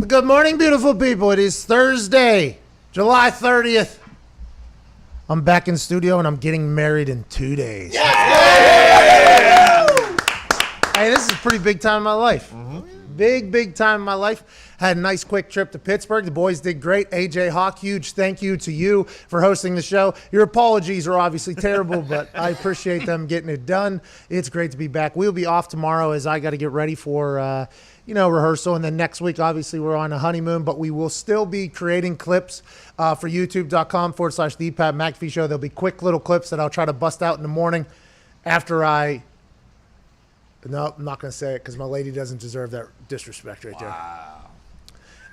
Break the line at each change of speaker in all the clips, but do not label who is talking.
Good morning, beautiful people. It is Thursday, July 30th. I'm back in studio, and I'm getting married in 2 days. Yeah! Hey, this is a pretty big time in my life. Big time in my life. Had a nice quick trip to Pittsburgh. The boys did great. AJ Hawk, huge thank you to you for hosting the show. Your apologies are obviously terrible, but I appreciate them getting it done. It's great to be back. We'll be off tomorrow as I got to get ready for rehearsal. And then next week, obviously, we're on a honeymoon, but we will still be creating clips for youtube.com/The Pat McAfee Show. There'll be quick little clips that I'll try to bust out in the morning after No, I'm not going to say it because my lady doesn't deserve that disrespect right there.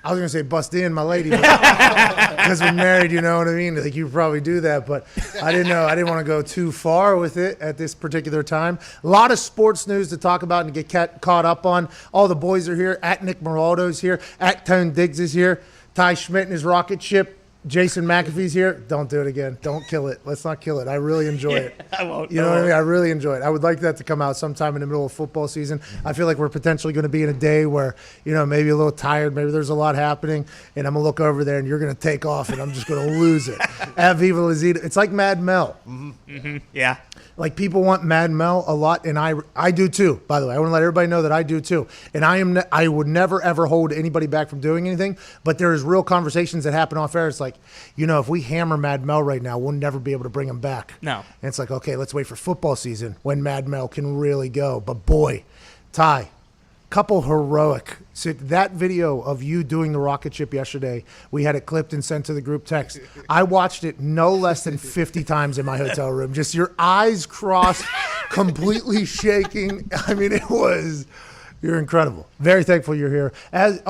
I was going to say bust in my lady because we're married, you know what I mean? Like you probably do that, but I didn't know. I didn't want to go too far with it at this particular time. A lot of sports news to talk about and get caught up on. All the boys are here. At Nick Moraldo's here. At Tone Diggs is here. Ty Schmidt and his rocket ship. Jason McAfee's here. Don't do it again. Don't kill it. Let's not kill it. I really enjoy it.
I won't.
You know what I mean? I really enjoy it. I would like that to come out sometime in the middle of football season. I feel like we're potentially going to be in a day where, maybe a little tired. Maybe there's a lot happening. And I'm going to look over there and you're going to take off and I'm just going to lose it. At Viva Lazita. It's like Mad Mel.
Yeah.
Like people want Mad Mel a lot, and I do too. By the way, I want to let everybody know that I do too. And I would never ever hold anybody back from doing anything. But there is real conversations that happen off air. It's like, if we hammer Mad Mel right now, we'll never be able to bring him back.
No.
And it's like, okay, let's wait for football season when Mad Mel can really go. But boy, Ty, couple heroic. So that video of you doing the rocket ship yesterday, we had it clipped and sent to the group text. I watched it no less than 50 times in my hotel room. Just your eyes crossed, completely shaking. I mean, you're incredible. Very thankful you're here. As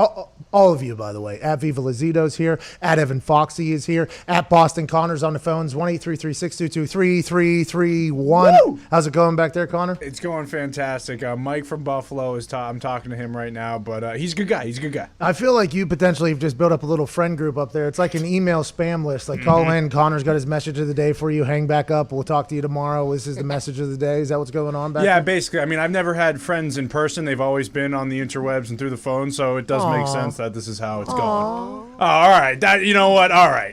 all of you, by the way. At Viva Lazito's here. At Evan Foxy is here. At Boston Connor's on the phones. 1-833-622-3331. How's it going back there, Connor?
It's going fantastic. Mike from Buffalo I'm talking to him right now, but he's a good guy. He's a good guy.
I feel like you potentially have just built up a little friend group up there. It's like an email spam list. Like call in. Connor's got his message of the day for you. Hang back up. We'll talk to you tomorrow. This is the message of the day. Is that what's going on back there?
Basically. I mean, I've never had friends in person. They've always been on the interwebs and through the phone, so it does make sense that this is how it's going. Oh, all right. You know what? All right.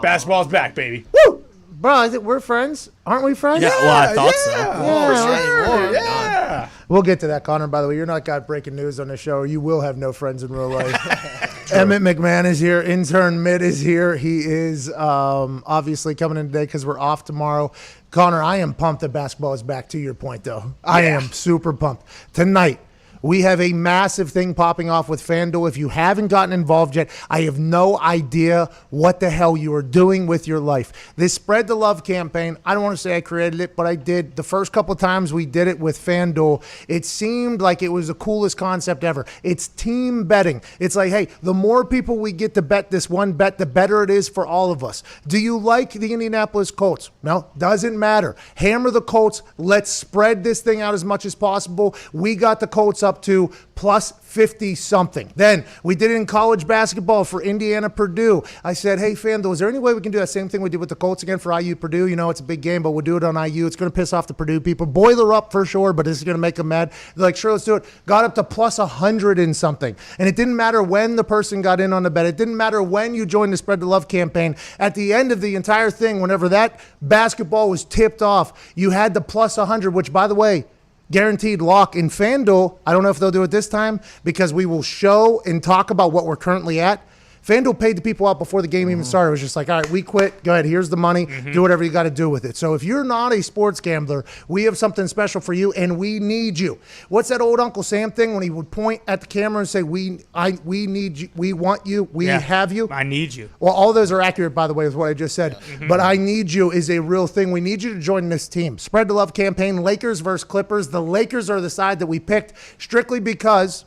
Basketball's back, baby.
Woo! Bro, I think we're friends. Aren't we friends?
Yeah, well, I thought so.
Yeah.
We'll get to that, Connor. By the way, you're not got breaking news on the show, or you will have no friends in real life. Emmett McMahon is here. Intern Mitt is here. He is obviously coming in today because we're off tomorrow. Connor, I am pumped that basketball is back, to your point, though. I am super pumped. Tonight, we have a massive thing popping off with FanDuel. If you haven't gotten involved yet, I have no idea what the hell you are doing with your life. This Spread the Love campaign, I don't want to say I created it, but I did. The first couple times we did it with FanDuel, it seemed like it was the coolest concept ever. It's team betting. It's like, hey, the more people we get to bet this one bet, the better it is for all of us. Do you like the Indianapolis Colts? No, doesn't matter. Hammer the Colts. Let's spread this thing out as much as possible. We got the Colts up to plus 50 something. Then we did it in college basketball for Indiana Purdue. I said, hey, FanDuel, is there any way we can do that same thing we did with the Colts again for IU Purdue? It's a big game, but we'll do it on IU. It's going to piss off the Purdue people. Boiler up for sure, but this is going to make them mad. They're like, sure, let's do it. Got up to plus 100 and something. And it didn't matter when the person got in on the bet. It didn't matter when you joined the Spread the Love campaign. At the end of the entire thing, whenever that basketball was tipped off, you had the plus 100, which, by the way, guaranteed lock in FanDuel. I don't know if they'll do it this time because we will show and talk about what we're currently at. FanDuel paid the people out before the game even started. It was just like, all right, we quit. Go ahead. Here's the money. Do whatever you got to do with it. So if you're not a sports gambler, we have something special for you, and we need you. What's that old Uncle Sam thing when he would point at the camera and say, we need you, we want you, we have you?
I need you.
Well, all those are accurate, by the way, with what I just said. But I need you is a real thing. We need you to join this team. Spread the Love campaign, Lakers versus Clippers. The Lakers are the side that we picked strictly because,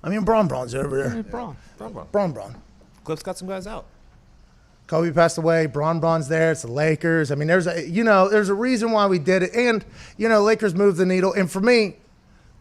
Braun's over there.
Braun.
Clips got some guys out.
Kobe passed away. Braun's there. It's the Lakers. There's a reason why we did it. And, Lakers moved the needle. And for me,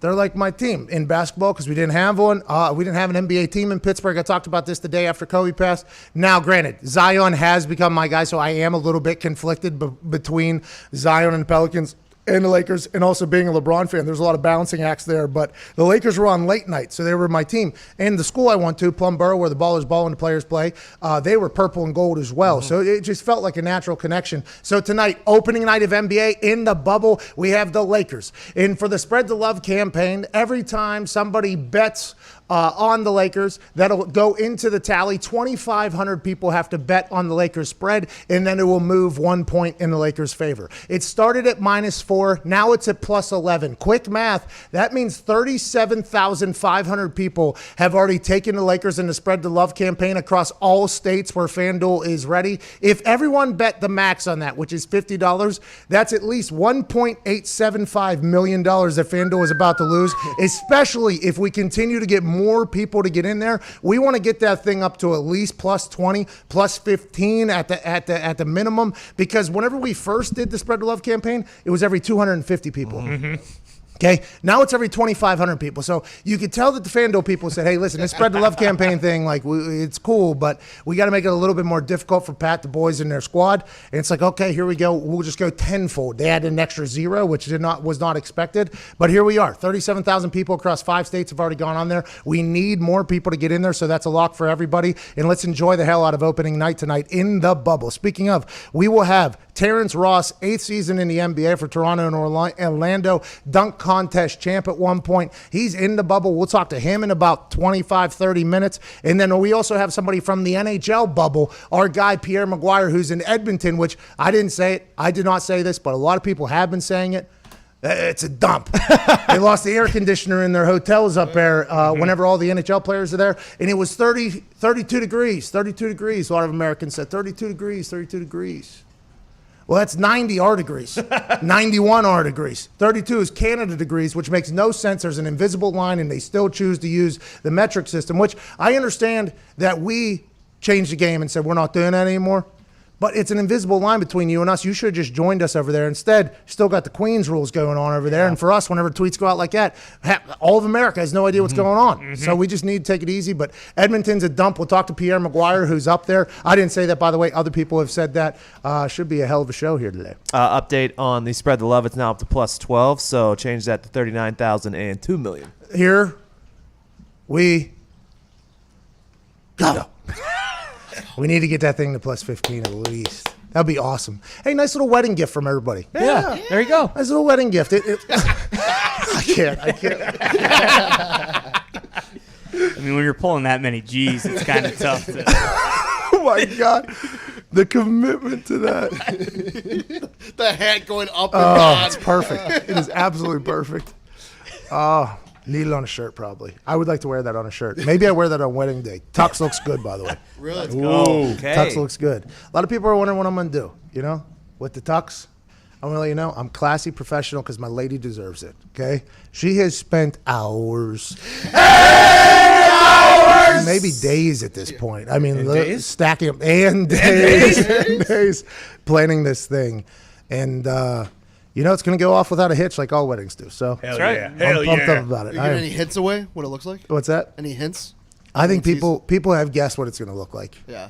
they're like my team in basketball because we didn't have one. We didn't have an NBA team in Pittsburgh. I talked about this the day after Kobe passed. Now, granted, Zion has become my guy, so I am a little bit conflicted between Zion and the Pelicans. and the Lakers, and also being a LeBron fan, there's a lot of balancing acts there. But the Lakers were on late night, so they were my team. And the school I went to, Plum Borough, where the ballers ball and the players play, they were purple and gold as well. So it just felt like a natural connection. So tonight, opening night of NBA in the bubble, we have the Lakers. And for the Spread the Love campaign, every time somebody bets on the Lakers, that'll go into the tally. 2,500 people have to bet on the Lakers spread, and then it will move 1 point in the Lakers' favor. It started at -4. Now it's at +11. Quick math. That means 37,500 people have already taken the Lakers in the Spread the Love campaign across all states where FanDuel is ready. If everyone bet the max on that, which is $50, that's at least $1.875 million that FanDuel is about to lose, especially if we continue to get more people to get in there. We want to get that thing up to at least +20, +15 at the minimum, because whenever we first did the Spread the Love campaign, it was every 250 people. Okay, now it's every 2,500 people. So you could tell that the FanDuel people said, hey, listen, this Spread the Love campaign thing, like, it's cool, but we got to make it a little bit more difficult for Pat, the boys, and their squad. And it's like, okay, here we go. We'll just go tenfold. They added an extra 0, which was not expected. But here we are. 37,000 people across 5 states have already gone on there. We need more people to get in there, so that's a lock for everybody. And let's enjoy the hell out of opening night tonight in the bubble. Speaking of, we will have Terence Ross, 8th season in the NBA for Toronto and Orlando, dunk contest champ at one point. He's in the bubble. We'll talk to him in about 25, 30 minutes. And then we also have somebody from the NHL bubble, our guy Pierre Mcguire, who's in Edmonton, which I didn't say it. I did not say this, but a lot of people have been saying it. It's a dump. They lost the air conditioner in their hotels up there whenever all the NHL players are there. And it was 32 degrees. A lot of Americans said 32 degrees. Well, that's 90 our degrees, 91 our degrees. 32 is Canada degrees, which makes no sense. There's an invisible line, and they still choose to use the metric system, which I understand that we changed the game and said we're not doing that anymore. But it's an invisible line between you and us. You should have just joined us over there. Instead, still got the Queen's rules going on over there. Yeah. And for us, whenever tweets go out like that, all of America has no idea what's going on. So we just need to take it easy. But Edmonton's a dump. We'll talk to Pierre Mcguire, who's up there. I didn't say that, by the way. Other people have said that. Should be a hell of a show here today.
Update on the Spread the Love. It's now up to +12, so change that to 39,000 and 2 million.
Here we go. We need to get that thing to +15 at least. That'd be awesome. Hey, nice little wedding gift from everybody.
Yeah. There you go.
Nice little wedding gift. I can't.
I mean, when you're pulling that many G's, it's kind of tough to...
Oh, my God. The commitment to that.
The hat going up and down.
It's perfect. It is absolutely perfect. Oh, need it on a shirt, probably. I would like to wear that on a shirt. Maybe I wear that on wedding day. Tux looks good, by the way.
Really?
Let's go.
Okay.
Tux looks good. A lot of people are wondering what I'm going to do, with the tux. I'm going to let you know, I'm classy, professional, because my lady deserves it, okay? She has spent hours. Maybe days at this point. I mean, stacking up and days planning this thing. And, it's going to go off without a hitch like all weddings do. So
Hell
right.
yeah.
I'm pumped up about it.
Are you giving any hints away what it looks like?
What's that?
Any hints?
I think people have guessed what it's going to look like
Yeah.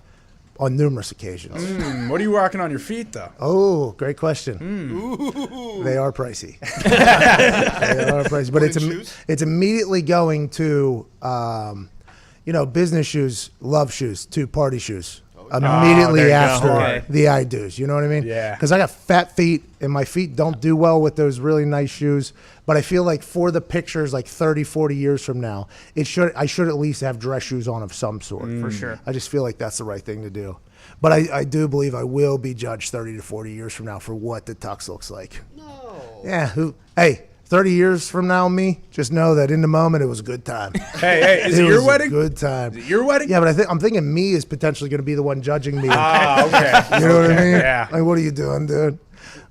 on numerous occasions.
What are you rocking on your feet, though?
Oh, great question. They are pricey. They are pricey, but it's immediately going to business shoes, love shoes, to party shoes. Immediately after the I do's, you know what I mean?
Yeah.
Because I got fat feet, and my feet don't do well with those really nice shoes. But I feel like for the pictures, like 30, 40 years from now, I should at least have dress shoes on of some sort.
For sure.
I just feel like that's the right thing to do. But I do believe I will be judged 30 to 40 years from now for what the tux looks like.
No.
Yeah. 30 years from now, me, just know that in the moment it was a good time.
Hey, is it your
was
wedding?
A good time.
Is it your wedding?
Yeah, but I'm thinking me is potentially going to be the one judging me.
Okay.
You know what I mean?
Yeah.
Like, what are you doing, dude?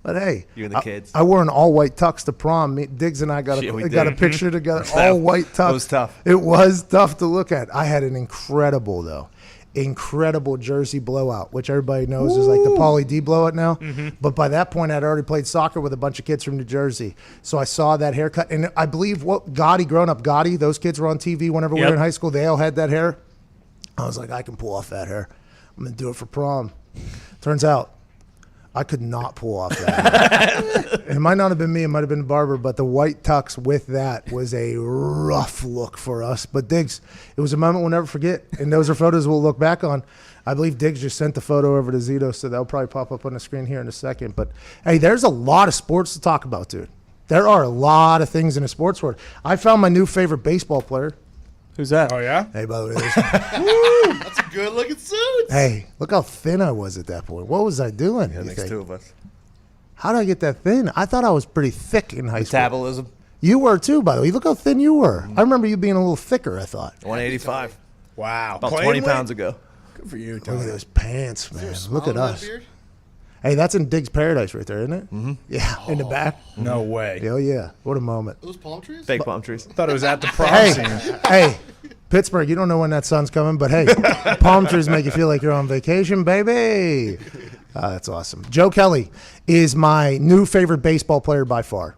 But hey,
You and the kids.
I wore an all-white tux to prom. Diggs and I got a picture together, all-white tux.
It was tough.
It was tough to look at. I had an incredible jersey blowout, which everybody knows is like the Pauly D blowout now. But by that point, I'd already played soccer with a bunch of kids from New Jersey. So I saw that haircut. And I believe growing up Gotti, those kids were on TV whenever we were in high school. They all had that hair. I was like, I can pull off that hair. I'm going to do it for prom. Turns out, I could not pull off that. It might not have been me. It might have been the barber, but the white tux with that was a rough look for us. But Diggs, it was a moment we'll never forget, and those are photos we'll look back on. I believe Diggs just sent the photo over to Zito, so that'll probably pop up on the screen here in a second. But, hey, there's a lot of sports to talk about, dude. There are a lot of things in the sports world. I found my new favorite baseball player.
Who's that?
Oh, yeah?
Hey, by the way,
That's a good looking suit.
hey, look how thin I was at that point. What was I doing?
Yeah,
you
makes
think?
two of us.
How did I get that thin? I thought I was pretty thick in high school.
Metabolism.
You were too, by the way. Look how thin you were. I remember you being a little thicker, I thought.
185.
Wow.
About
Playing
20
weight?
pounds ago.
Good for you,
Look
Tony.
at those pants, man. Look at
Smile in that
us.
beard?
Hey, that's in Diggs Paradise right there, isn't it? Mm-hmm. Yeah, in the back.
No way.
Hell yeah. What a moment.
Those palm trees?
Fake palm trees.
Thought it was at the prom
Hey,
scene.
hey, Pittsburgh, you don't know when that sun's coming, but hey, palm trees make you feel like you're on vacation, baby. That's awesome. Joe Kelly is my new favorite baseball player by far.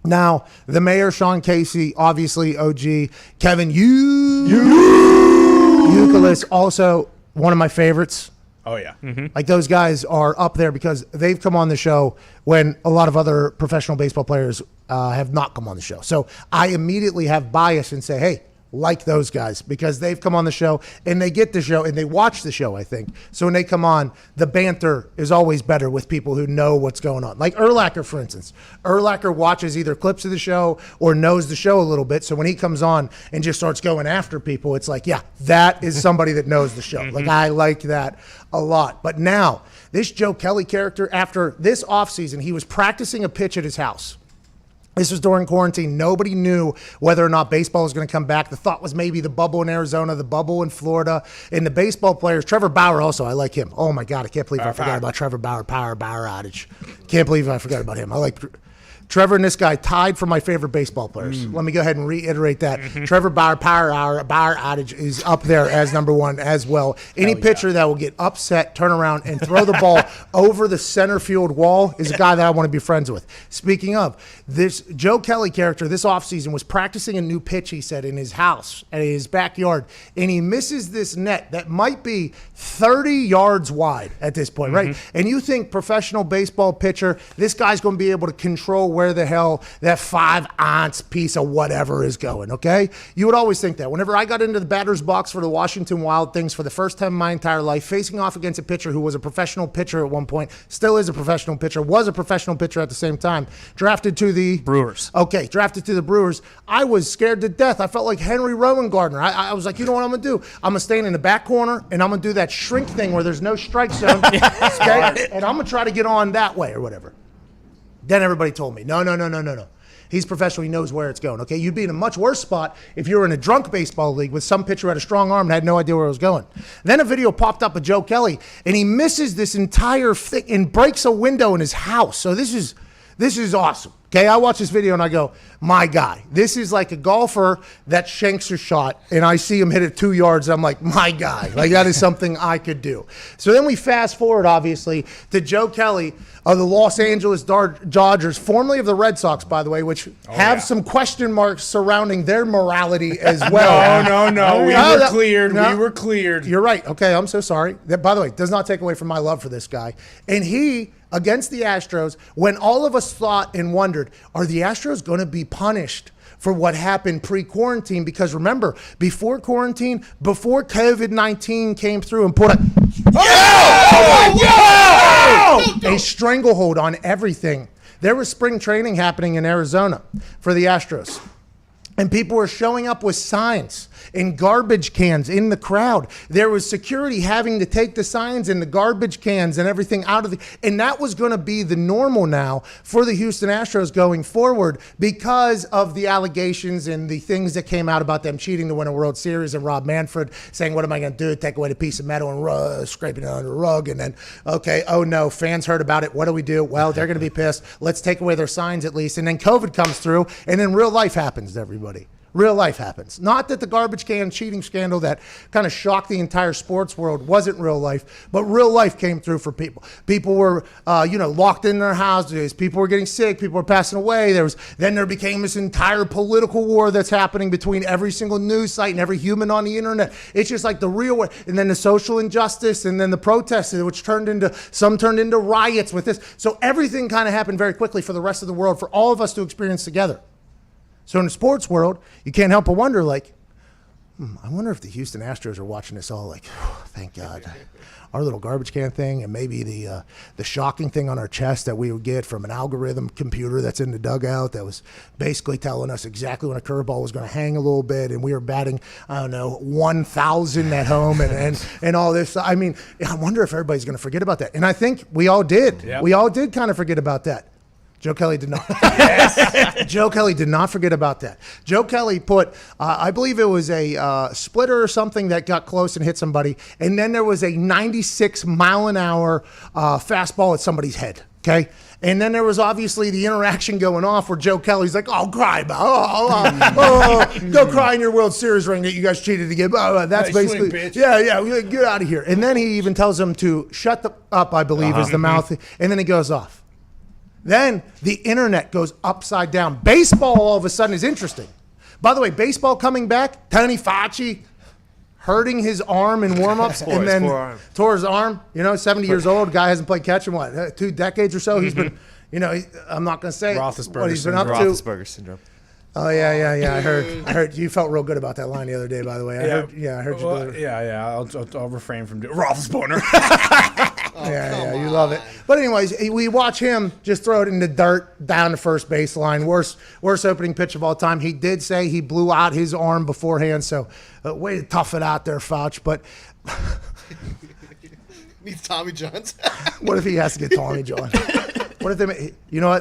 Now, the mayor, Sean Casey, obviously OG. Kevin Youkilis, also one of my favorites.
Oh, yeah.
Like those guys are up there because they've come on the show when a lot of other professional baseball players have not come on the show. So I immediately have bias and say, hey, like those guys because they've come on the show and they get the show and they watch the show, I think. So when they come on, the banter is always better with people who know what's going on. Like Urlacher, for instance. Urlacher watches either clips of the show or knows the show a little bit. So when he comes on and just starts going after people, it's like, yeah, that is somebody that knows the show. Like I like that a lot. But now, this Joe Kelly character, after this offseason, he was practicing a pitch at his house. This was during quarantine. Nobody knew whether or not baseball was going to come back. The thought was maybe the bubble in Arizona, the bubble in Florida, and the baseball players. Trevor Bauer also, I like him. Oh, my God, I can't believe I forgot about Trevor Bauer, Bauer outage. Can't believe I forgot about him. I like Trevor and this guy tied for my favorite baseball players. Let me go ahead and reiterate that. Trevor Bauer, Bauer outage is up there as number one as well. Any pitcher that will get upset, turn around, and throw the ball over the center field wall is a guy that I want to be friends with. Speaking of, this Joe Kelly character this offseason was practicing a new pitch, he said, in his house, in his backyard, and he misses this net that might be 30 yards wide at this point, right? And you think professional baseball pitcher, this guy's going to be able to control where the hell that 5-ounce piece of whatever is going, okay? You would always think that. Whenever I got into the batter's box for the Washington Wild Things for the first time in my entire life, facing off against a pitcher who was a professional pitcher at one point, still is a professional pitcher, was a professional pitcher at the same time, drafted to the
Brewers.
Okay, drafted to the Brewers. I was scared to death. I felt like Henry Rowan Gardner. I was like, you know what I'm going to do? I'm going to stand in the back corner, and I'm going to do that shrink thing where there's no strike zone, okay? And I'm going to try to get on that way or whatever. Then everybody told me, no. He's professional. He knows where it's going. Okay, you'd be in a much worse spot if you were in a drunk baseball league with some pitcher had a strong arm and had no idea where it was going. Then a video popped up of Joe Kelly, and he misses this entire thing and breaks a window in his house. So this is awesome. Okay, I watch this video and I go, my guy, this is like a golfer that shanks a shot and I see him hit it 2 yards. And I'm like, my guy, like that is something I could do. So then we fast forward, obviously, to Joe Kelly of the Los Angeles Dodgers, formerly of the Red Sox, by the way, which have some question marks surrounding their morality as well.
No. We were cleared. We were cleared.
You're right. Okay, I'm so sorry. That, by the way, does not take away from my love for this guy. And he, against the Astros, when all of us thought and wondered, are the Astros going to be punished for what happened pre-quarantine? Because remember, before quarantine, before COVID-19 came through and put a stranglehold on everything, there was spring training happening in Arizona for the Astros. And people were showing up with signs and garbage cans in the crowd. There was security having to take the signs and the garbage cans and everything out of the... And that was going to be the normal now for the Houston Astros going forward because of the allegations and the things that came out about them cheating to win a World Series and Rob Manfred saying, what am I going to do? Take away the piece of metal and scraping it under the rug. And then, okay, oh no, fans heard about it. What do we do? Well, they're going to be pissed. Let's take away their signs at least. And then COVID comes through and then real life happens to everybody. real life happens. Not that the garbage can cheating scandal that kind of shocked the entire sports world wasn't real life, but real life came through for people. People were, locked in their houses. People were getting sick. People were passing away. Then there became this entire political war that's happening between every single news site and every human on the internet. It's just like the real way. And then the social injustice, and then the protests, which turned into riots with this. So everything kind of happened very quickly for the rest of the world, for all of us to experience together. So in the sports world, you can't help but wonder, like, I wonder if the Houston Astros are watching this all like, oh, thank God. Our little garbage can thing, and maybe the shocking thing on our chest that we would get from an algorithm computer that's in the dugout that was basically telling us exactly when a curveball was going to hang a little bit, and we were batting, 1,000 at home and all this. I mean, I wonder if everybody's going to forget about that. And I think we all did.
Yep.
We all did kind of forget about that. Joe Kelly did not. Joe Kelly did not forget about that. Joe Kelly put, I believe it was a splitter or something that got close and hit somebody, and then there was a 96-mile-an-hour fastball at somebody's head, okay? And then there was obviously the interaction going off where Joe Kelly's like, oh, cry about go cry in your World Series ring that you guys cheated to get. That's
hey,
basically,
swing, bitch.
yeah, get out of here. And then he even tells him to shut up, I believe, is the mouth, and then he goes off. Then the internet goes upside down. Baseball all of a sudden is interesting. By the way, baseball coming back, Tony Fauci hurting his arm in warm-ups and then tore his arm. 70 years old, guy hasn't played catch in 2 decades or so. He's been, I'm not going to say what he's been up to.
Roethlisberger syndrome.
Oh, yeah. I heard you felt real good about that line the other day, by the way. I heard you do it.
Yeah. I'll refrain from doing Roethlisberger.
You love it. But anyways, we watch him just throw it in the dirt down the first baseline. Worst opening pitch of all time. He did say he blew out his arm beforehand, so way to tough it out there, Fauch. But
Needs Tommy John's.
what if he has to get Tommy John? What if they? You know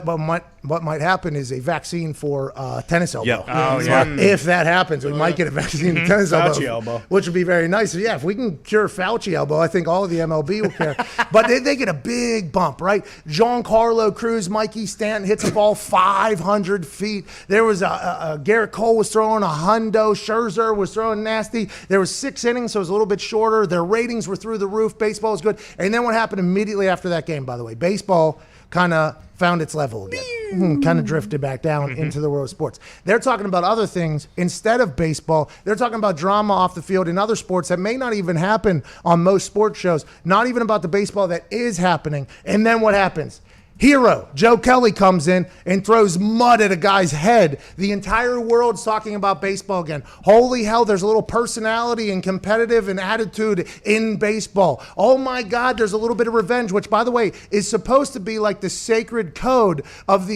what might happen is a vaccine for tennis elbow.
Yep.
Oh, yeah.
If that happens, we might get a vaccine for tennis
Fauci elbow.
which would be very nice. So, yeah, if we can cure Fauci elbow, I think all of the MLB will care. But they get a big bump, right? Giancarlo Cruz, Mikey Stanton hits a ball 500 feet. There was a Garrett Cole was throwing a hundo. Scherzer was throwing nasty. There was 6 innings, so it was a little bit shorter. Their ratings were through the roof. Baseball was good. And then what happened immediately after that game, by the way? Baseball kind of found its level again. Kind of drifted back down into the world of sports. They're talking about other things instead of baseball. They're talking about drama off the field in other sports that may not even happen on most sports shows, not even about the baseball that is happening. And then what happens? Hero, Joe Kelly comes in and throws mud at a guy's head. The entire world's talking about baseball again. Holy hell, there's a little personality and competitive and attitude in baseball. Oh my God, there's a little bit of revenge, which, by the way, is supposed to be like the sacred code of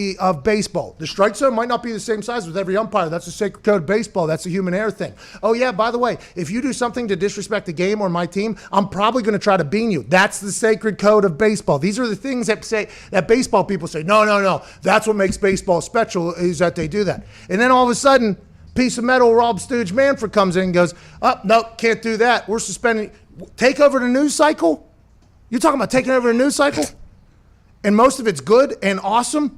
baseball. The strike zone might not be the same size with every umpire. That's the sacred code of baseball. That's a human error thing. Oh yeah, by the way, if you do something to disrespect the game or my team, I'm probably going to try to bean you. That's the sacred code of baseball. These are the things that baseball people say, no. That's what makes baseball special is that they do that. And then all of a sudden, piece of metal, Rob Stooge Manfred comes in and goes, no, can't do that. We're suspending. Take over the news cycle? You're talking about taking over the news cycle? And most of it's good and awesome?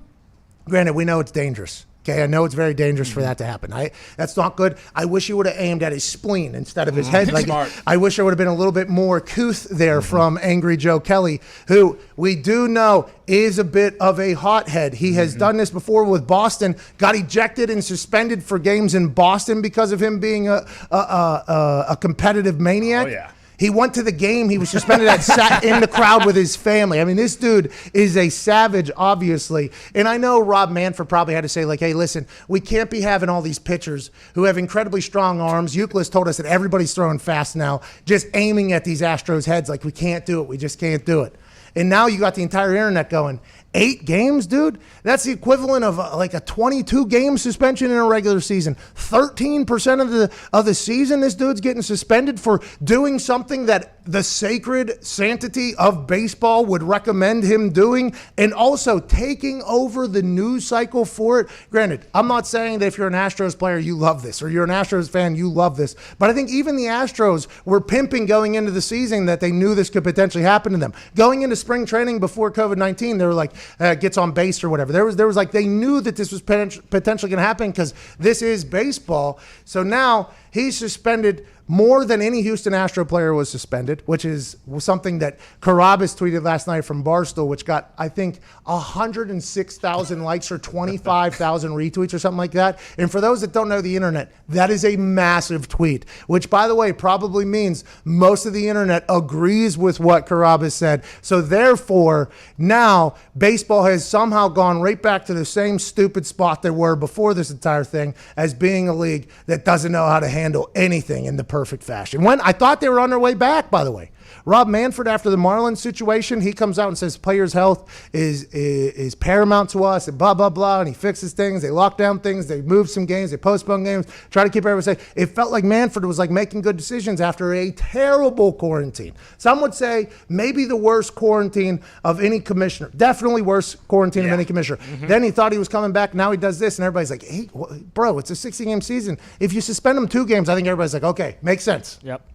Granted, we know it's dangerous. Okay, I know it's very dangerous for that to happen. That's not good. I wish he would have aimed at his spleen instead of his head. Like, I wish there would have been a little bit more couth there from Angry Joe Kelly, who we do know is a bit of a hothead. He has done this before with Boston, got ejected and suspended for games in Boston because of him being a competitive maniac.
Oh, yeah.
He went to the game. He was suspended and sat in the crowd with his family. I mean, this dude is a savage, obviously. And I know Rob Manfred probably had to say, like, hey, listen, we can't be having all these pitchers who have incredibly strong arms. Euclid told us that everybody's throwing fast now, just aiming at these Astros' heads like, we can't do it. We just can't do it. And now you got the entire internet going, 8 games, dude? That's the equivalent of like a 22-game suspension in a regular season. 13% of the season, this dude's getting suspended for doing something that the sacred sanctity of baseball would recommend him doing, and also taking over the news cycle for it. Granted, I'm not saying that if you're an Astros player, you love this, or you're an Astros fan, you love this, but I think even the Astros were pimping going into the season that they knew this could potentially happen to them. Going into spring training before COVID-19, they were like, gets on base or whatever. There was like, they knew that this was potentially going to happen because this is baseball. So now he's suspended more than any Houston Astro player was suspended, which is something that Carabas tweeted last night from Barstool, which got, I think, 106,000 likes or 25,000 retweets or something like that. And for those that don't know the internet, that is a massive tweet, which, by the way, probably means most of the internet agrees with what Carabas said. So therefore, now baseball has somehow gone right back to the same stupid spot they were before this entire thing, as being a league that doesn't know how to handle anything in the perfect fashion. When I thought they were on their way back, by the way. Rob Manfred, after the Marlins situation, he comes out and says players' health is paramount to us, and blah, blah, blah, and he fixes things. They lock down things. They move some games. They postpone games, try to keep everyone safe. It felt like Manfred was like making good decisions after a terrible quarantine. Some would say maybe the worst quarantine of any commissioner. Definitely worst quarantine of any commissioner. Mm-hmm. Then he thought he was coming back. Now he does this, and everybody's like, hey, bro, it's a 60-game season. If you suspend him 2 games, I think everybody's like, okay, makes sense.
Yep.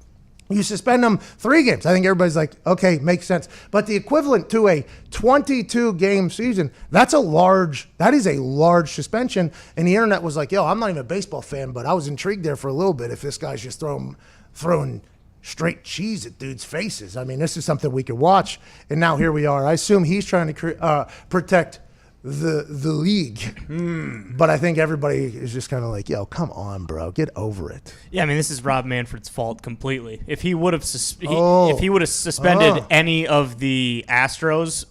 You suspend them 3 games. I think everybody's like, okay, makes sense. But the equivalent to a 22-game season, that is a large suspension. And the internet was like, yo, I'm not even a baseball fan, but I was intrigued there for a little bit if this guy's just throwing straight cheese at dudes' faces. I mean, this is something we could watch. And now here we are. I assume he's trying to protect the league, but I think everybody is just kind of like, yo, come on, bro, get over it.
Yeah, I mean, this is Rob Manfred's fault completely. If he would have suspended any of the Astros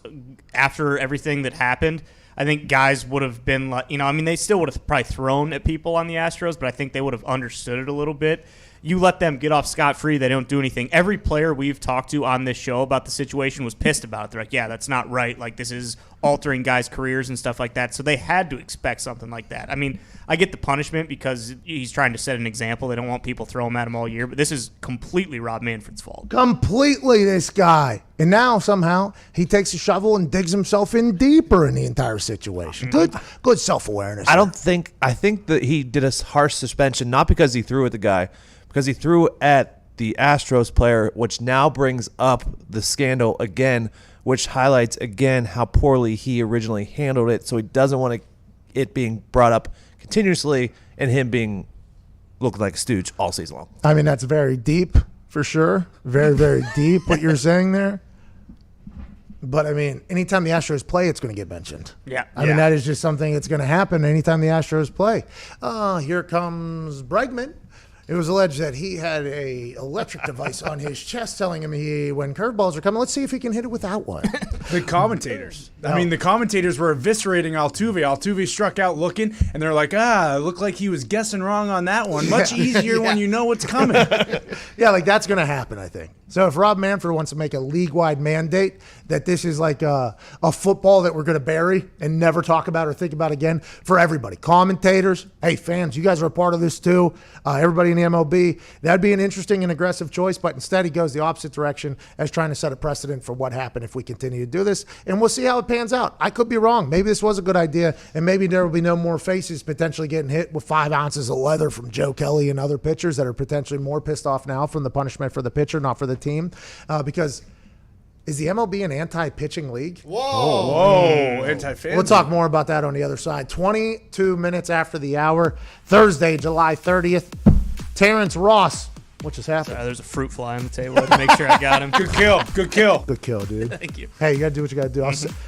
after everything that happened, I think guys would have been like, I mean, they still would have probably thrown at people on the Astros, but I think they would have understood it a little bit. You let them get off scot-free, they don't do anything. Every player we've talked to on this show about the situation was pissed about it. They're like, yeah, that's not right. Like, this is altering guys' careers and stuff like that. So they had to expect something like that. I mean, I get the punishment because he's trying to set an example. They don't want people throwing at him all year, but this is completely Rob Manfred's fault.
Completely, this guy. And now somehow he takes a shovel and digs himself in deeper in the entire situation. Good self-awareness.
I think that he did a harsh suspension, not because he threw at the guy, because he threw at the Astros player, which now brings up the scandal again, which highlights again how poorly he originally handled it. So he doesn't want it being brought up continuously and him being looking like a stooge all season long.
I mean, that's very deep for sure. Very, very deep what you're saying there. But, I mean, anytime the Astros play, it's going to get mentioned.
Yeah.
I mean, that is just something that's going to happen anytime the Astros play. Here comes Bregman. It was alleged that he had a electric device on his chest telling him when curveballs are coming, let's see if he can hit it without one.
The commentators. I mean, the commentators were eviscerating Altuve. Altuve struck out looking, and they're like, it looked like he was guessing wrong on that one. Much easier when you know what's coming.
Yeah, like that's going to happen, I think. So if Rob Manfred wants to make a league-wide mandate that this is like a football that we're going to bury and never talk about or think about again for everybody, commentators, hey, fans, you guys are a part of this too, everybody in the MLB, that'd be an interesting and aggressive choice, but instead he goes the opposite direction as trying to set a precedent for what happened if we continue to do this, and we'll see how it pans out. I could be wrong. Maybe this was a good idea, and maybe there will be no more faces potentially getting hit with 5 ounces of leather from Joe Kelly and other pitchers that are potentially more pissed off now from the punishment for the pitcher, not for the team, because is the MLB an anti-pitching league?
Whoa, anti-fan.
We'll talk more about that on the other side. 22 minutes after the hour, Thursday, July 30th. Terence Ross, what just happened?
There's a fruit fly on the table. I had to make sure I got him.
Good kill. Good kill.
Good kill, dude.
Thank you.
Hey, you got to do what you got to do.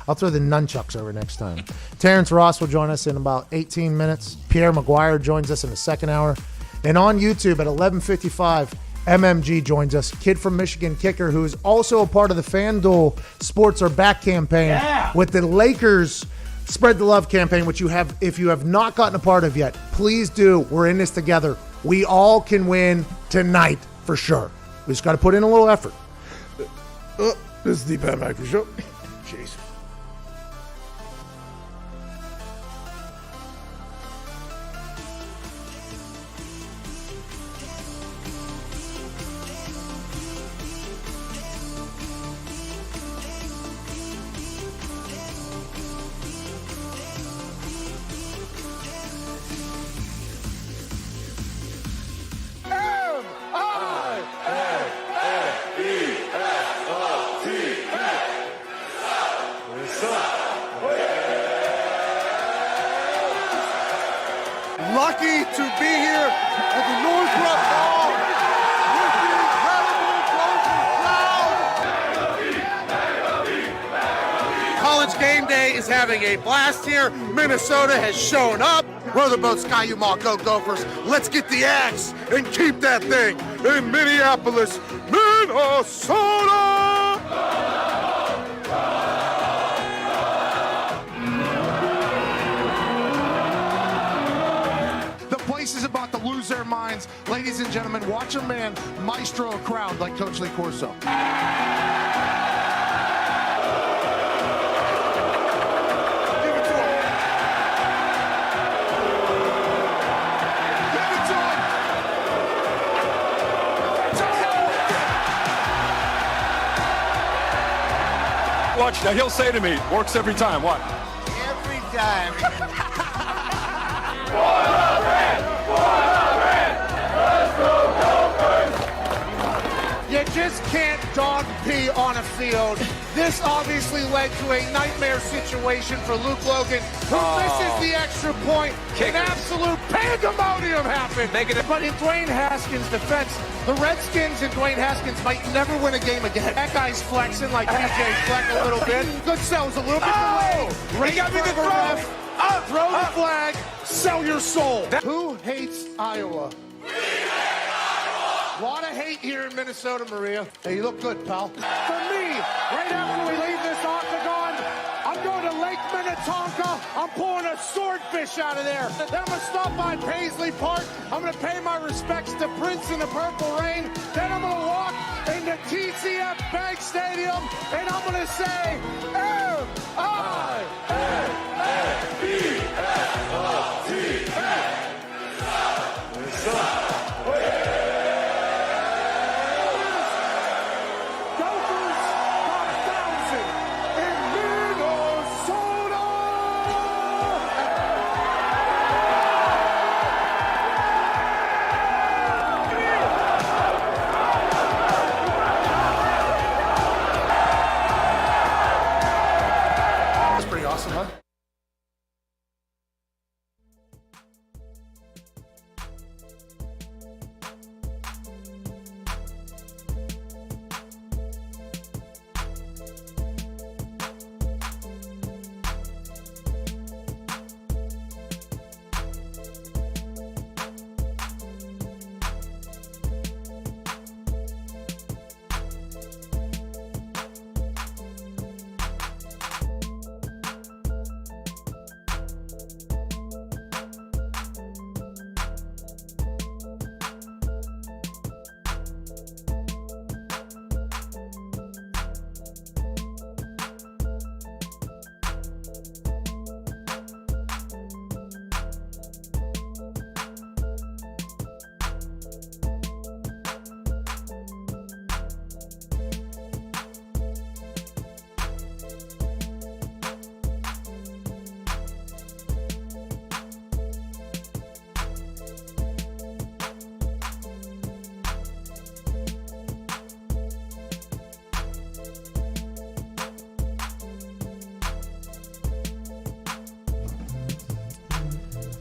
I'll throw the nunchucks over next time. Terence Ross will join us in about 18 minutes. Pierre Mcguire joins us in the second hour. And on YouTube at 11:55, MMG joins us, kid from Michigan kicker who is also a part of the FanDuel Sports Are Back campaign with the Lakers Spread the Love campaign, which if you have not gotten a part of yet, please do. We're in this together. We all can win tonight for sure. We just got to put in a little effort. This is the Pat McAfee Show. Jeez.
lucky to be here at the Northrop Hall with the incredible closing crowd. College Game Day is having a blast here. Minnesota has shown up. Row the boat, Sky U-Mall, go Gophers. Let's get the axe and keep that thing in Minneapolis, Minnesota! The place is about to lose their minds. Ladies and gentlemen, watch a man maestro a crowd like Coach Lee Corso.
Watch, now he'll say to me, works every time, what?
Every time. You just can't dog pee on a field. This obviously led to a nightmare situation for Luke Logan, who misses the extra point. An absolute pandemonium happened. But in Dwayne Haskins' defense, the Redskins and Dwayne Haskins might never win a game again. That guy's flexing like PJ Fleck a little bit. Good sell was a little bit delayed. He got me the throw. Throw the flag. Sell your soul. Who hates Iowa? A lot of hate here in Minnesota, Maria. Hey, you look good, pal. For me, right after we leave this octagon, I'm going to Lake Minnetonka. I'm pulling a swordfish out of there. Then I'm going to stop by Paisley Park. I'm going to pay my respects to Prince in the Purple Rain. Then I'm going to walk into TCF Bank Stadium, and I'm going to say, M-I-N-N-E-S-O-T-E.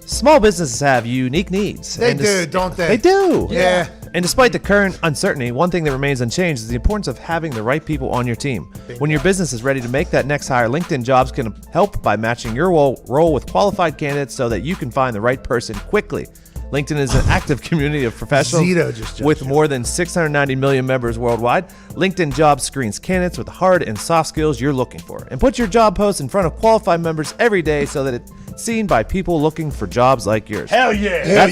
Small businesses have unique needs.
They do, don't they?
They do.
Yeah.
And despite the current uncertainty, one thing that remains unchanged is the importance of having the right people on your team. When your business is ready to make that next hire, LinkedIn Jobs can help by matching your role with qualified candidates so that you can find the right person quickly. LinkedIn is an active community of professionals with more than 690 million members worldwide. LinkedIn Jobs screens candidates with the hard and soft skills you're looking for. And put your job posts in front of qualified members every day so that it's seen by people looking for jobs like yours.
Hell yeah.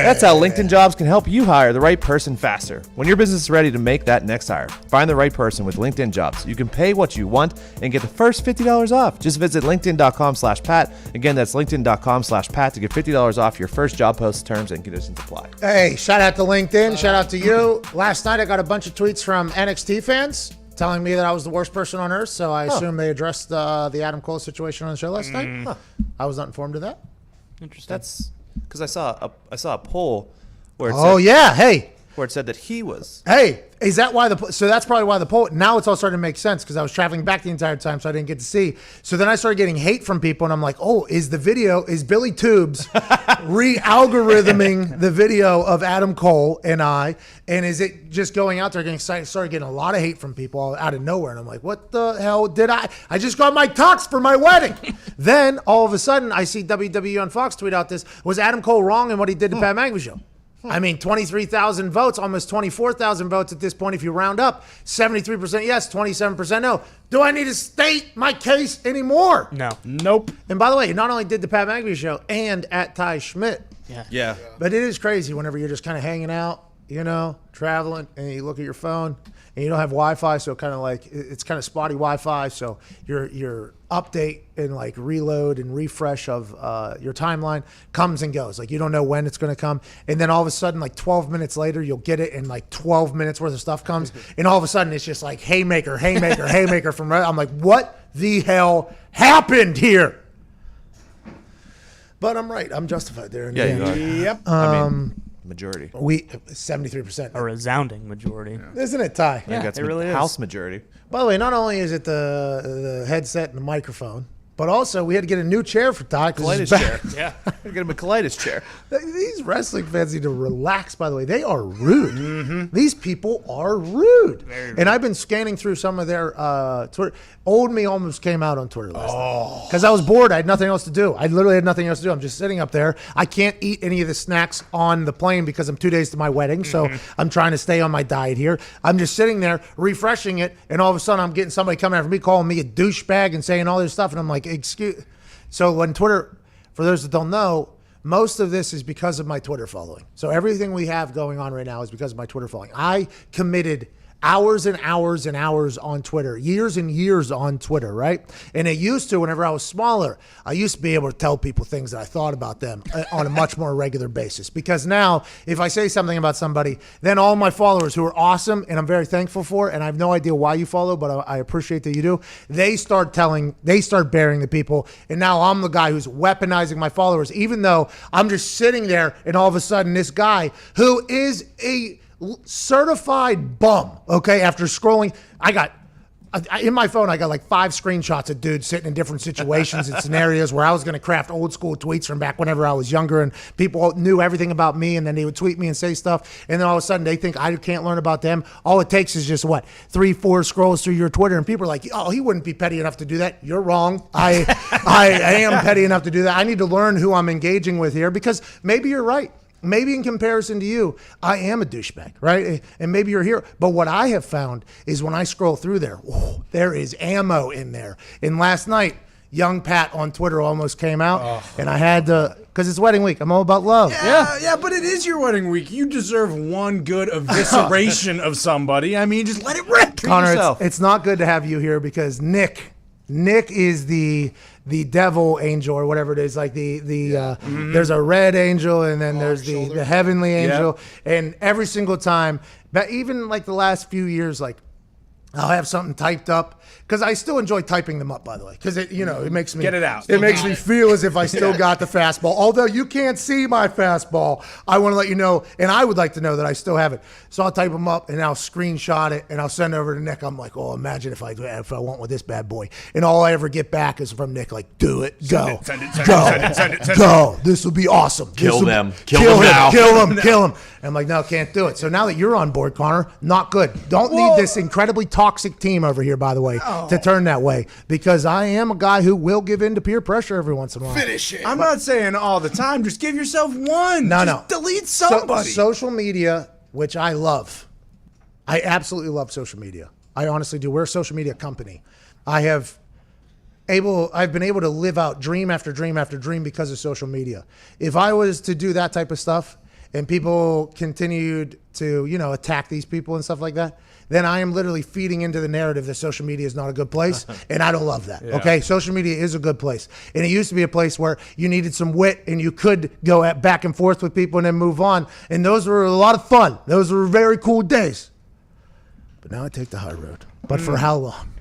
That's how LinkedIn Jobs can help you hire the right person faster. When your business is ready to make that next hire, find the right person with LinkedIn Jobs. You can pay what you want and get the first $50 off. Just visit linkedin.com/Pat. Again, that's linkedin.com/Pat to get $50 off your first job post. Terms and conditions apply.
Hey, shout out to LinkedIn. Shout out to you. Last night, I got a bunch of tweets from NXT fans telling me that I was the worst person on earth. So I assume they addressed the Adam Cole situation on the show last night. I was not informed of that.
Interesting.
That's because I saw a poll where it
Oh
said,
yeah, hey,
where it said that he was.
Hey, is that why so that's probably why the poll, now it's all starting to make sense because I was traveling back the entire time, so I didn't get to see. So then I started getting hate from people, and I'm like, oh, is Billy Tubes re-algorithming the video of Adam Cole and I, and is it just going out there getting excited? Started getting a lot of hate from people out of nowhere, and I'm like, what the hell did I just got my tux for my wedding. Then all of a sudden I see WWE on Fox tweet out this, was Adam Cole wrong in what he did to Pat McAfee show? I mean, 23,000 votes, almost 24,000 votes at this point if you round up. 73% yes, 27% no. Do I need to state my case anymore?
No.
Nope.
And by the way, not only did the Pat McAfee show and at Ty Schmidt.
Yeah.
But it is crazy whenever you're just kind of hanging out, traveling, and you look at your phone and you don't have Wi-Fi, so kind of like it's kind of spotty Wi-Fi, so your update and like reload and refresh of your timeline comes and goes. Like you don't know when it's going to come, and then all of a sudden, like 12 minutes later, you'll get it, and like 12 minutes worth of stuff comes, and all of a sudden it's just like haymaker from. I'm like, what the hell happened here? But I'm right. I'm justified there.
Yeah, you are.
Yep.
I mean, majority.
We 73%.
A resounding majority.
Isn't it, Ty?
I think that's
it really is.
House majority.
By the way, not only is it the headset and the microphone, but also we had to get a new chair for Ty.
Colitis chair.
Yeah.
Get him a colitis chair.
These wrestling fans need to relax, by the way. They are rude. These people are rude. And I've been scanning through some of their Twitter. Old me almost came out on Twitter last night. Because I was bored. I had nothing else to do. I literally had nothing else to do. I'm just sitting up there. I can't eat any of the snacks on the plane because I'm 2 days to my wedding. So I'm trying to stay on my diet here. I'm just sitting there refreshing it. And all of a sudden I'm getting somebody coming after me calling me a douchebag and saying all this stuff. And I'm like, excuse. So when Twitter, for those that don't know, most of this is because of my Twitter following. So everything we have going on right now is because of my Twitter following. I committed hours and hours and hours on Twitter, years and years on Twitter, right? And it used to, whenever I was smaller, I used to be able to tell people things that I thought about them on a much more regular basis. Because now, if I say something about somebody, then all my followers who are awesome and I'm very thankful for, and I have no idea why you follow, but I appreciate that you do, they start bearing the people. And now I'm the guy who's weaponizing my followers, even though I'm just sitting there and all of a sudden this guy who is a certified bum, okay, after scrolling, in my phone, I got like 5 screenshots of dudes sitting in different situations and scenarios where I was going to craft old school tweets from back whenever I was younger and people knew everything about me and then they would tweet me and say stuff. And then all of a sudden they think I can't learn about them. All it takes is just 3-4 scrolls through your Twitter and people are like, oh, he wouldn't be petty enough to do that. You're wrong. I am petty enough to do that. I need to learn who I'm engaging with here because maybe you're right. Maybe in comparison to you, I am a douchebag, right? And maybe you're here. But what I have found is when I scroll through there, there is ammo in there. And last night, young Pat on Twitter almost came out, and I had to, because it's wedding week. I'm all about love.
Yeah, but it is your wedding week. You deserve one good evisceration of somebody. I mean, just let it rip.
Connor, it's not good to have you here because Nick is the devil angel or whatever it is, like there's a red angel and then there's the heavenly angel. And every single time, but even like the last few years, like I'll have something typed up because I still enjoy typing them up, by the way, because it makes me
get it out.
It makes me feel as if I still got the fastball. Although you can't see my fastball, I want to let you know, and I would like to know that I still have it. So I'll type them up and I'll screenshot it and I'll send it over to Nick. I'm like, oh, imagine if I went with this bad boy, and all I ever get back is from Nick, like, do it, go,
send it,
go. This will be awesome.
Kill them now.
Kill him. And I'm like, no, can't do it. So now that you're on board, Connor, not good. Don't need this incredibly toxic team over here, by the way, to turn that way, because I am a guy who will give in to peer pressure every once in a while.
Finish it.
I'm not saying all the time. Just give yourself one.
No.
Delete somebody.
Social media, which I love. I absolutely love social media. I honestly do. We're a social media company. I've been able to live out dream after dream after dream because of social media. If I was to do that type of stuff and people continued to, attack these people and stuff like that, then I am literally feeding into the narrative that social media is not a good place, and I don't love that, okay? Social media is a good place, and it used to be a place where you needed some wit and you could go back and forth with people and then move on, and those were a lot of fun. Those were very cool days. But now I take the high road. But for how long?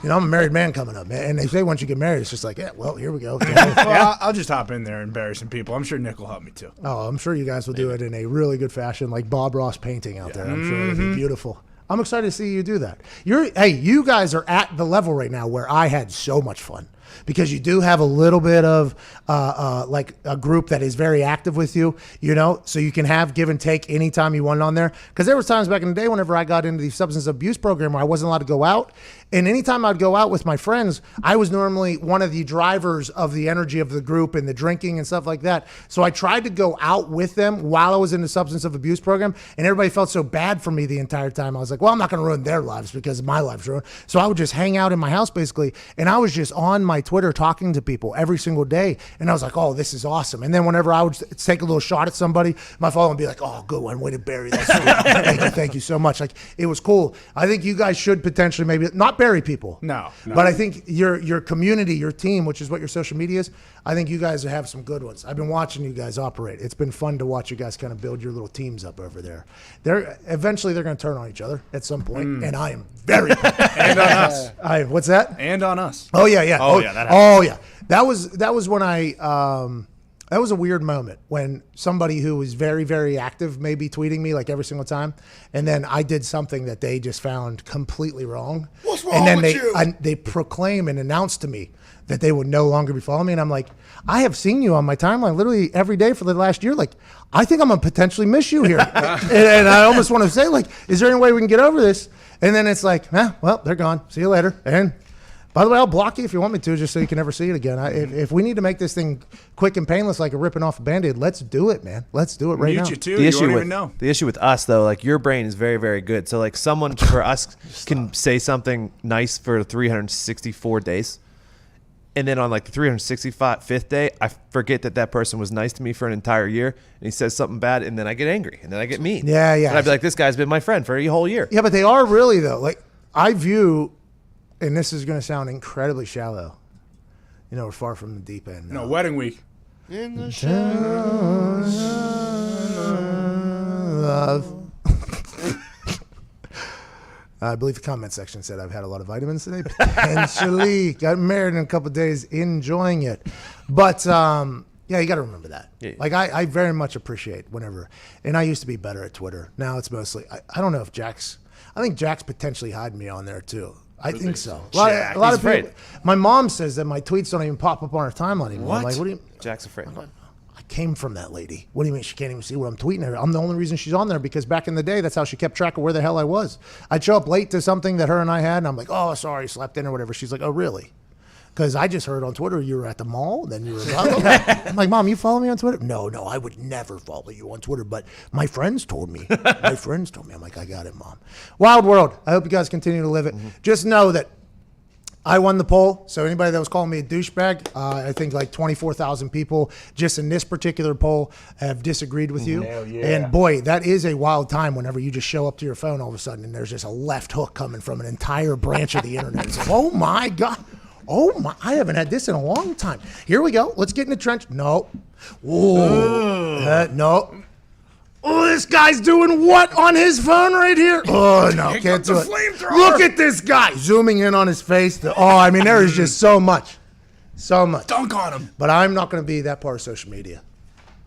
You know, I'm a married man coming up, man. And they say once you get married, it's just like, yeah, well, here we go.
Well, I'll just hop in there and bury some people. I'm sure Nick will help me too.
Oh, I'm sure you guys will do it in a really good fashion, like Bob Ross painting out there. I'm sure it'll be beautiful. I'm excited to see you do that. You guys are at the level right now where I had so much fun. Because you do have a little bit of like a group that is very active with you, you know, so you can have give and take anytime you want on there. Because there was times back in the day whenever I got into the substance abuse program where I wasn't allowed to go out. And anytime I'd go out with my friends, I was normally one of the drivers of the energy of the group and the drinking and stuff like that. So I tried to go out with them while I was in the substance of abuse program, and everybody felt so bad for me the entire time. I was like, well, I'm not going to ruin their lives because my life's ruined. So I would just hang out in my house basically, and I was just on my Twitter talking to people every single day, and I was like, oh, this is awesome. And then whenever I would take a little shot at somebody, my follower would be like, oh, good one, way to bury that. Thank you so much. Like, it was cool. I think you guys should potentially maybe not bury people.
No.
But I think your community, your team, which is what your social media is, I think you guys have some good ones. I've been watching you guys operate. It's been fun to watch you guys kind of build your little teams up over there. Eventually they're going to turn on each other at some point, and I am very
And on us.
what's that?
And on us.
Oh yeah.
Oh, yeah, that
Oh yeah. That was when that was a weird moment when somebody who was very, very active may be tweeting me like every single time, and then I did something that they just found completely wrong.
What's wrong
and then
with you?
they proclaim and announce to me that they would no longer be following me, and I'm like, I have seen you on my timeline literally every day for the last year. Like, I think I'm gonna potentially miss you here, and I almost want to say like, is there any way we can get over this? And then it's like, well, they're gone. See you later. And by the way, I'll block you if you want me to, just so you can never see it again. If we need to make this thing quick and painless, like a ripping off a Band-Aid, let's do it, man. Let's do it right now.
Mute you too.
The
You
issue
won't
with
even know.
the issue with us though, like your brain is very, very good. So like someone for us can say something nice for 364 days, and then on like the 365th day, I forget that person was nice to me for an entire year, and he says something bad, and then I get angry, and then I get mean.
Yeah.
And I'd be like, this guy's been my friend for a whole year.
Yeah, but they are really though. Like, I view, and this is going to sound incredibly shallow. You know, we're far from the deep end.
No, wedding week.
In the shadows.
Love. I believe the comment section said I've had a lot of vitamins today. Potentially. Got married in a couple of days, enjoying it. But, yeah, you got to remember that.
Yeah.
Like, I very much appreciate whenever, and I used to be better at Twitter. Now it's mostly, I don't know if I think Jack's potentially hiding me on there too. I think so. A lot
He's
of people.
afraid.
My mom says that my tweets don't even pop up on her timeline anymore. I'm like, what do you?
Jack's afraid.
I came from that lady. What do you mean she can't even see what I'm tweeting her? I'm the only reason she's on there because back in the day, that's how she kept track of where the hell I was. I'd show up late to something that her and I had, and I'm like, oh, sorry, slept in or whatever. She's like, oh, really? Because I just heard on Twitter you were at the mall, then you were blah, blah, blah. I'm like, Mom, you follow me on Twitter? No, I would never follow you on Twitter, but my friends told me. I'm like, I got it, Mom. Wild world. I hope you guys continue to live it. Just know that I won the poll, so anybody that was calling me a douchebag, I think like 24,000 people just in this particular poll have disagreed with you. And boy, that is a wild time whenever you just show up to your phone all of a sudden and there's just a left hook coming from an entire branch of the internet. It's like, oh my God. Oh my, I haven't had this in a long time. Here we go. Let's get in the trench. No. No. Oh, this guy's doing what on his phone right here? Oh, no, can't do it. Look at this guy zooming in on his face. I mean, there is just so much. So much.
Dunk on him.
But I'm not going to be that part of social media.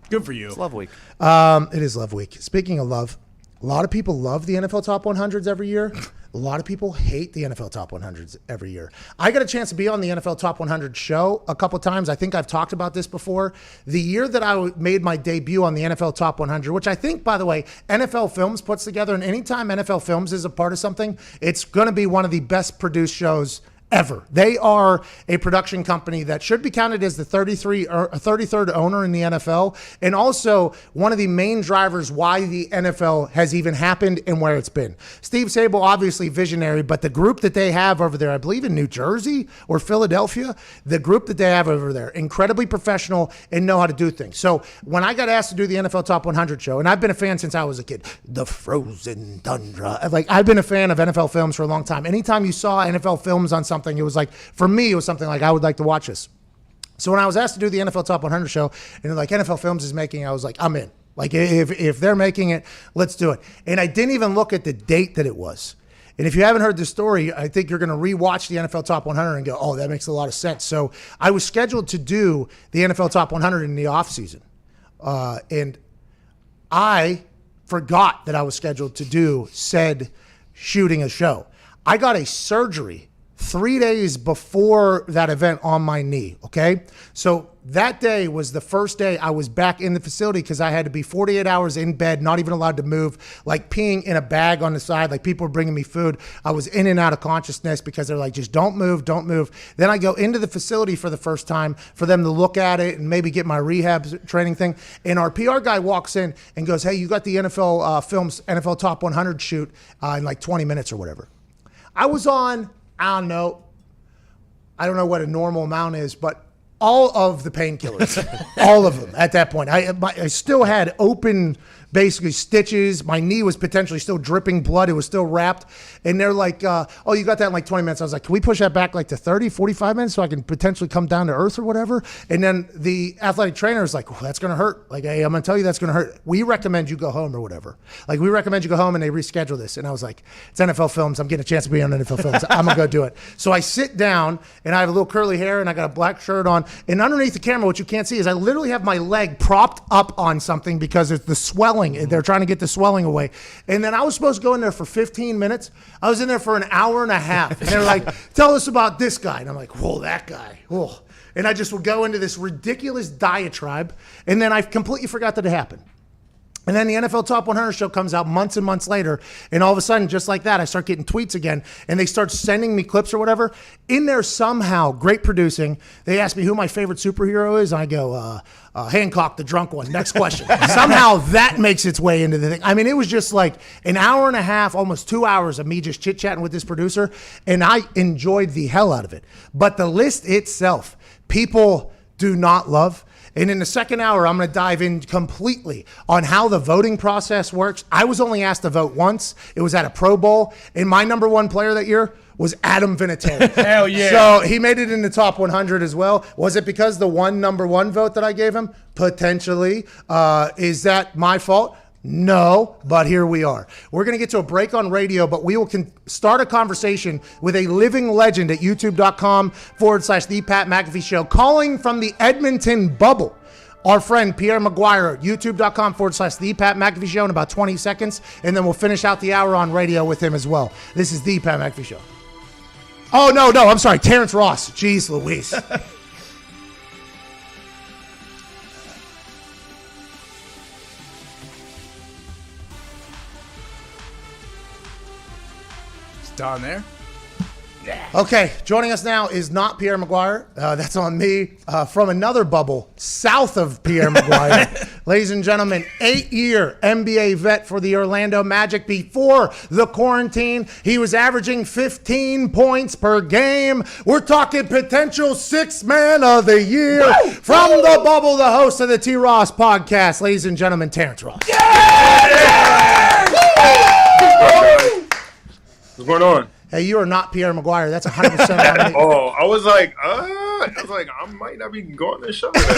Good for you.
It's Love Week.
It is Love Week. Speaking of love, a lot of people love the NFL Top 100s every year. A lot of people hate the NFL Top 100s every year. I got a chance to be on the NFL Top 100 show a couple times. I think I've talked about this before. The year that I made my debut on the NFL Top 100, which I think, by the way, NFL Films puts together, and anytime NFL Films is a part of something, it's going to be one of the best produced shows ever. They are a production company that should be counted as the 33rd owner in the NFL, and also one of the main drivers why the NFL has even happened and where it's been. Steve Sable, obviously visionary, but the group that they have over there, I believe in New Jersey or Philadelphia, the group that they have over there, incredibly professional and know how to do things. So when I got asked to do the NFL Top 100 show, and I've been a fan since I was a kid, the frozen tundra, like I've been a fan of NFL Films for a long time. Anytime you saw NFL Films on something, it was like, for me, it was something like I would like to watch this. So when I was asked to do the NFL Top 100 show, and like NFL Films is making, I was like, I'm in. Like if they're making it, let's do it. And I didn't even look at the date that it was. And if you haven't heard this story, I think you're going to rewatch the NFL Top 100 and go, oh, that makes a lot of sense. So I was scheduled to do the NFL Top 100 in the offseason. And I forgot that I was scheduled to do said shooting a show. I got a surgery 3 days before that event on my knee, okay? So that day was the first day I was back in the facility because I had to be 48 hours in bed, not even allowed to move, like peeing in a bag on the side, like people were bringing me food. I was in and out of consciousness because they're like, just don't move, don't move. Then I go into the facility for the first time for them to look at it and maybe get my rehab training thing. And our PR guy walks in and goes, hey, you got the NFL Films NFL Top 100 shoot in like 20 minutes or whatever. I was on, I don't know what a normal amount is, but all of the painkillers, all of them at that point. I still had open, basically stitches. My knee was potentially still dripping blood. It was still wrapped. And they're like, oh, you got that in like 20 minutes. I was like, can we push that back like to 30, 45 minutes so I can potentially come down to earth or whatever? And then the athletic trainer is like, oh, that's going to hurt. Like, hey, I'm going to tell you that's going to hurt. We recommend you go home or whatever. Like, we recommend you go home, and they reschedule this. And I was like, it's NFL Films. I'm getting a chance to be on NFL Films. I'm going to go do it. So I sit down, and I have a little curly hair, and I got a black shirt on. And underneath the camera, what you can't see is I literally have my leg propped up on something because it's the swelling. They're trying to get the swelling away. And then I was supposed to go in there for 15 minutes. I was in there for an hour and a half. And they're like, tell us about this guy. And I'm like, whoa, that guy. Whoa. And I just would go into this ridiculous diatribe. And then I completely forgot that it happened. And then the NFL Top 100 show comes out months and months later. And all of a sudden, just like that, I start getting tweets again. And they start sending me clips or whatever. In there somehow, great producing, they ask me who my favorite superhero is. And I go, Hancock, the drunk one. Next question. Somehow that makes its way into the thing. I mean, it was just like an hour and a half, almost 2 hours of me just chit-chatting with this producer. And I enjoyed the hell out of it. But the list itself, people do not love. And in the second hour, I'm going to dive in completely on how the voting process works. I was only asked to vote once. It was at a Pro Bowl. And my number one player that year was Adam Vinatieri.
Hell yeah.
So he made it in the top 100 as well. Was it because the number one vote that I gave him? Potentially. Is that my fault? No, but here we are. We're going to get to a break on radio, but we will start a conversation with a living legend at youtube.com/The Pat McAfee Show, calling from the Edmonton bubble. Our friend Pierre Mcguire, youtube.com/The Pat McAfee Show in about 20 seconds, and then we'll finish out the hour on radio with him as well. This is The Pat McAfee Show. Oh, no, I'm sorry. Terence Ross. Jeez Louise.
Down there.
Okay, joining us now is not Pierre Mcguire. That's on me. From another bubble south of Pierre Mcguire. Ladies and gentlemen, 8-year NBA vet for the Orlando Magic. Before the quarantine, he was averaging 15 points per game. We're talking potential 6th man of the year. Woo! From the bubble, the host of the T. Ross podcast. Ladies and gentlemen, Terence Ross.
Yeah! What's going on?
Hey, you are not Pierre Mcguire. That's 100% on me.
Oh, I was like, I might not be going to the show today.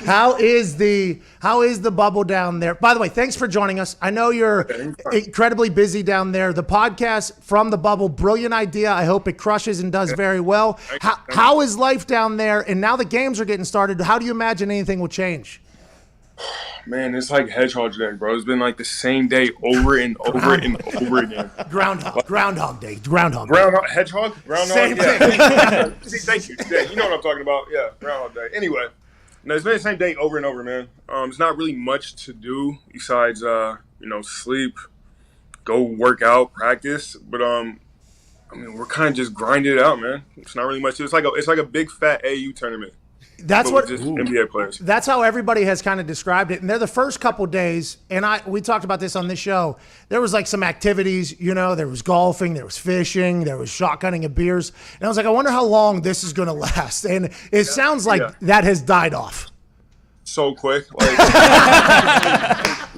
How is the bubble down there? By the way, thanks for joining us. I know you're incredibly busy down there. The podcast from the bubble, brilliant idea. I hope it crushes and does very well. How is life down there? And now the games are getting started. How do you imagine anything will change?
Man, it's like Hedgehog Day, bro. It's been like the same day over and over and over again.
Groundhog Day.
Hedgehog? Groundhog?
Same
thing. See, thank you. Yeah, you know what I'm talking about. Yeah, Groundhog Day. Anyway, no, it's been the same day over and over, man. It's not really much to do besides, sleep, go work out, practice. But, we're kind of just grinding it out, man. It's not really much. It's like a big fat AU tournament.
That's what
just NBA players.
That's how everybody has kind of described it. And they're the first couple days, and we talked about this on this show. There was like some activities, there was golfing, there was fishing, there was shotgunning of beers. And I was like, I wonder how long this is going to last. And it sounds like that has died off.
So quick.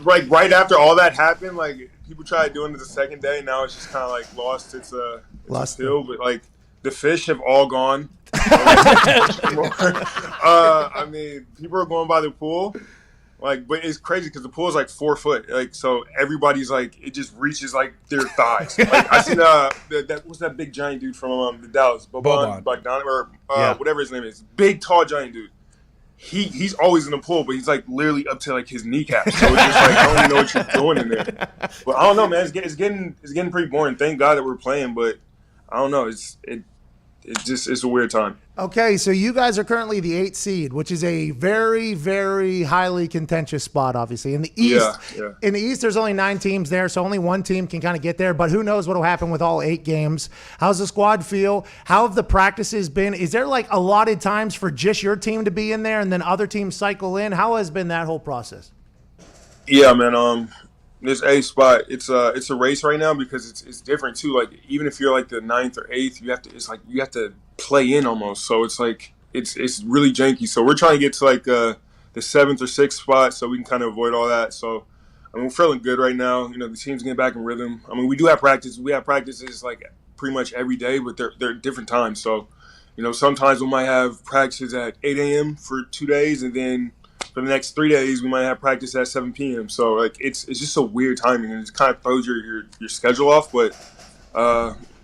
Like right after all that happened, like people tried doing it the second day. Now it's just kind of like lost its appeal. But like the fish have all gone. People are going by the pool. Like, but it's crazy because the pool is like 4 foot. Like, so everybody's like, it just reaches like their thighs. Like, I seen what's that big giant dude from the Dallas, Boban Bogdan or whatever his name is, big tall giant dude. He's always in the pool, but he's like literally up to like his kneecaps. So it's just like I don't even know what you're doing in there. But I don't know, man. It's getting pretty boring. Thank God that we're playing, but I don't know. It's a weird time.
Okay, so you guys are currently the 8th seed, which is a very, very highly contentious spot, obviously. In the East, in the East, there's only 9 teams there, so only one team can kind of get there. But who knows what will happen with all 8 games? How's the squad feel? How have the practices been? Is there like allotted times for just your team to be in there, and then other teams cycle in? How has been that whole process?
Yeah, man. This A spot, it's a race right now because it's different too. Like even if you're like the 9th or 8th, you have to play in almost. So it's like it's really janky. So we're trying to get to like the 7th or 6th spot so we can kind of avoid all that. So I mean we're feeling good right now. You know, the team's getting back in rhythm. I mean we do have practice. We have practices like pretty much every day, but they're different times. So you know sometimes we might have practices at 8 a.m. for 2 days, and then for the next 3 days, we might have practice at 7 p.m. So like it's just a weird timing, and it kind of throws your schedule off. But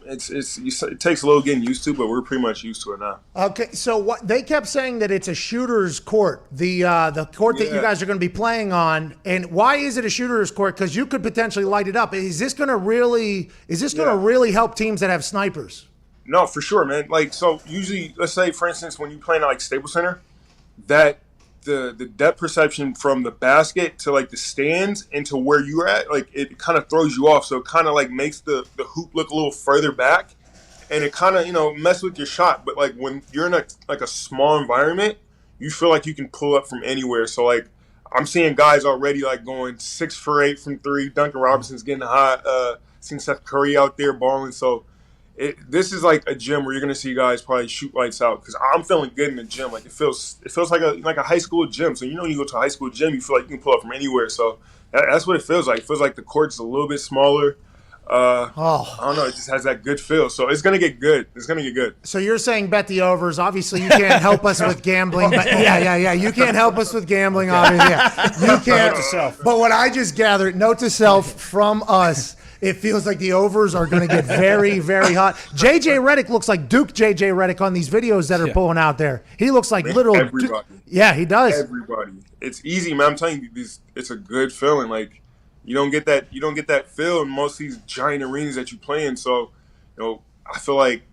it takes a little getting used to, but we're pretty much used to it now.
Okay, so what they kept saying that it's a shooter's court, the court that you guys are going to be playing on, and why is it a shooter's court? Because you could potentially light it up. Is this going to really help teams that have snipers?
No, for sure, man. Like so, usually, let's say for instance, when you play in like Staples Center, that the depth perception from the basket to like the stands into where you're at, like it kind of throws you off. So it kind of like makes the hoop look a little further back, and it kind of mess with your shot. But like when you're in a small environment, you feel like you can pull up from anywhere. So like I'm seeing guys already like going 6 for 8 from 3. Duncan Robinson's getting hot. Seeing Steph Curry out there balling. So this is like a gym where you're gonna see guys probably shoot lights out because I'm feeling good in the gym. Like it feels like a high school gym. So you go to a high school gym, you feel like you can pull up from anywhere. So that's what it feels like. It feels like the court's a little bit smaller. I don't know. It just has that good feel. So it's gonna get good. It's gonna get good.
So you're saying bet the overs. Obviously, you can't help us with gambling. But yeah. You can't help us with gambling. Obviously, you can't.
Note to self.
But what I just gathered, note to self from us. It feels like the overs are going to get very, very hot. JJ Redick looks like Duke JJ Redick on these videos that are pulling out there. He looks like literal.
Everybody.
Yeah, he does.
Everybody. It's easy, man. I'm telling you, it's a good feeling. Like you don't get that feel in most of these giant arenas that you play in. So, I feel like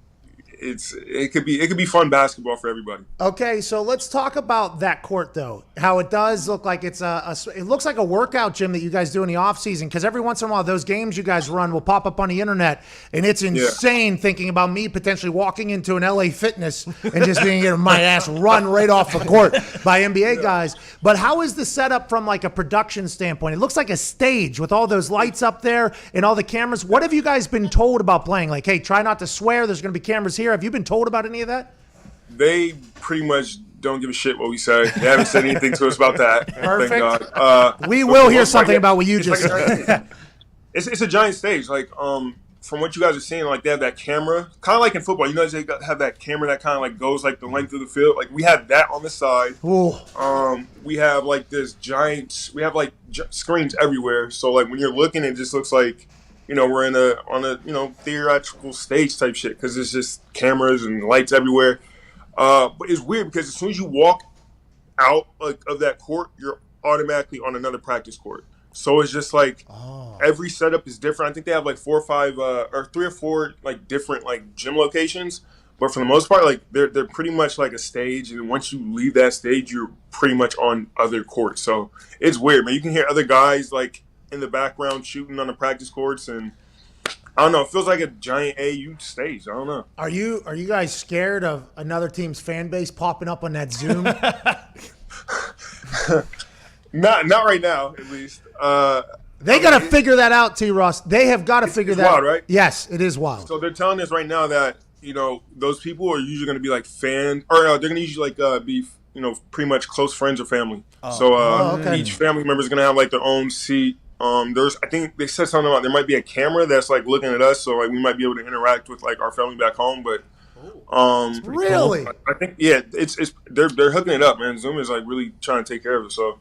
it could be fun basketball for everybody.
Okay, so let's talk about that court though. How it does look like it looks like a workout gym that you guys do in the off season, because every once in a while those games you guys run will pop up on the internet, and it's insane thinking about me potentially walking into an LA Fitness and just being getting my ass run right off the court by NBA guys. But how is the setup from like a production standpoint? It looks like a stage with all those lights up there and all the cameras. What have you guys been told about playing? Like, hey, try not to swear. There's going to be cameras here. Have you been told about any of that?
They pretty much don't give a shit what we say. They haven't said anything to us about that.
Perfect.
Thank God.
We will hear something about what you just said.
It's a giant stage. Like from what you guys are seeing, like they have that camera, kind of like in football. They have that camera that kind of like goes like the length of the field. Like we have that on the side.
Ooh.
We have like this giant. We have like screens everywhere. So like when you're looking, it just looks like we're on a theatrical stage type shit because it's just cameras and lights everywhere. But it's weird because as soon as you walk out of that court, you're automatically on another practice court. So it's just like every setup is different. I think they have like 4 or 5 or 3 or 4 like different like gym locations. But for the most part, like they're pretty much like a stage. And once you leave that stage, you're pretty much on other courts. So it's weird, man. You can hear other guys like in the background shooting on the practice courts, and I don't know, it feels like a giant AU stage. I don't know. Are you
guys scared of another team's fan base popping up on that Zoom?
Not right now, at least.
They got to figure that out, T. Ross. They have got to figure that out.
It's wild, right?
Yes, it is wild.
So they're telling us right now that those people are usually going to be like fans, or they're going to usually like be pretty much close friends or family. So each family member is going to have like their own seat. I think they said something about there might be a camera that's like looking at us, so like we might be able to interact with like our family back home. But
really,
I think it's they're hooking it up, man. Zoom is like really trying to take care of it. So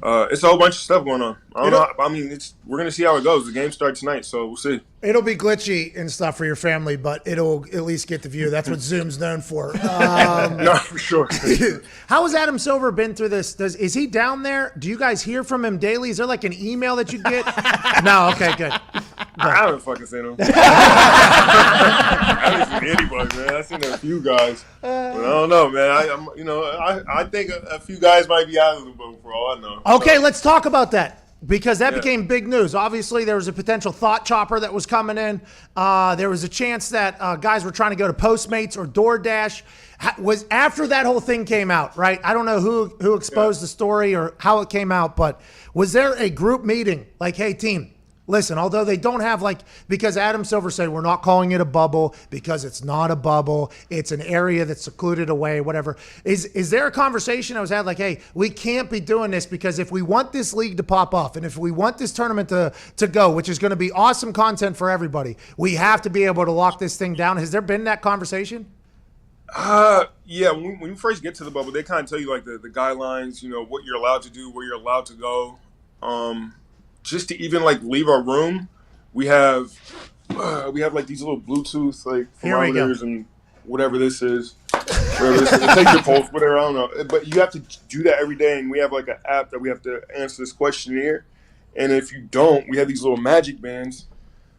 it's a whole bunch of stuff going on. I don't know. I mean, we're gonna see how it goes. The game starts tonight, so we'll see.
It'll be glitchy and stuff for your family, but it'll at least get the view. That's what Zoom's known for.
No, for sure.
How has Adam Silver been through this? Is he down there? Do you guys hear from him daily? Is there like an email that you get? No, okay, good.
I haven't fucking seen him. I haven't seen anybody, man. I've seen a few guys, but I don't know, man. I think a few guys might be out of the boat for all I know.
Okay, let's talk about that. Because that became big news. Obviously, there was a potential thought chopper that was coming in. There was a chance that guys were trying to go to Postmates or DoorDash. Was after that whole thing came out, right? I don't know who exposed the story or how it came out, but was there a group meeting like, hey, team, listen, although they don't have because Adam Silver said we're not calling it a bubble because it's not a bubble. It's an area that's secluded away, whatever. Is there a conversation that was had like, hey, we can't be doing this because if we want this league to pop off and if we want this tournament to go, which is going to be awesome content for everybody, we have to be able to lock this thing down. Has there been that conversation?
Yeah, when you first get to the bubble, they kind of tell you like the guidelines, what you're allowed to do, where you're allowed to go. Just to even like leave our room, we have like these little Bluetooth like thermometers and whatever this is. Take your pulse, whatever, I don't know. But you have to do that every day, and we have like an app that we have to answer this questionnaire. And if you don't, we have these little magic bands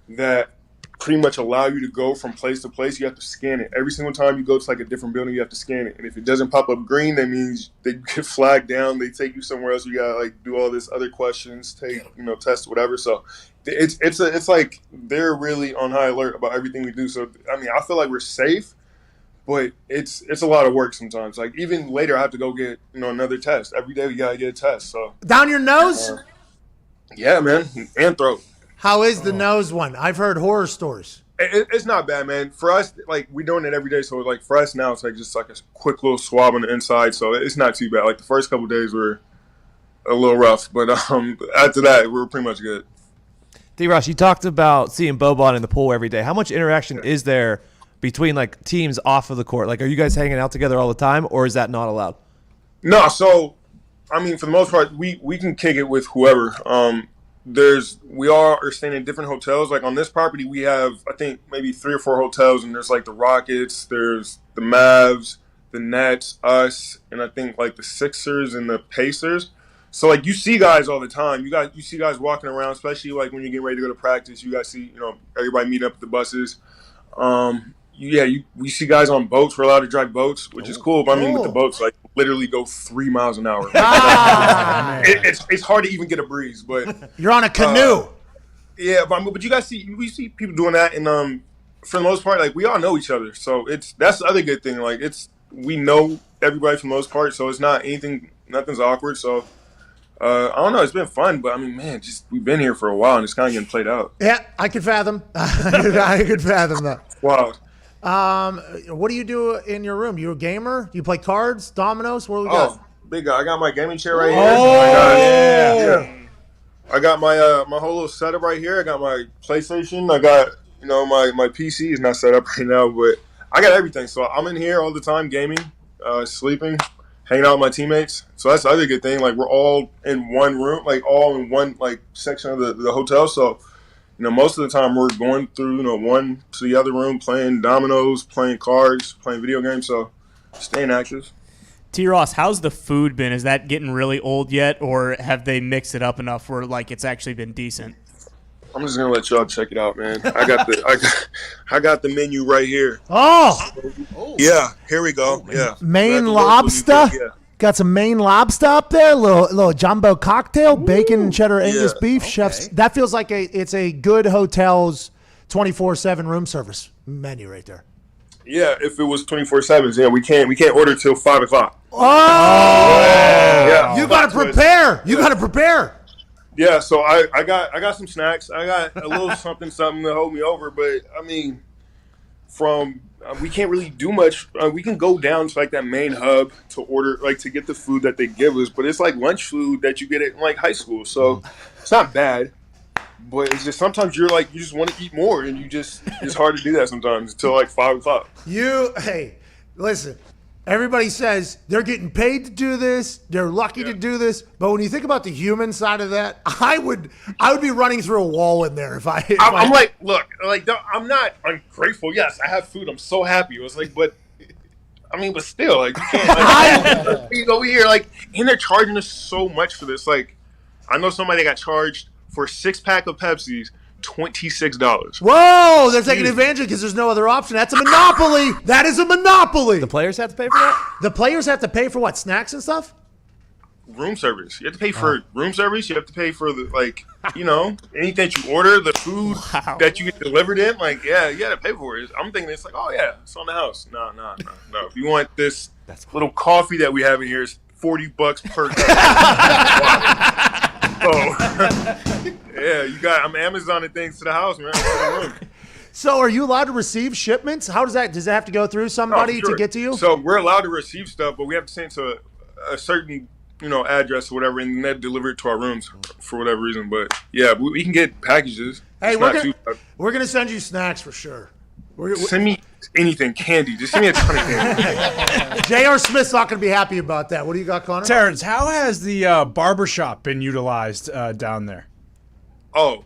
that pretty much allow you to go from place to place. You have to scan it. Every single time you go to like a different building, you have to scan it. And if it doesn't pop up green, that means they get flagged down. They take you somewhere else. You gotta like do all this other questions, test whatever. So it's like they're really on high alert about everything we do. So I mean, I feel like we're safe, but it's a lot of work sometimes. Like even later, I have to go get another test. Every day we gotta get a test. So
down your nose?
Yeah, man, and throat.
How is the nose one? I've heard horror stories.
It's not bad, man. For us, like we're doing it every day, so like for us now, it's like just like a quick little swab on the inside, so it's not too bad. Like the first couple of days were a little rough, but after that, we're pretty much good.
D-Ross, you talked about seeing Boban in the pool every day. How much interaction is there between like teams off of the court? Like, are you guys hanging out together all the time, or is that not allowed?
No, so I mean, for the most part, we can kick it with whoever. We are staying in different hotels. Like on this property, we have, I think, maybe 3 or 4 hotels, and there's like the Rockets, there's the Mavs, the Nets, us, and I think like the Sixers and the Pacers. So like you see guys all the time. You see guys walking around, especially like when you're getting ready to go to practice. You guys see, everybody meet up at the buses. We see guys on boats. We're allowed to drive boats, which is cool. But I mean, with the boats, like literally go 3 miles an hour. It's hard to even get a breeze. But
you're on a canoe.
But you guys we see people doing that, and for the most part, like we all know each other. So that's the other good thing. Like we know everybody for the most part, so it's nothing's awkward. So I don't know. It's been fun, but I mean, man, we've been here for a while, and it's kind of getting played out.
Yeah, I could fathom. I could fathom that.
Wow.
What do you do in your room? You a gamer? Do you play cards, dominoes? What do we got?
Big guy. I got my gaming chair right here. I got my whole little setup right here. I got my PlayStation. I got my PC is not set up right now, but I got everything. So I'm in here all the time, gaming, sleeping, hanging out with my teammates. So that's the other good thing. Like we're all in one room, like all in one like section of the hotel. So most of the time we're going through, one to the other room, playing dominoes, playing cards, playing video games, so staying active.
T-Ross, how's the food been? Is that getting really old yet, or have they mixed it up enough where like it's actually been decent?
I'm just gonna let y'all check it out, man. I got the menu right here.
Oh,
yeah, here we go. Yeah,
Maine lobster. Yeah. Got some Maine lobster up there, little jumbo cocktail, bacon and cheddar Angus beef. Okay. Chefs, that feels like it's a good hotel's 24/7 room service menu right there.
Yeah, if it was 24/7, yeah, we can't order till 5 o'clock.
Oh, yeah. You gotta prepare. You gotta prepare.
Yeah, so I got some snacks. I got a little something to hold me over, but I mean, we can't really do much. We can go down to like that main hub to order, like to get the food that they give us, but it's like lunch food that you get in like high school, so it's not bad. But it's just sometimes you just want to eat more, and it's hard to do that sometimes until like 5 o'clock.
Hey, listen, everybody says they're getting paid to do this. They're lucky to do this. But when you think about the human side of that, I would be running through a wall in there if
I'm like, look, like I'm not ungrateful. Yes, I have food. I'm so happy. It was like, but still, like you can't like, you over here, like, and they're charging us so much for this. Like, I know somebody got charged for a 6-pack of Pepsis. $26.
Whoa, they're taking advantage because there's no other option. That's a monopoly. That is a monopoly.
The players have to pay for that?
The players have to pay for what? Snacks and stuff?
Room service. You have to pay for room service. You have to pay for the, like, anything that you order, the food that you get delivered in. Like, yeah, you got to pay for it. I'm thinking it's like, oh yeah, it's on the house. No. If you want this little coffee that we have in here, it's $40 per cup. So. Yeah, I'm Amazoning things to the house, man.
So are you allowed to receive shipments? How does that have to go through somebody to get to you?
So we're allowed to receive stuff, but we have to send it to a certain, address or whatever, and then they deliver it to our rooms for whatever reason. But yeah, we can get packages.
Hey, we're gonna send you snacks for sure.
Send me anything, candy. Just send me a ton of candy.
J.R. Smith's not gonna be happy about that. What do you got, Connor?
Terrence, how has the barbershop been utilized down there?
Oh,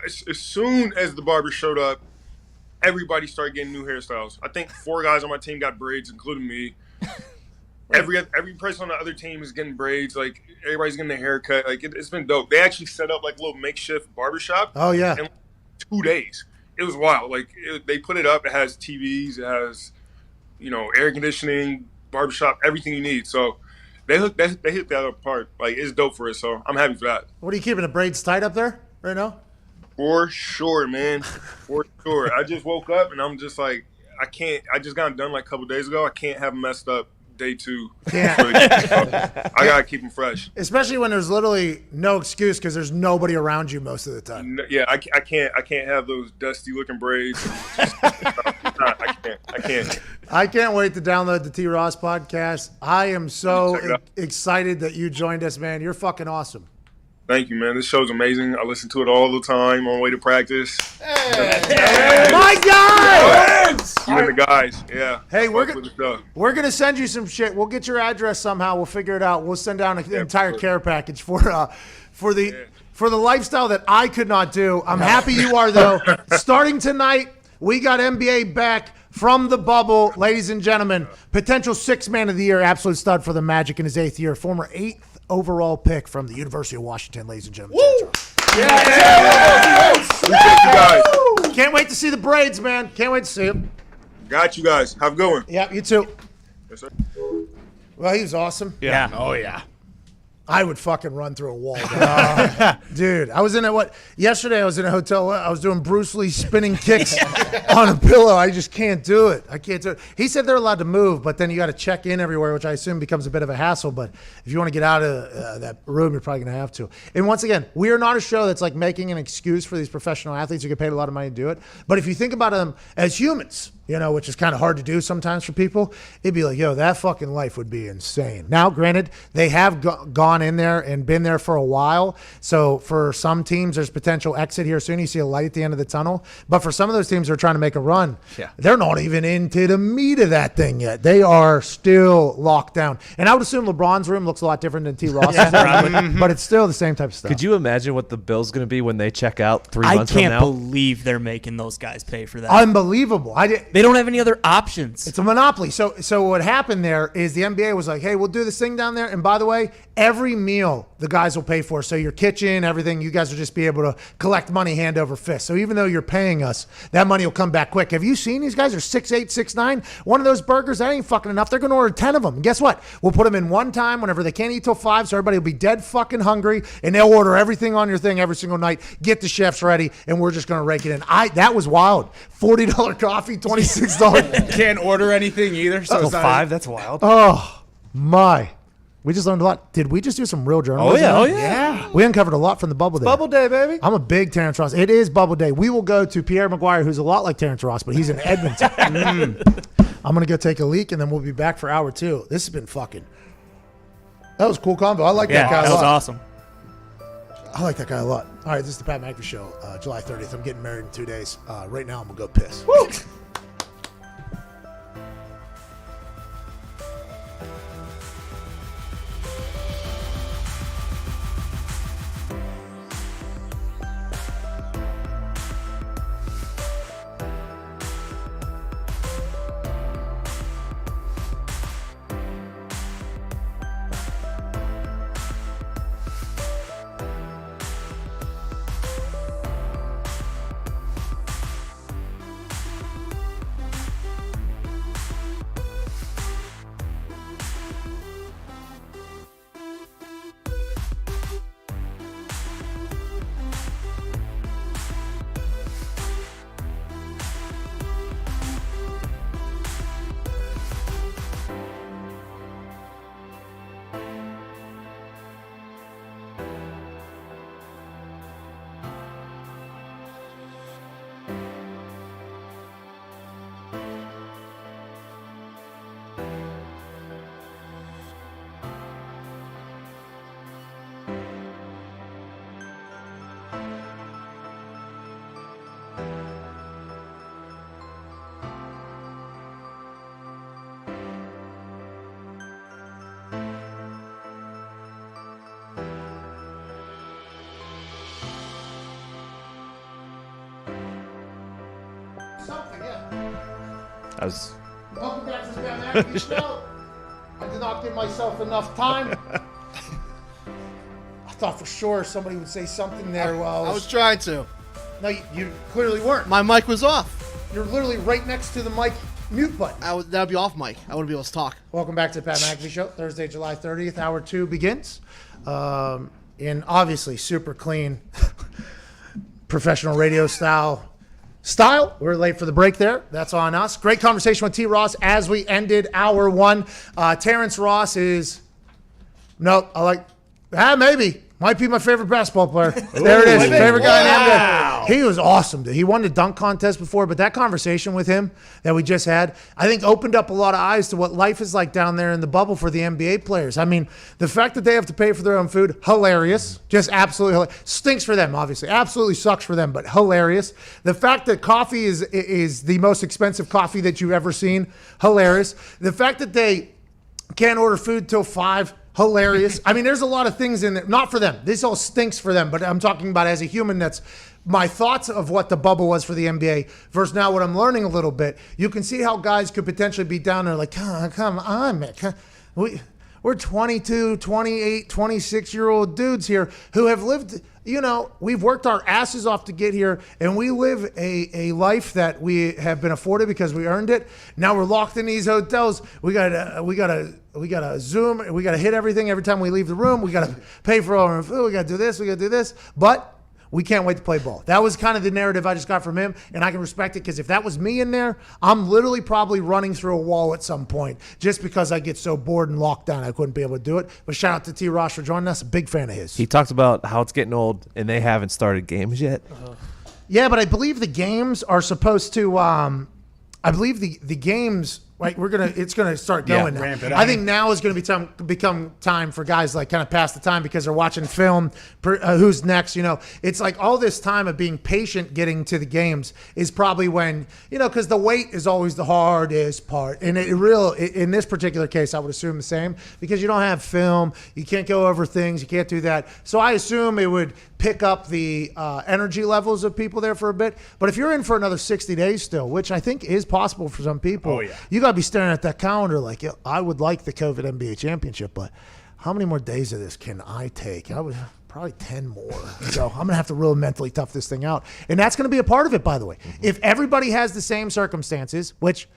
as soon as the barber showed up, everybody started getting new hairstyles. I think 4 guys on my team got braids, including me. Every person on the other team is getting braids. Like, everybody's getting a haircut. Like, it's been dope. They actually set up, like, a little makeshift barbershop.
Oh, yeah.
In 2 days. It was wild. Like, they put it up. It has TVs. It has, air conditioning, barbershop, everything you need. So they hit that apart. Like, it's dope for us. So I'm happy for that.
What are you keeping, the braids tight up there right now?
For sure, man. For sure. I just woke up and I'm just like, I can't. I just got done like a couple days ago. I can't have them messed up day 2. I gotta keep them fresh.
Especially when there's literally no excuse because there's nobody around you most of the time.
Yeah, I can't have those dusty looking braids. I can't.
I can't wait to download the T. Ross podcast. I am so excited that you joined us, man. You're fucking awesome.
Thank you, man. This show's amazing. I listen to it all the time on the way to practice.
Hey. My guy!
You and the guys, yeah.
Hey, we're gonna send you some shit. We'll get your address somehow. We'll figure it out. We'll send down an entire care package for the lifestyle that I could not do. I'm happy you are, though. Starting tonight, we got NBA back from the bubble, ladies and gentlemen. Potential 6th man of the year, absolute stud for the Magic in his 8th year. Former 8th overall pick from the University of Washington, ladies and gentlemen. Can't wait to see the braids, man. Can't wait to see them.
Got you guys. Have a good one.
Yeah, you too.
Yes, sir.
Well, he was awesome.
Yeah.
Oh, yeah.
I would fucking run through a wall. Dude, yesterday I was in a hotel. I was doing Bruce Lee spinning kicks on a pillow. I just can't do it. I can't do it. He said they're allowed to move, but then you got to check in everywhere, which I assume becomes a bit of a hassle. But if you want to get out of that room, you're probably going to have to. And once again, we are not a show that's like making an excuse for these professional athletes who get paid a lot of money to do it. But if you think about them as humans, which is kind of hard to do sometimes for people, it'd be like, that fucking life would be insane. Now, granted, they have gone in there and been there for a while. So for some teams, there's potential exit here soon. You see a light at the end of the tunnel. But for some of those teams who are trying to make a run, they're not even into the meat of that thing yet. They are still locked down. And I would assume LeBron's room looks a lot different than T. Ross's but it's still the same type of stuff.
Could you imagine what the bill's going to be when they check out 3 months from now?
I can't believe they're making those guys pay for that.
Unbelievable.
They don't have any other options.
It's a monopoly. So what happened there is the NBA was like, hey, we'll do this thing down there. And by the way, every meal the guys will pay for. So your kitchen, everything, you guys will just be able to collect money hand over fist. So even though you're paying us, that money will come back quick. Have you seen these guys are 6'8", 6'9"? One of those burgers, that ain't fucking enough. They're going to order 10 of them. And guess what? We'll put them in one time whenever they can't eat till 5. So everybody will be dead fucking hungry. And they'll order everything on your thing every single night. Get the chefs ready. And we're just going to rake it in. That was wild. $40 coffee, $26.
Can't order anything either. So it's not
5, that's wild.
Oh, my. We just learned a lot. Did we just do some real journalism?
Oh, yeah.
We uncovered a lot from the bubble day.
Bubble day, baby.
I'm a big Terence Ross. It is bubble day. We will go to Pierre Mcguire, who's a lot like Terence Ross, but he's in Edmonton. I'm going to go take a leak, and then we'll be back for hour 2. This has been fucking... That was a cool combo. I like that guy a lot.
That was awesome.
I like that guy a lot. All right, this is the Pat McAfee Show, July 30th. I'm getting married in 2 days. Right now, I'm going to go piss. Woo!
I was.
Welcome back to the Pat McAfee Show. I did not give myself enough time. I thought for sure somebody would say something there. While
I was trying to.
No, you clearly weren't.
My mic was off.
You're literally right next to the mic mute button.
That'd be off mic. I wouldn't be able to talk.
Welcome back to the Pat McAfee Show. Thursday, July 30th, hour 2 begins. In obviously super clean, professional radio style. We're late for the break there. That's on us. Great conversation with T. Ross as we ended hour 1. Terence Ross is, maybe. Might be my favorite basketball player. There it is. Favorite guy in the NBA. He was awesome, dude. He won the dunk contest before, but that conversation with him that we just had, I think opened up a lot of eyes to what life is like down there in the bubble for the NBA players. I mean, the fact that they have to pay for their own food, hilarious. Just absolutely hilarious. Stinks for them, obviously. Absolutely sucks for them, but hilarious. The fact that coffee is the most expensive coffee that you've ever seen, hilarious. The fact that they can't order food till 5, hilarious. I mean, there's a lot of things in there. Not for them. This all stinks for them. But I'm talking about as a human, that's my thoughts of what the bubble was for the NBA versus now what I'm learning a little bit. You can see how guys could potentially be down there like, come on, man. We're 22, 28, 26-year-old dudes here who have lived, we've worked our asses off to get here, and we live a life that we have been afforded because we earned it. Now we're locked in these hotels. We gotta Zoom. We gotta hit everything every time we leave the room. We gotta pay for all our food. We gotta do this. We gotta do this. But we can't wait to play ball. That was kind of the narrative I just got from him, and I can respect it because if that was me in there, I'm literally probably running through a wall at some point just because I get so bored and locked down I couldn't be able to do it. But shout out to T. Ross for joining us. A big fan of his.
He talked about how it's getting old and they haven't started games yet.
Yeah, but I believe the games are supposed to. I believe the games. Like it's gonna start going now.
Ramp it up.
I think now is gonna become time for guys like kind of pass the time because they're watching film. Who's next? It's like all this time of being patient getting to the games is probably when because the wait is always the hardest part. And in this particular case, I would assume the same because you don't have film, you can't go over things, you can't do that. So I assume it would pick up the energy levels of people there for a bit. But if you're in for another 60 days still, which I think is possible for some people, you got to be staring at that calendar like, I would like the COVID NBA championship, but how many more days of this can I take? I would probably 10 more. So I'm going to have to really mentally tough this thing out. And that's going to be a part of it, by the way. If everybody has the same circumstances, which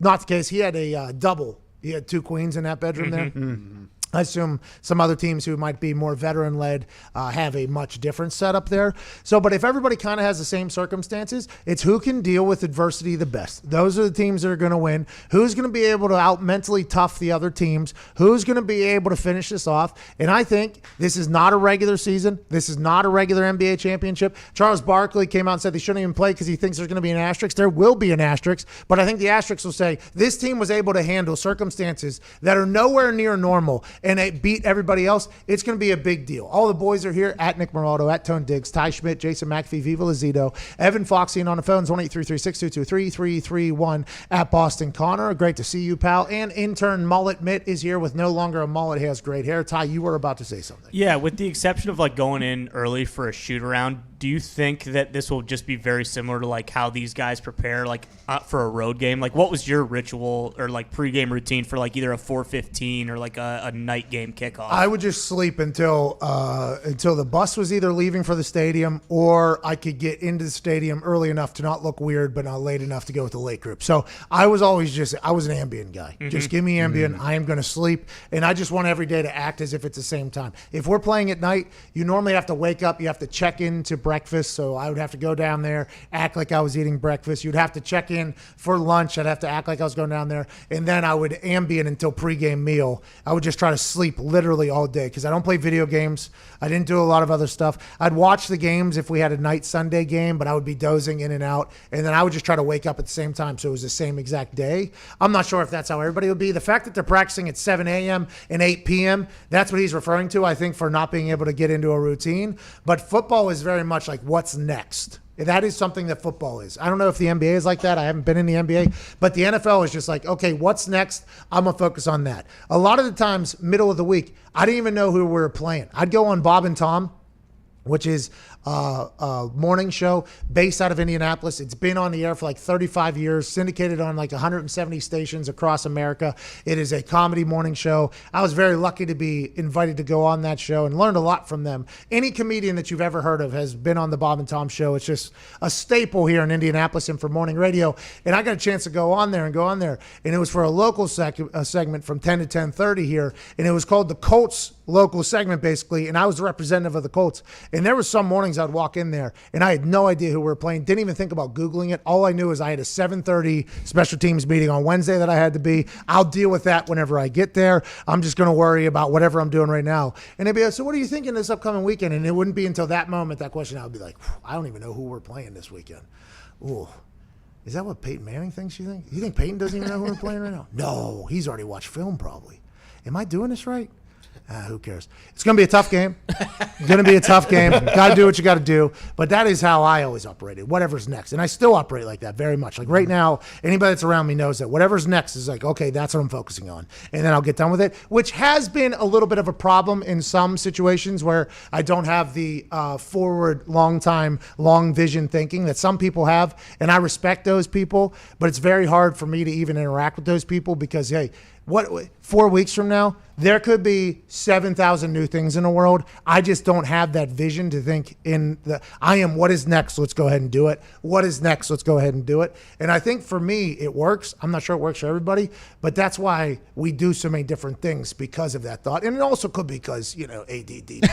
not the case, he had a double. He had 2 queens in that bedroom there. Mm-hmm. I assume some other teams who might be more veteran-led have a much different setup there. So, but if everybody kind of has the same circumstances, it's who can deal with adversity the best. Those are the teams that are going to win. Who's going to be able to out-mentally tough the other teams? Who's going to be able to finish this off? And I think this is not a regular season. This is not a regular NBA championship. Charles Barkley came out and said they shouldn't even play because he thinks there's going to be an asterisk. There will be an asterisk, but I think the asterisk will say this team was able to handle circumstances that are nowhere near normal, and they beat everybody else. It's going to be a big deal. All the boys are here at Nick Moraldo, at Tone Diggs, Ty Schmidt, Jason McAfee, Viva Lazito, Evan Foxy, and on the phones, 1-833-622-3331 at Boston Connor. Great to see you, pal. And intern Mullet Mitt is here with no longer a mullet. He has great hair. Ty, you were about to say something.
Yeah, with the exception of going in early for a shoot around, do you think that this will just be very similar to how these guys prepare for a road game? What was your ritual or pregame routine for either a 4:15 or a night game kickoff?
I would just sleep until the bus was either leaving for the stadium or I could get into the stadium early enough to not look weird but not late enough to go with the late group. So I was always I was an Ambien guy. Mm-hmm. Just give me Ambien. Mm-hmm. I am going to sleep, and I just want every day to act as if it's the same time. If we're playing at night, you normally have to wake up. You have to check into breakfast, so I would have to go down there, act like I was eating breakfast. You'd have to check in for lunch. I'd have to act like I was going down there, and then I would Ambien until pregame meal. I would just try to sleep literally all day because I don't play video games. I didn't do a lot of other stuff. I'd watch the games if we had a night Sunday game, but I would be dozing in and out, and then I would just try to wake up at the same time so it was the same exact day. I'm not sure if that's how everybody would be. The fact that they're practicing at 7 a.m. and 8 p.m., that's what he's referring to, I think, for not being able to get into a routine. But football is very much what's next. That is something that football is. I don't know if the NBA is like that. I haven't been in the NBA, but the NFL is just okay, what's next? I'm going to focus on that. A lot of the times, middle of the week, I didn't even know who we were playing. I'd go on Bob and Tom which is a morning show based out of Indianapolis. It's been on the air for like 35 years, syndicated on like 170 stations across America. It is a comedy morning show. I was very lucky to be invited to go on that show and learned a lot from them. Any comedian that you've ever heard of has been on the Bob and Tom show. It's just a staple here in Indianapolis and for morning radio. And I got a chance to go on there. And it was for a local segment from 10 to 10:30 here. And it was called the Colts local segment, basically. And I was the representative of the Colts. And there were some mornings I'd walk in there and I had no idea who we were playing. Didn't even think about Googling it. All I knew is I had a 7:30 special teams meeting on Wednesday that I had to be. I'll deal with that whenever I get there. I'm just going to worry about whatever I'm doing right now. And they'd be like, so what are you thinking this upcoming weekend? And it wouldn't be until that moment, that question, I would be like, I don't even know who we're playing this weekend. Ooh. Is that what Peyton Manning thinks you think? You think Peyton doesn't even know who we're playing right now? No, he's already watched film probably. Am I doing this right? Who cares? It's going to be a tough game. Got to do what you got to do. But that is how I always operated. Whatever's next. And I still operate like that very much. Like right now, anybody that's around me knows that whatever's next is like, okay, that's what I'm focusing on. And then I'll get done with it, which has been a little bit of a problem in some situations where I don't have the forward, long vision thinking that some people have. And I respect those people. But it's very hard for me to even interact with those people because, hey, 4 weeks from now, there could be 7,000 new things in the world. I just don't have that vision to think what is next? Let's go ahead and do it. What is next? Let's go ahead and do it. And I think for me, it works. I'm not sure it works for everybody, but that's why we do so many different things because of that thought. And it also could be because, ADD.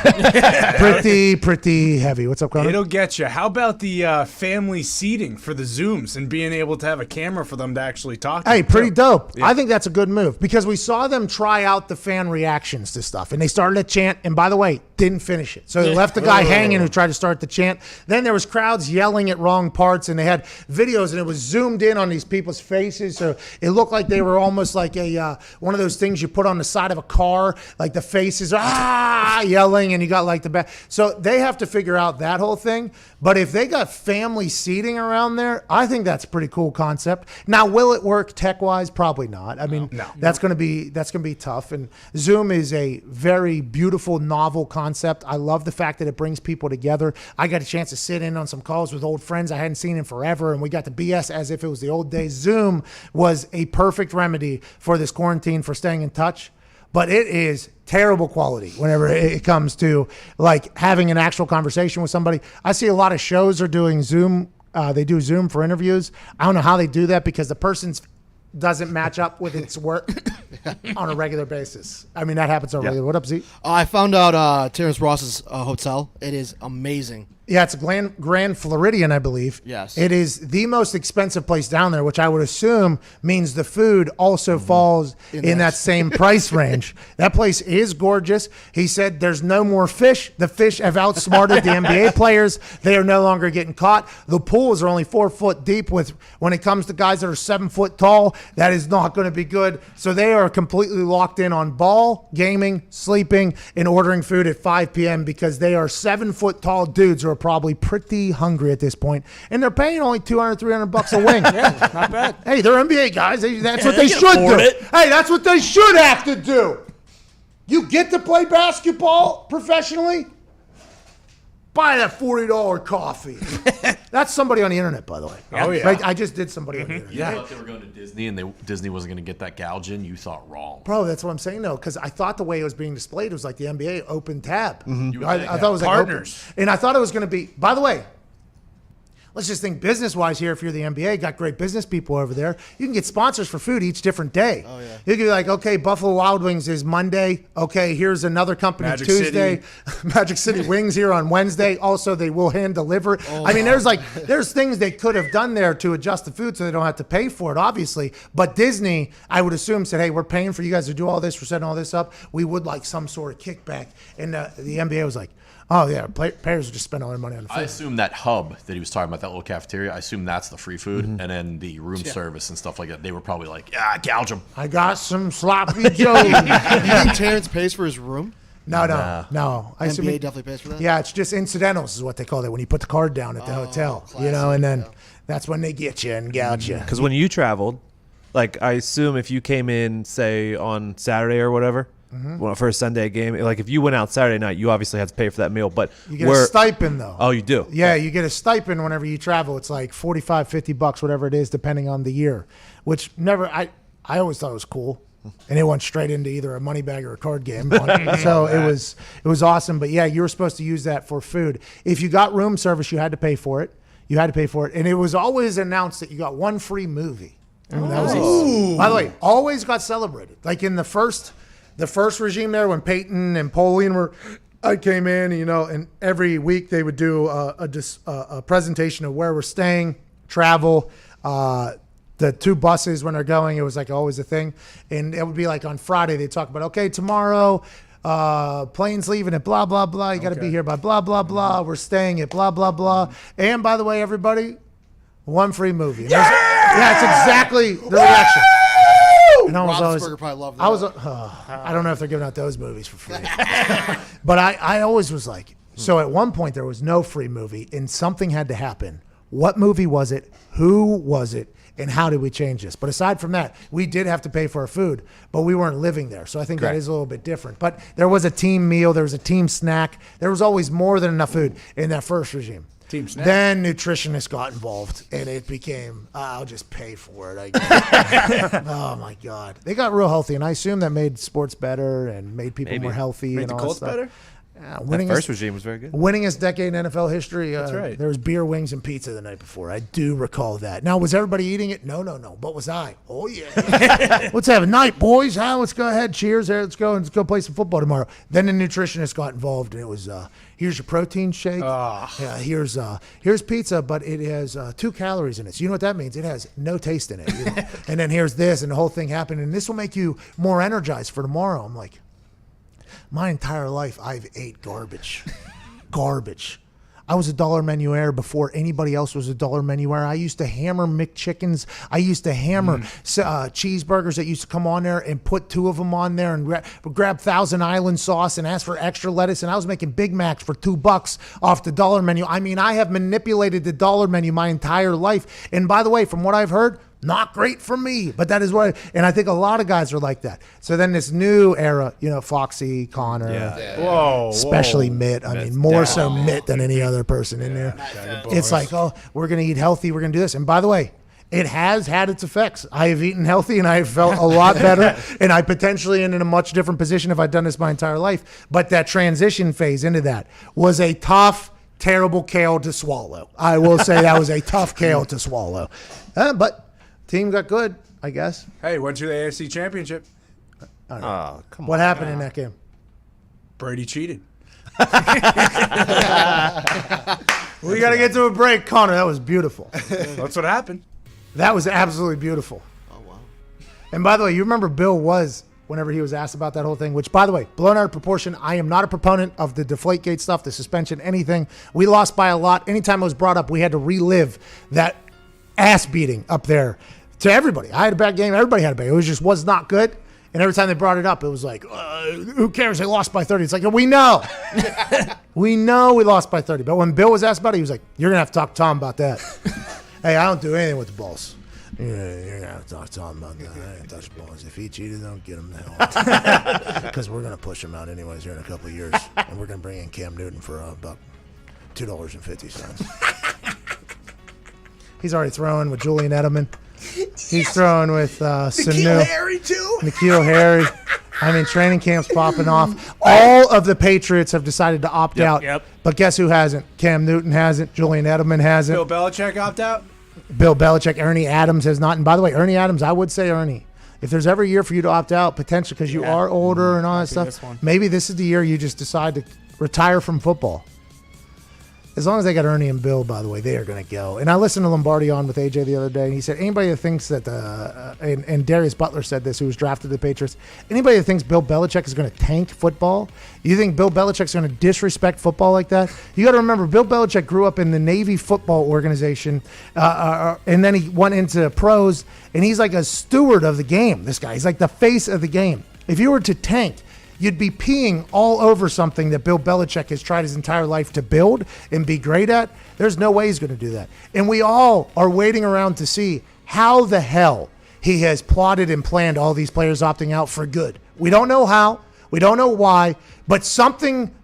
pretty heavy. What's up, Connor?
It'll get you. How about the family seating for the Zooms and being able to have a camera for them to actually talk to?
Hey, pretty dope. Yeah. I think that's a good move because we saw them try out the fan reactions to stuff, and they started a chant, and by the way, didn't finish it. So they left the guy hanging who tried to start the chant. Then there was crowds yelling at wrong parts, and they had videos, and it was zoomed in on these people's faces, so it looked like they were almost like a one of those things you put on the side of a car, like the faces yelling, and you got like the back. So they have to figure out that whole thing. But if they got family seating around there, I think that's a pretty cool concept. Now, will it work tech-wise? Probably not. I mean, that's going to be tough. And Zoom is a very beautiful, novel concept. I love the fact that it brings people together. I got a chance to sit in on some calls with old friends I hadn't seen in forever, and we got to BS as if it was the old days. Zoom was a perfect remedy for this quarantine for staying in touch. But it is terrible quality whenever it comes to like having an actual conversation with somebody. I see a lot of shows are doing Zoom. They do Zoom for interviews. I don't know how they do that because the person's doesn't match up with its work on a regular basis. I mean, that happens on regular. What up, Z?
I found out Terence Ross's hotel. It is amazing.
Yeah, it's a Grand Floridian, I believe.
Yes.
It is the most expensive place down there, which I would assume means the food also falls in that same price range. That place is gorgeous. He said there's no more fish. The fish have outsmarted the NBA players. They are no longer getting caught. The pools are only 4 foot deep. When it comes to guys that are 7 foot tall, that is not going to be good. So they are completely locked in on ball, gaming, sleeping, and ordering food at 5 p.m. because they are 7 foot tall dudes who are probably pretty hungry at this point, and they're paying only $200, $300 a wing.
Yeah, not bad.
Hey, they're NBA guys. That's what they should do. Hey, that's what they should have to do. You get to play basketball professionally, buy that $40 coffee. That's somebody on the internet, by the way.
Oh, yeah.
Right? I just did somebody on the internet.
You thought they were going to Disney and Disney wasn't going to get that gouging? You thought wrong.
Bro, that's what I'm saying, though, because I thought the way it was being displayed was like the NBA open tab.
Mm-hmm.
I thought it was like
partners.
Open. And I thought it was going to be, by the way, let's just think business-wise here. If you're the NBA, got great business people over there. You can get sponsors for food each different day. Oh, yeah. You can be like, okay, Buffalo Wild Wings is Monday. Okay, here's another company
Magic
Tuesday. Magic City Wings here on Wednesday. Also, they will hand deliver. I mean, there's things they could have done there to adjust the food so they don't have to pay for it, obviously. But Disney, I would assume, said, hey, we're paying for you guys to do all this. We're setting all this up. We would like some sort of kickback. And the NBA was like, oh, yeah, players would just spend all their money on the food.
I assume that hub that he was talking about, that little cafeteria, I assume that's the free food. And then the room service and stuff like that, they were probably like, yeah, gouge them.
I got some sloppy joe.
You think Terrence pays for his room?
No. I assume
NBA definitely pays for that?
Yeah, it's just incidentals is what they call it when you put the card down at the hotel.
Classic,
and then that's when they get you and gouge you.
Because when you traveled, like I assume if you came in, say, on Saturday or whatever, for a Sunday game. Like if you went out Saturday night, you obviously had to pay for that meal. But
You get a stipend, though.
Oh, you do?
Yeah, you get a stipend whenever you travel. It's like $45, $50, whatever it is, depending on the year, which I always thought it was cool. And it went straight into either a money bag or a card game. So it was awesome. But yeah, you were supposed to use that for food. If you got room service, you had to pay for it. And it was always announced that you got one free movie. And that was by the way, always got celebrated. Like in the first regime there, when Peyton and Polian I came in, and every week they would do a presentation of where we're staying, travel, the two buses when they're going. It was like always a thing. And it would be like on Friday, they'd talk about, okay, tomorrow, plane's leaving at blah, blah, blah. You got to be here by blah, blah, blah. We're staying at blah, blah, blah. And by the way, everybody, one free movie. Yeah, it's exactly the reaction. And I was always,
probably loved that.
I don't know if they're giving out those movies for free. But I always was like, so at one point there was no free movie and something had to happen. What movie was it? Who was it? And how did we change this? But aside from that, we did have to pay for our food, but we weren't living there. So I think that is a little bit different. But there was a team meal. There was a team snack. There was always more than enough food in that first regime.
Team snack.
Then nutritionists got involved, and it became, I'll just pay for it, I guess. Oh, my God. They got real healthy, and I assume that made sports better and made people more healthy.
Made
and
the
all
Colts
that stuff.
better?
That first regime was very good.
Winningest decade in NFL history.
That's right.
There was beer, wings, and pizza the night before. I do recall that. Now, was everybody eating it? No. But was I? Oh, yeah. Let's have a night, boys. Let's go ahead. Cheers. Let's go play some football tomorrow. Then the nutritionist got involved, and it was, here's your protein shake. Yeah, here's pizza, but it has 2 calories in it. So you know what that means? It has no taste in it. And then here's this, and the whole thing happened, and this will make you more energized for tomorrow. I'm like, my entire life, I've ate garbage. I was a dollar menuer before anybody else was a dollar menuer. I used to hammer McChickens. I used to hammer cheeseburgers that used to come on there and put 2 of them on there and grab Thousand Island sauce and ask for extra lettuce. And I was making Big Macs for $2 off the dollar menu. I mean, I have manipulated the dollar menu my entire life. And by the way, from what I've heard, not great for me, but that is what, and I think a lot of guys are like that. So then this new era, Foxy, Connor, especially Mitt. I mean, more so Mitt than any other person in there. It's like, we're going to eat healthy. We're going to do this. And by the way, it has had its effects. I have eaten healthy and I have felt a lot better. And I potentially am in a much different position if I'd done this my entire life. But that transition phase into that was a tough, terrible kale to swallow. I will say that was a tough kale to swallow. But team got good, I guess.
Hey, went to the AFC Championship.
Come on.
What happened in that game?
Brady cheated.
We got to get to a break. Connor, that was beautiful.
That's what happened.
That was absolutely beautiful.
Oh, wow.
And by the way, you remember Bill was, whenever he was asked about that whole thing, which, by the way, blown out of proportion. I am not a proponent of the Deflategate stuff, the suspension, anything. We lost by a lot. Anytime it was brought up, we had to relive that ass beating up there to everybody. I had a bad game. Everybody had a bad game. It was not good. And every time they brought it up, it was like, who cares? They lost by 30. It's like, we know. We know we lost by 30. But when Bill was asked about it, he was like, you're going to have to talk to Tom about that. Hey, I don't do anything with the balls. You're going to have to talk to Tom about that. I ain't touch balls. If he cheated, don't get him the hell out. Because we're going to push him out anyways here in a couple of years. And we're going to bring in Cam Newton for about $2.50. He's already throwing with Julian Edelman. He's throwing with Sanu.
Harry, too?
N'Keal Harry. I mean, training camp's popping off. All of the Patriots have decided to opt out.
Yep.
But guess who hasn't? Cam Newton hasn't. Julian Edelman hasn't.
Bill Belichick opt out?
Bill Belichick. Ernie Adams has not. And by the way, Ernie Adams, I would say Ernie. If there's ever a year for you to opt out, potentially because you are older and all that stuff, maybe this is the year you just decide to retire from football. As long as they got Ernie and Bill, by the way, they are going to go. And I listened to Lombardi on with AJ the other day, and he said anybody that thinks that and Darius Butler said this, who was drafted to the Patriots, anybody that thinks Bill Belichick is going to tank football, you think Bill Belichick's going to disrespect football like that? You got to remember, Bill Belichick grew up in the Navy football organization, and then he went into pros, and he's like a steward of the game, this guy. He's like the face of the game. If you were to tank, you'd be peeing all over something that Bill Belichick has tried his entire life to build and be great at. There's no way he's going to do that. And we all are waiting around to see how the hell he has plotted and planned all these players opting out for good. We don't know how. We don't know why, but something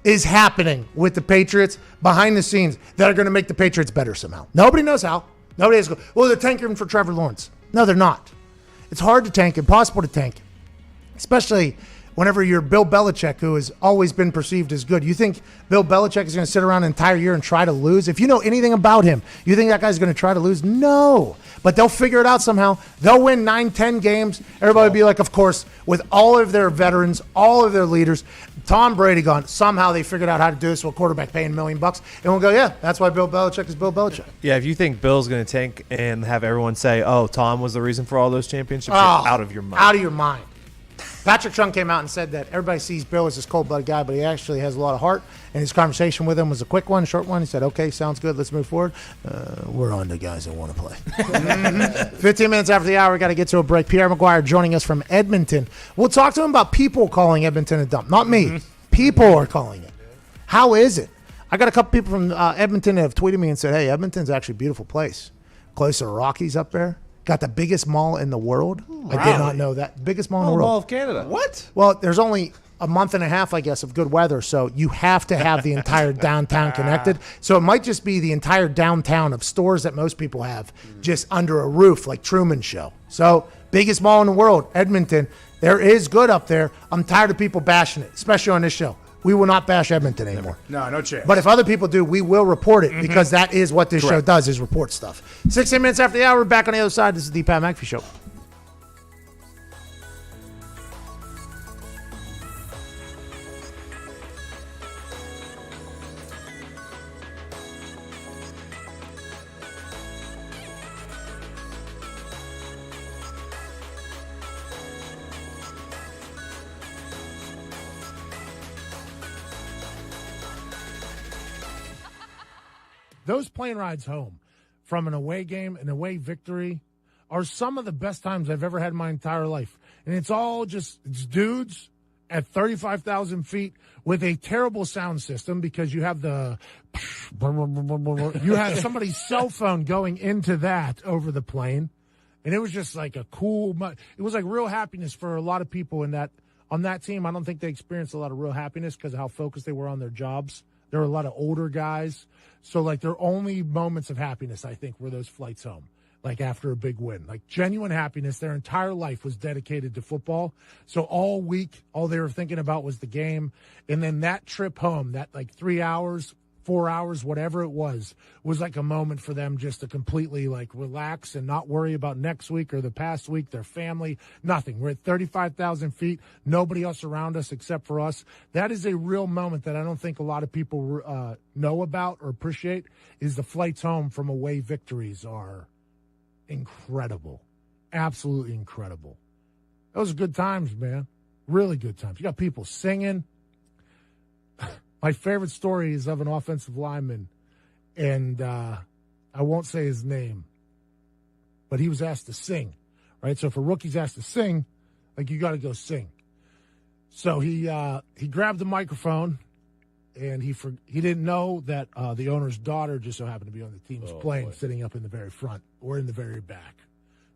is happening with the Patriots behind the scenes that are going to make the Patriots better somehow. Nobody knows how. Nobody has. Well, they're tanking for Trevor Lawrence. No, they're not. It's hard to tank, impossible to tank, especially whenever you're Bill Belichick, who has always been perceived as good. You think Bill Belichick is going to sit around an entire year and try to lose? If you know anything about him, you think that guy's going to try to lose? No. But they'll figure it out somehow. They'll win 9-10 games. Everybody will be like, of course, with all of their veterans, all of their leaders, Tom Brady gone, somehow they figured out how to do this with a quarterback paying $1 million. And we'll go, yeah, that's why Bill Belichick is Bill Belichick.
Yeah, if you think Bill's going to tank and have everyone say, oh, Tom was the reason for all those championships, you're out of your mind.
Out of your mind. Patrick Chung came out and said that everybody sees Bill as this cold-blooded guy, but he actually has a lot of heart, and his conversation with him was a quick one, short one. He said, okay, sounds good, let's move forward. We're on to guys that want to play. 15 minutes after the hour, we got to get to a break. Pierre Mcguire joining us from Edmonton. We'll talk to him about people calling Edmonton a dump. Not me. People are calling it. How is it? I got a couple people from Edmonton that have tweeted me and said, hey, Edmonton's actually a beautiful place. Close to the Rockies up there. Got the biggest mall in the world. I did not know that. Biggest mall in the world.
Mall of Canada.
What?
Well, there's only a month and a half, I guess, of good weather, so you have to have the entire downtown connected. So it might just be the entire downtown of stores that most people have just under a roof, like Truman Show. So biggest mall in the world, Edmonton. There is good up there. I'm tired of people bashing it, especially on this show. We will not bash Edmonton anymore.
No chance.
But if other people do, we will report it because that is what this show does, is report stuff. 16 minutes after the hour, we're back on the other side. This is the Pat McAfee Show. Those plane rides home from an away game, an away victory, are some of the best times I've ever had in my entire life. And it's all just it's dudes at 35,000 feet with a terrible sound system because you have you have somebody's cell phone going into that over the plane. And it was just like a cool, it was like real happiness for a lot of people in that on that team. I don't think they experienced a lot of real happiness because of how focused they were on their jobs. There were a lot of older guys. So, like, their only moments of happiness, I think, were those flights home, like, after a big win. Like, genuine happiness. Their entire life was dedicated to football. So, all week, all they were thinking about was the game. And then that trip home, that, like, 3 hours, 4 hours, whatever it was like a moment for them just to completely, like, relax and not worry about next week or the past week, their family, nothing. We're at 35,000 feet, nobody else around us except for us. That is a real moment that I don't think a lot of people know about or appreciate, is the flights home from away victories are incredible. Absolutely incredible. Those are good times, man. Really good times. You got people singing. My favorite story is of an offensive lineman, and I won't say his name, but he was asked to sing, right? So if a rookie's asked to sing, like, you got to go sing. So he grabbed the microphone, and he didn't know that the owner's daughter just so happened to be on the team's plane, sitting up in the very front or in the very back.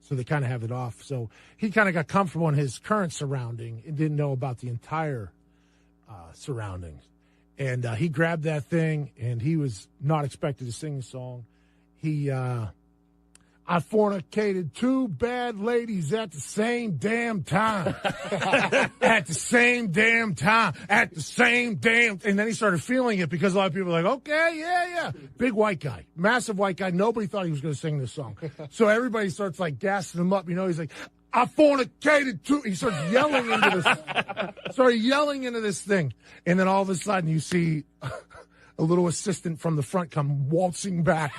So they kind of have it off. So he kind of got comfortable in his current surrounding and didn't know about the entire surroundings. And he grabbed that thing, and he was not expected to sing a song. I fornicated 2 bad ladies at the same damn time. At the same damn time. At the same damn. And then he started feeling it because a lot of people were like, okay, yeah. Big white guy. Massive white guy. Nobody thought he was going to sing this song. So everybody starts, like, gassing him up. You know, he's like, I fornicated 2. He starts yelling into this thing. And then all of a sudden you see a little assistant from the front come waltzing back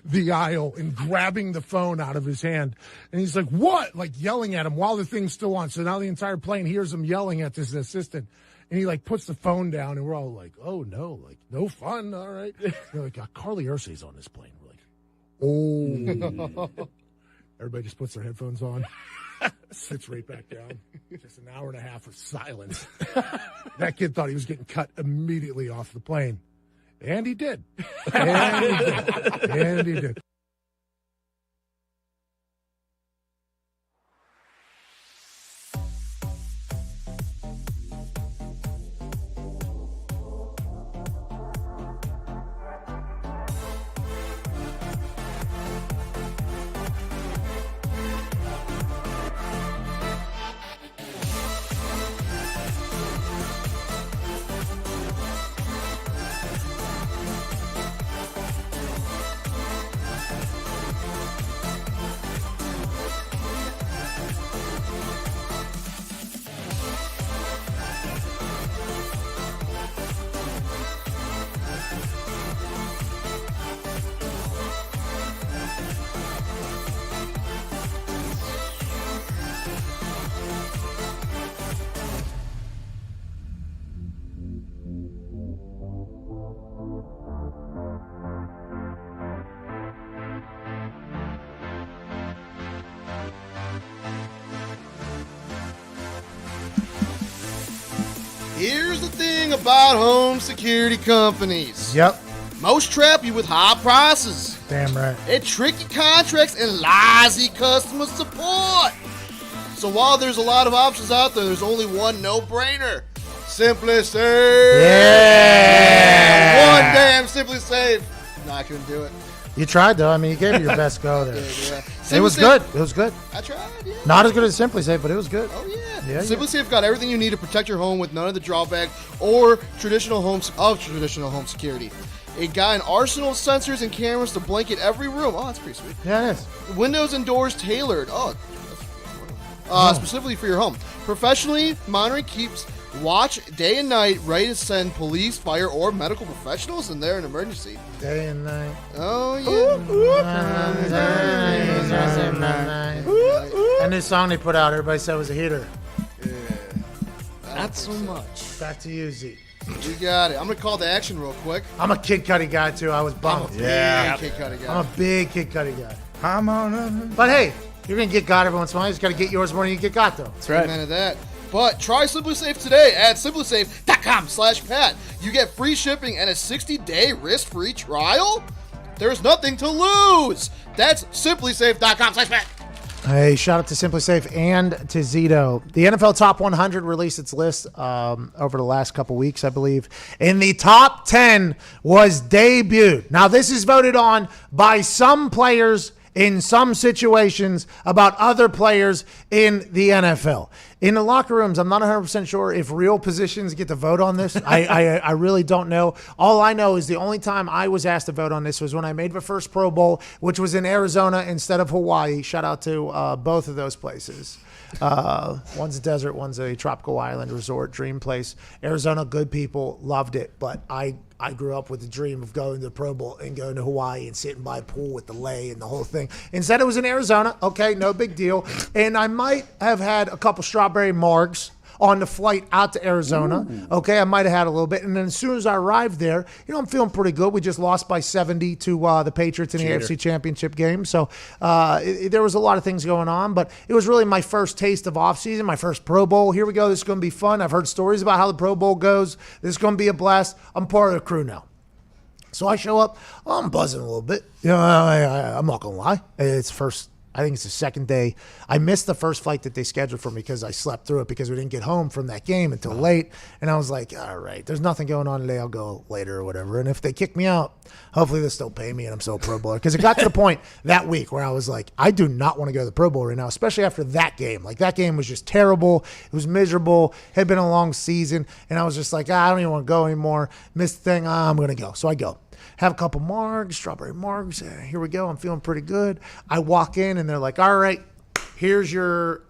the aisle and grabbing the phone out of his hand. And he's like, what? Like, yelling at him while the thing's still on. So now the entire plane hears him yelling at this assistant. And he, like, puts the phone down, and we're all like, oh, no, like, no fun, all right. They're like, Carly Ursay's on this plane. We're like, oh. Everybody just puts their headphones on, sits right back down. Just an hour and a half of silence. That kid thought he was getting cut immediately off the plane. And he did. And he did.
Here's the thing about home security companies.
Yep.
Most trap you with high prices.
Damn right.
And tricky contracts and lousy customer support. So while there's a lot of options out there, there's only one no-brainer. Simply Safe.
Yeah.
One damn Simply Safe. No, I couldn't do it.
You tried, though. I mean, you gave it your best go there.
Yeah.
It was good. It was good.
I tried, yeah.
Not as good as Simply Safe, but it was good.
Oh, yeah.
Yeah,
Simply Safe got everything you need to protect your home with none of the drawbacks or traditional home security. It got an arsenal of sensors and cameras to blanket every room. Oh, that's pretty sweet.
Yeah, it is.
Windows and doors tailored. Specifically for your home. Professionally monitoring keeps watch day and night, ready to send police, fire, or medical professionals in there in emergency.
Day and night.
Oh, yeah.
And this song they put out, everybody said was a hitter.
Yeah.
Not so much.
Back to you, Z.
You got it. I'm going to call the action real quick.
I'm a Kid Cudi guy, too. I was bummed.
Yeah. Kid Cudi guy.
I'm a big Kid Cudi guy.
I'm on.
But hey, you're going to get got every once in a while. You just got to get yours more than you get got, though.
That's right.
Amen to that. But try Simply Safe today at simplysafe.com/Pat. You get free shipping and a 60-day risk-free trial. There's nothing to lose. That's simplysafe.com/Pat.
Hey, shout out to Simply Safe and to Zito. The NFL Top 100 released its list over the last couple weeks, I believe. And the top 10 was debuted. Now, this is voted on by some players in some situations about other players in the NFL. In the locker rooms, I'm not 100% sure if real positions get to vote on this. I really don't know. All I know is the only time I was asked to vote on this was when I made the first Pro Bowl, which was in Arizona instead of Hawaii. Shout out to both of those places. One's a desert, one's a tropical island resort, dream place. Arizona, good people, loved it. But I grew up with the dream of going to the Pro Bowl and going to Hawaii and sitting by a pool with the lei and the whole thing. Instead, it was in Arizona. Okay, no big deal. And I might have had a couple strawberry margs on the flight out to Arizona. Ooh. Okay, I might have had a little bit. And then as soon as I arrived there, I'm feeling pretty good. We just lost by 70 to the Patriots in the AFC Championship game. So there was a lot of things going on, but it was really my first taste of offseason, my first Pro Bowl. Here we go. This is going to be fun. I've heard stories about how the Pro Bowl goes. This is going to be a blast. I'm part of the crew now. So I show up. I'm buzzing a little bit. I'm not going to lie. I think it's the second day. I missed the first flight that they scheduled for me because I slept through it because we didn't get home from that game until late. And I was like, all right, there's nothing going on today. I'll go later or whatever. And if they kick me out, hopefully they'll still pay me and I'm still a Pro Bowler. Because it got to the point that week where I was like, I do not want to go to the Pro Bowl right now, especially after that game. Like, that game was just terrible. It was miserable. It had been a long season. And I was just like, I don't even want to go anymore. Missed the thing. I'm going to go. So I go. Have a couple margs, strawberry margs. Here we go. I'm feeling pretty good. I walk in and they're like, all right, here's your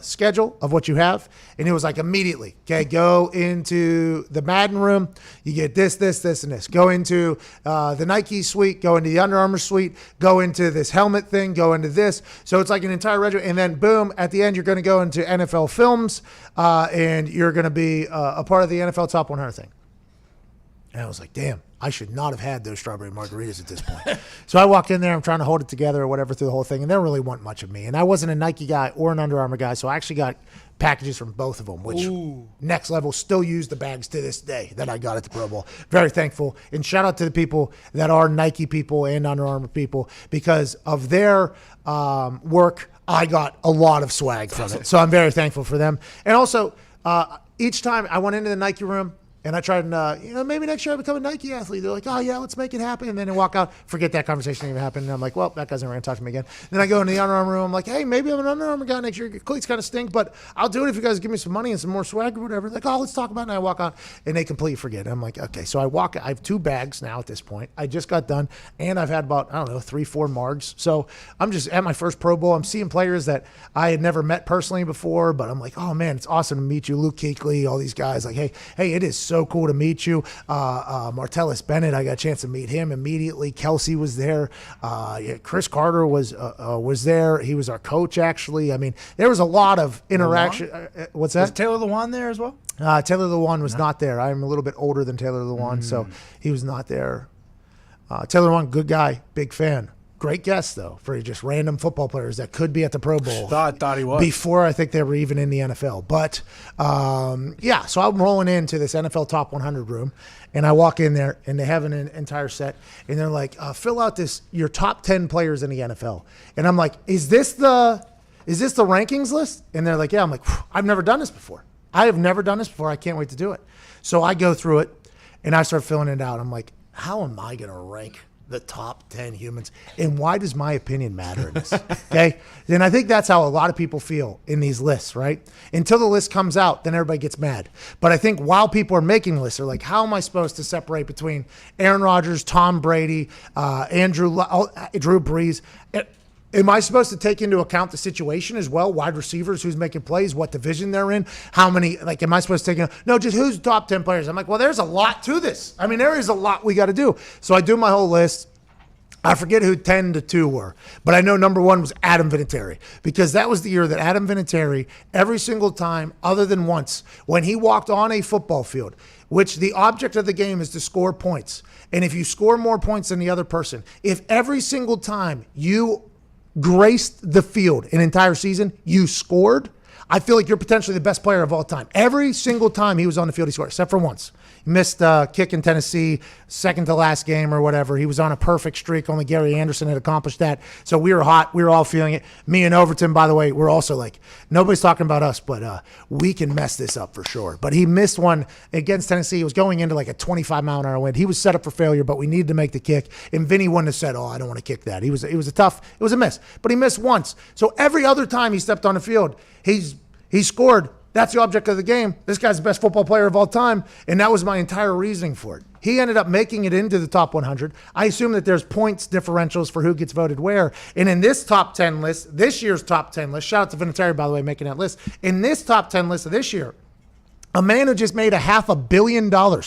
schedule of what you have. And it was like immediately, okay, go into the Madden room. You get this, and this. Go into the Nike suite, go into the Under Armour suite, go into this helmet thing, go into this. So it's like an entire regiment. And then boom, at the end, you're going to go into NFL Films and you're going to be a part of the NFL Top 100 thing. And I was like, damn, I should not have had those strawberry margaritas at this point. So I walk in there, I'm trying to hold it together or whatever through the whole thing, and they don't really want much of me. And I wasn't a Nike guy or an Under Armour guy, so I actually got packages from both of them, which next level, still use the bags to this day that I got at the Pro Bowl. Very thankful. And shout out to the people that are Nike people and Under Armour people because of their work. I got a lot of swag from it. So I'm very thankful for them. And also, each time I went into the Nike room, and I tried, maybe next year I'll become a Nike athlete. They're like, oh, yeah, let's make it happen. And then I walk out, forget that conversation didn't even happen. And I'm like, well, that guy's never going to talk to me again. Then I go into the Under Armour room. I'm like, hey, maybe I'm an Under Armour guy next year. Your cleats kind of stink, but I'll do it if you guys give me some money and some more swag or whatever. Like, oh, let's talk about it. And I walk out, and they completely forget. And I'm like, okay. So I have 2 bags now at this point. I just got done, and I've had about, 3-4 margs. So I'm just at my first Pro Bowl. I'm seeing players that I had never met personally before, but I'm like, oh, man, it's awesome to meet you. Luke Kuechly, all these guys. Like, hey, it is so cool to meet you. Martellus Bennett, I got a chance to meet him immediately. Kelsey was there. Chris Carter was there. He was our coach, actually. I mean, there was a lot of interaction. What's that?
Was Taylor Lewan there as well?
Taylor Lewan was not there. I'm a little bit older than Taylor Lewan, so he was not there. Taylor Lewan, good guy, big fan. Great guess, though, for just random football players that could be at the Pro Bowl.
Thought he was.
Before I think they were even in the NFL. But, so I'm rolling into this NFL Top 100 room, and I walk in there, and they have an entire set, and they're like, fill out your top 10 players in the NFL. And I'm like, is this the rankings list? And they're like, yeah. I'm like, I've never done this before. I have never done this before. I can't wait to do it. So I go through it, and I start filling it out. I'm like, how am I going to rank the top 10 humans? And why does my opinion matter in this? Okay. And I think that's how a lot of people feel in these lists, right? Until the list comes out, then everybody gets mad. But I think while people are making lists, they're like, how am I supposed to separate between Aaron Rodgers, Tom Brady, Drew Brees? Am I supposed to take into account the situation as well? Wide receivers, who's making plays, what division they're in, how many, am I supposed to take no, just who's top 10 players? I'm like, well, there's a lot to this. I mean, there is a lot we got to do. So I do my whole list. I forget who 10 to 2 were, but I know number 1 was Adam Vinatieri, because that was the year that Adam Vinatieri, every single time other than once, when he walked on a football field, which the object of the game is to score points. And if you score more points than the other person, if every single time you graced the field an entire season, you scored, I feel like you're potentially the best player of all time. Every single time he was on the field, he scored, except for once. He missed a kick in Tennessee, second to last game or whatever. He was on a perfect streak. Only Gary Anderson had accomplished that. So we were hot. We were all feeling it. Me and Overton, by the way, we're also like, nobody's talking about us, but we can mess this up for sure. But he missed one against Tennessee. He was going into like a 25-mile-an-hour wind. He was set up for failure, but we needed to make the kick. And Vinny wouldn't have said, I don't want to kick that. It was a miss. But he missed once. So every other time he stepped on the field, he scored. That's the object of the game. This guy's the best football player of all time, and that was my entire reasoning for it. He ended up making it into the top 100. I assume that there's points differentials for who gets voted where. And in this top 10 list, this year's top 10 list, shout out to Vinatieri, by the way, making that list. In this top 10 list of this year, a man who just made $500 million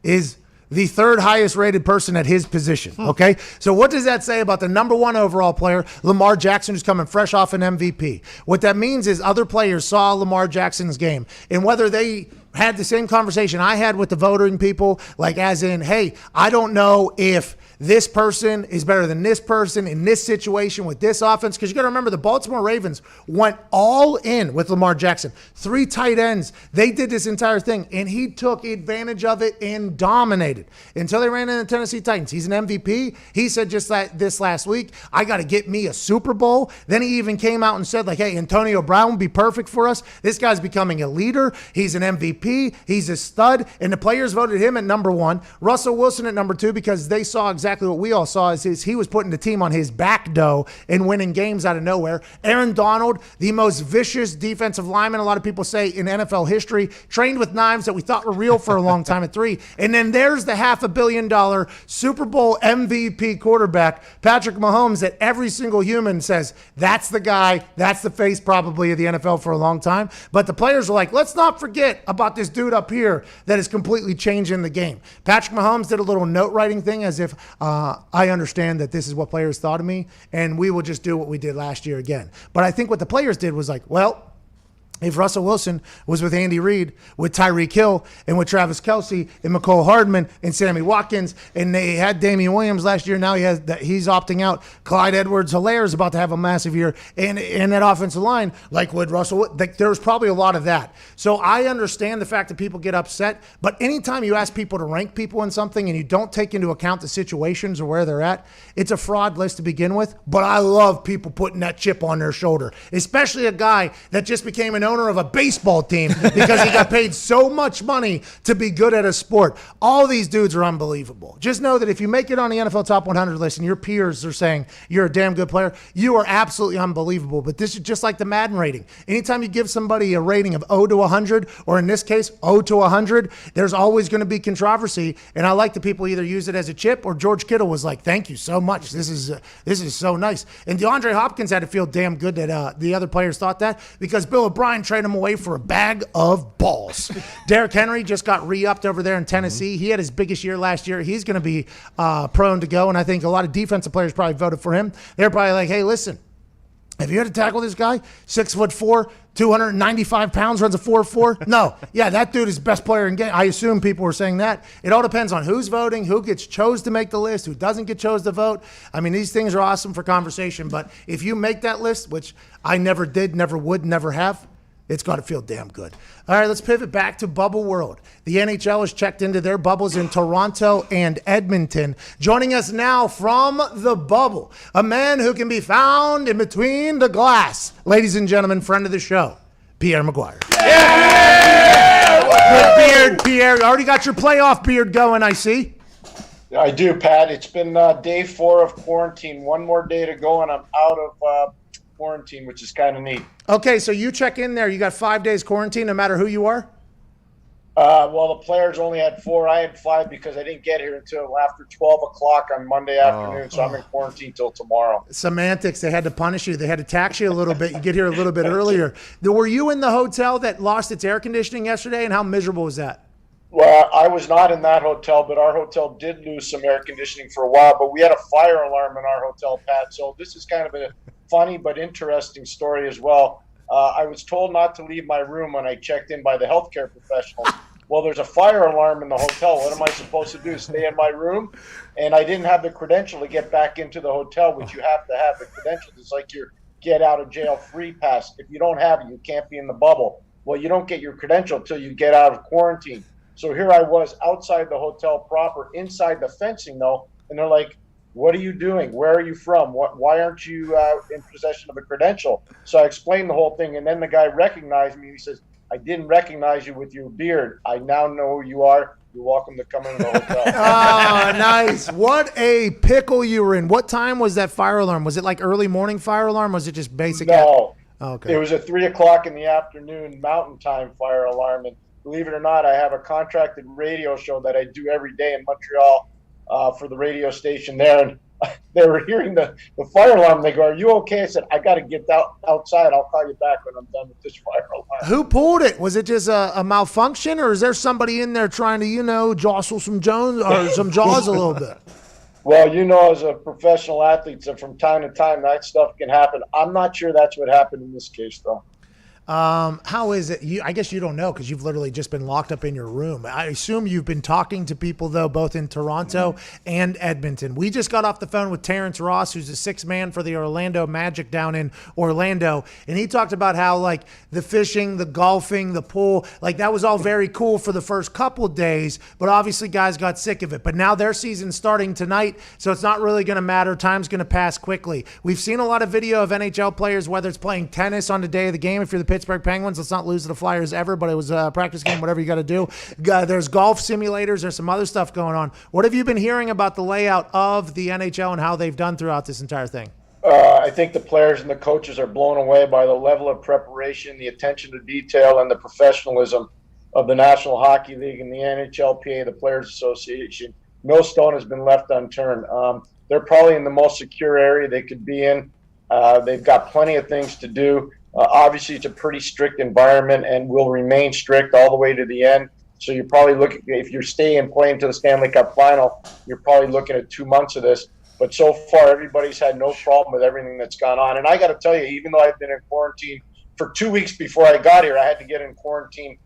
is the third highest rated person at his position. Okay. So what does that say about the number 1 overall player, Lamar Jackson, who's coming fresh off an MVP? What that means is other players saw Lamar Jackson's game, and whether they had the same conversation I had with the voting people, like as in, hey, I don't know if this person is better than this person in this situation with this offense. Because you got to remember, the Baltimore Ravens went all in with Lamar Jackson. 3 tight ends. They did this entire thing, and he took advantage of it and dominated until they ran into the Tennessee Titans. He's an MVP. He said just like this last week, I got to get me a Super Bowl. Then he even came out and said, like, hey, Antonio Brown would be perfect for us. This guy's becoming a leader. He's an MVP. He's a stud. And the players voted him at number 1. Russell Wilson at number 2, because they saw exactly what we all saw is he was putting the team on his back dough and winning games out of nowhere. Aaron Donald, the most vicious defensive lineman, a lot of people say, in NFL history, trained with knives that we thought were real for a long time at 3. And then there's the $500 million Super Bowl MVP quarterback, Patrick Mahomes, that every single human says, that's the guy, that's the face probably of the NFL for a long time. But the players are like, let's not forget about this dude up here that is completely changing the game. Patrick Mahomes did a little note writing thing as if, I understand that this is what players thought of me, and we will just do what we did last year again. But I think what the players did was like, well, if Russell Wilson was with Andy Reid, with Tyreek Hill, and with Travis Kelce, and McCole Hardman, and Sammy Watkins, and they had Damian Williams last year, now he's opting out. Clyde Edwards-Helaire is about to have a massive year, and that offensive line, like with Russell, there's probably a lot of that. So I understand the fact that people get upset, but anytime you ask people to rank people in something and you don't take into account the situations or where they're at, it's a fraud list to begin with. But I love people putting that chip on their shoulder, especially a guy that just became an owner of a baseball team because he got paid so much money to be good at a sport. All these dudes are unbelievable. Just know that if you make it on the NFL Top 100 list and your peers are saying you're a damn good player, you are absolutely unbelievable. But this is just like the Madden rating. Anytime you give somebody a rating of 0 to 100, or in this case, 0 to 100, there's always going to be controversy. And I like the people either use it as a chip, or George Kittle was like, thank you so much. This is so nice. And DeAndre Hopkins had to feel damn good that the other players thought that, because Bill O'Brien traded him away for a bag of balls. Derrick Henry just got re-upped over there in Tennessee. He had his biggest year last year. He's going to be prone to go, and I think a lot of defensive players probably voted for him. They're probably like, hey, listen, Have you had to tackle this guy? 6'4", 295 pounds, runs a 4.4? No. Yeah, that dude is the best player in game. I assume people were saying that. It all depends on who's voting, who gets chose to make the list, who doesn't get chose to vote. I mean, these things are awesome for conversation, but if you make that list, which I never did, never would, never have, it's got to feel damn good. All right, let's pivot back to bubble world. The NHL has checked into their bubbles in Toronto and Edmonton. Joining us now from the bubble, a man who can be found in between the glass. Ladies and gentlemen, friend of the show, Pierre Mcguire. Yeah! Good beard, Pierre. You already got your playoff beard going, I see.
I do, Pat. It's been day 4 of quarantine. One more day to go, and I'm out of quarantine, which is kind of neat.
Okay, so you check in there. You got 5 days quarantine no matter who you are?
Well, the players only had 4. I had 5 because I didn't get here until after 12 o'clock on Monday afternoon, so I'm in quarantine till tomorrow.
Semantics. They had to punish you. They had to tax you a little bit. You get here a little bit earlier. Were you in the hotel that lost its air conditioning yesterday, and how miserable was that?
Well, I was not in that hotel, but our hotel did lose some air conditioning for a while, but we had a fire alarm in our hotel, Pat, so this is kind of a funny but interesting story as well. I was told not to leave my room when I checked in by the healthcare professionals. Well, there's a fire alarm in the hotel. What am I supposed to do? Stay in my room? And I didn't have the credential to get back into the hotel, which you have to have. The credential is like your get out of jail free pass. If you don't have it, you can't be in the bubble. Well, you don't get your credential until you get out of quarantine. So here I was outside the hotel proper, inside the fencing though, and they're like, what are you doing? Where are you from? Why aren't you in possession of a credential? So I explained the whole thing, and then the guy recognized me. He says, I didn't recognize you with your beard. I now know who you are. You're welcome to come into the hotel.
Oh, nice. What a pickle you were in. What time was that fire alarm? Was it like early morning fire alarm? Was it just basic?
No.
Okay.
It was a 3 o'clock in the afternoon Mountain Time fire alarm. And believe it or not, I have a contracted radio show that I do every day in Montreal for the radio station there. And they were hearing the fire alarm. They go, are you okay? I said, I got to get outside. I'll call you back when I'm done with this fire alarm.
Who pulled it? Was it just a malfunction, or is there somebody in there trying to, jostle some Jones or some jaws a little bit?
Well, as a professional athlete, so from time to time, that stuff can happen. I'm not sure that's what happened in this case, though.
How is it? I guess you don't know because you've literally just been locked up in your room. I assume you've been talking to people, though, both in Toronto and Edmonton. We just got off the phone with Terence Ross, who's a sixth man for the Orlando Magic down in Orlando. And he talked about how, the fishing, the golfing, the pool, that was all very cool for the first couple of days. But obviously, guys got sick of it. But now their season's starting tonight, so it's not really going to matter. Time's going to pass quickly. We've seen a lot of video of NHL players, whether it's playing tennis on the day of the game, if you're the Pittsburgh Penguins. Let's not lose to the Flyers ever, but it was a practice game, whatever you got to do. There's golf simulators. There's some other stuff going on. What have you been hearing about the layout of the NHL and how they've done throughout this entire thing?
I think the players and the coaches are blown away by the level of preparation, the attention to detail, and the professionalism of the National Hockey League and the NHLPA, the Players Association. No stone has been left unturned. They're probably in the most secure area they could be in. They've got plenty of things to do. Obviously, it's a pretty strict environment and will remain strict all the way to the end. So you're probably looking, if you're staying playing to the Stanley Cup final, you're probably looking at 2 months of this. But so far, everybody's had no problem with everything that's gone on. And I got to tell you, even though I've been in quarantine for 2 weeks before I got here, I had to get in quarantine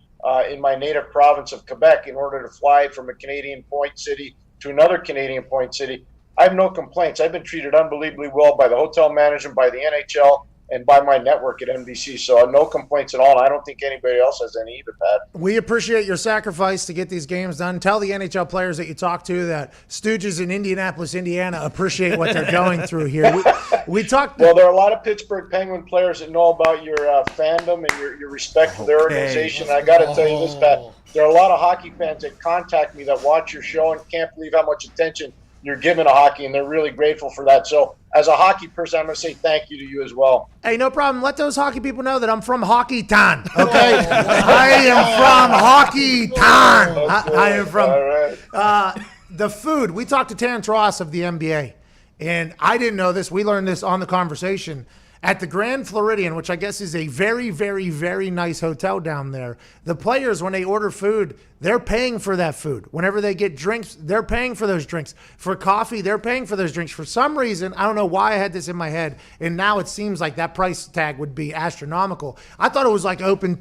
in my native province of Quebec in order to fly from a Canadian point city to another Canadian point city. I have no complaints. I've been treated unbelievably well by the hotel management, by the NHL, and by my network at NBC. So no complaints at all. I don't think anybody else has any either, Pat.
We appreciate your sacrifice to get these games done. Tell the NHL players that you talk to that Stooges in Indianapolis, Indiana appreciate what they're going through here. We talked.
Well, there are a lot of Pittsburgh Penguin players that know about your fandom and your respect for their organization. And I got to tell you this, Pat. There are a lot of hockey fans that contact me that watch your show and can't believe how much attention you're giving to hockey, and they're really grateful for that. So as a hockey person, I'm going to say thank you to you as well.
Hey, no problem. Let those hockey people know that I'm from Hockey Town, okay? I am from Hockey Town. I am from
All right.
the food. We talked to Terence Ross of the NBA, and I didn't know this. We learned this on the conversation. at the Grand Floridian, which I guess is a very, very, very nice hotel down there, the players, when they order food, they're paying for that food. Whenever they get drinks, they're paying for those drinks. For coffee, they're paying for those drinks. For some reason, I don't know why I had this in my head, and now it seems like that price tag would be astronomical. I thought it was like open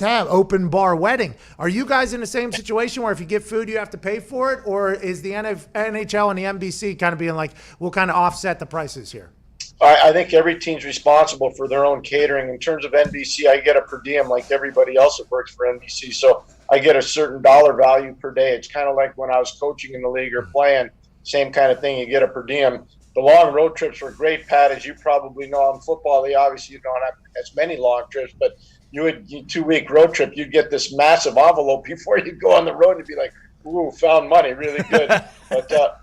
bar wedding. Are you guys in the same situation where if you get food, you have to pay for it? Or is the NHL and the NBC kind of being like, we'll kind of offset the prices here?
I think every team's responsible for their own catering. In terms of NBC, I get a per diem like everybody else that works for NBC. So I get a certain dollar value per day. It's kind of like when I was coaching in the league or playing, same kind of thing. You get a per diem. The long road trips were great, Pat, as you probably know. In football, they obviously don't have as many long trips, but you would 2-week road trip, you'd get this massive envelope before you go on the road and be like, ooh, found money, really good. But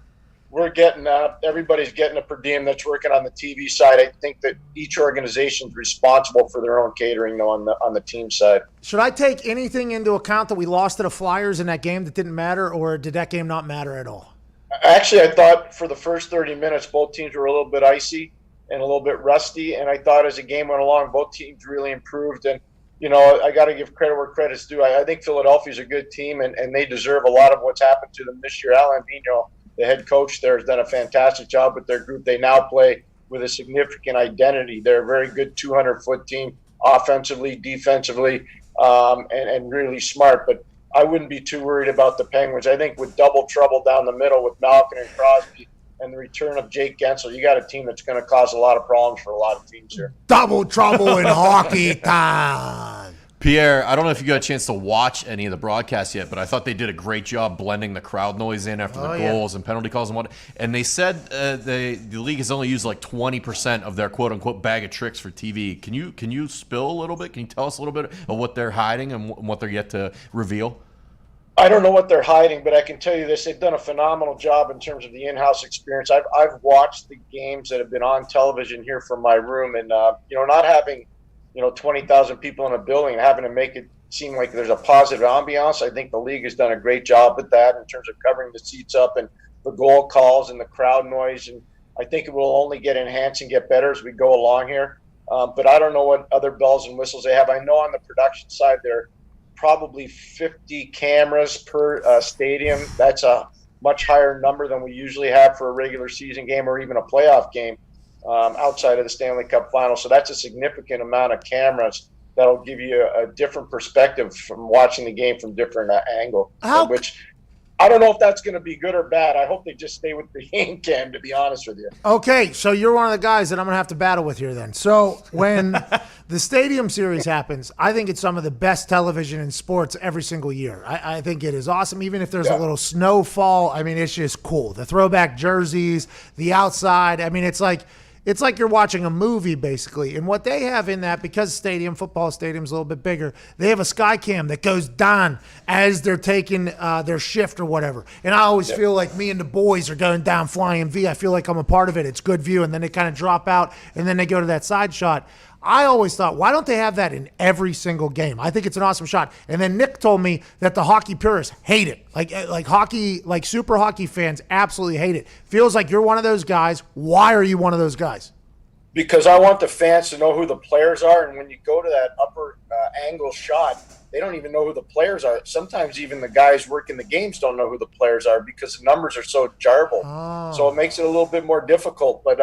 we're getting everybody's getting a per diem that's working on the TV side. I think that each organization is responsible for their own catering, though, on the team side.
Should I take anything into account that we lost to the Flyers in that game that didn't matter, or did that game not matter at all?
Actually, I thought for the first 30 minutes, both teams were a little bit icy and a little bit rusty. And I thought as the game went along, both teams really improved. And, you know, I got to give credit where credit's due. I think Philadelphia's a good team, and they deserve a lot of what's happened to them this year. Alan Vino, the head coach there, has done a fantastic job with their group. They now play with a significant identity. They're a very good 200-foot team, offensively, defensively, and really smart. But I wouldn't be too worried about the Penguins. I think with double trouble down the middle with Malkin and Crosby and the return of Jake Gensel, you got a team that's going to cause a lot of problems for a lot of teams here.
Double trouble in hockey time.
Pierre, I don't know if you got a chance to watch any of the broadcasts yet, but I thought they did a great job blending the crowd noise in after the goals and penalty calls and what. And they said the league has only used like 20% of their quote unquote bag of tricks for TV. Can you spill a little bit? Can you tell us a little bit of what they're hiding and what they're yet to reveal?
I don't know what they're hiding, but I can tell you this: they've done a phenomenal job in terms of the in-house experience. I've watched the games that have been on television here from my room, and not having 20,000 people in a building and having to make it seem like there's a positive ambiance. I think the league has done a great job with that in terms of covering the seats up and the goal calls and the crowd noise. And I think it will only get enhanced and get better as we go along here. But I don't know what other bells and whistles they have. I know on the production side, there are probably 50 cameras per stadium. That's a much higher number than we usually have for a regular season game or even a playoff game. Outside of the Stanley Cup final. So that's a significant amount of cameras that'll give you a different perspective from watching the game from different angle, which I don't know if that's going to be good or bad. I hope they just stay with the game cam, to be honest with you.
Okay, so you're one of the guys that I'm going to have to battle with here then. So when the Stadium Series happens, I think it's some of the best television in sports every single year. I think it is awesome, even if there's a little snowfall. I mean, it's just cool. The throwback jerseys, the outside. I mean, it's like you're watching a movie, basically. And what they have in that, because football stadium's a little bit bigger, they have a sky cam that goes down as they're taking their shift or whatever. And I always feel like me and the boys are going down flying V. I feel like I'm a part of it. It's good view. And then they kind of drop out, and then they go to that side shot. I always thought, why don't they have that in every single game? I think it's an awesome shot. And then Nick told me that the hockey purists hate it. Like hockey, like super hockey fans absolutely hate it. Feels like you're one of those guys. Why are you one of those guys?
Because I want the fans to know who the players are. And when you go to that upper angle shot, they don't even know who the players are. Sometimes even the guys working the games don't know who the players are because the numbers are so jarbled. Oh. So it makes it a little bit more difficult. But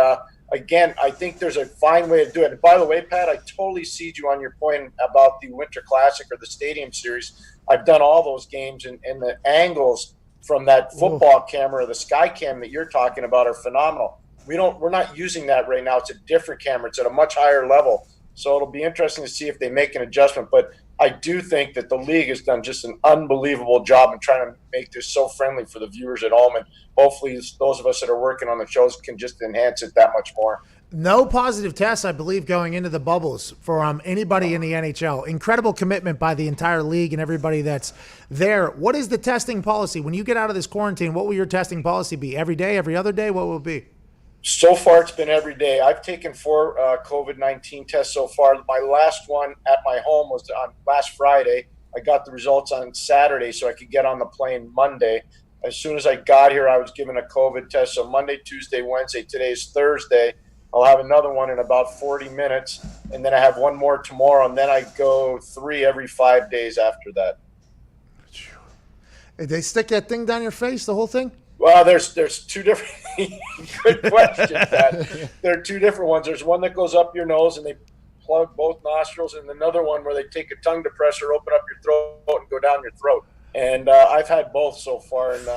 again, I think there's a fine way to do it. And by the way, Pat, I totally see you on your point about the Winter Classic or the Stadium Series. I've done all those games, and the angles from that football camera, the sky cam that you're talking about, are phenomenal. We're not using that right now. It's a different camera. It's at a much higher level. So it'll be interesting to see if they make an adjustment. But I do think that the league has done just an unbelievable job in trying to make this so friendly for the viewers at home. And hopefully those of us that are working on the shows can just enhance it that much more.
No positive tests, I believe, going into the bubbles for anybody in the NHL. Incredible commitment by the entire league and everybody that's there. What is the testing policy? When you get out of this quarantine, what will your testing policy be? Every day, every other day? What will it be?
So far, it's been every day. I've taken 4 COVID-19 tests so far. My last one at my home was on last Friday. I got the results on Saturday so I could get on the plane Monday. As soon as I got here, I was given a COVID test. So Monday, Tuesday, Wednesday, today is Thursday. I'll have another one in about 40 minutes, and then I have one more tomorrow, and then I go 3 every 5 days after that.
Did they stick that thing down your face, the whole thing?
Well, there's two different. Good question, Pat. There are 2 different ones. There's one that goes up your nose, and they plug both nostrils, and another one where they take a tongue depressor, open up your throat, and go down your throat. And I've had both so far, and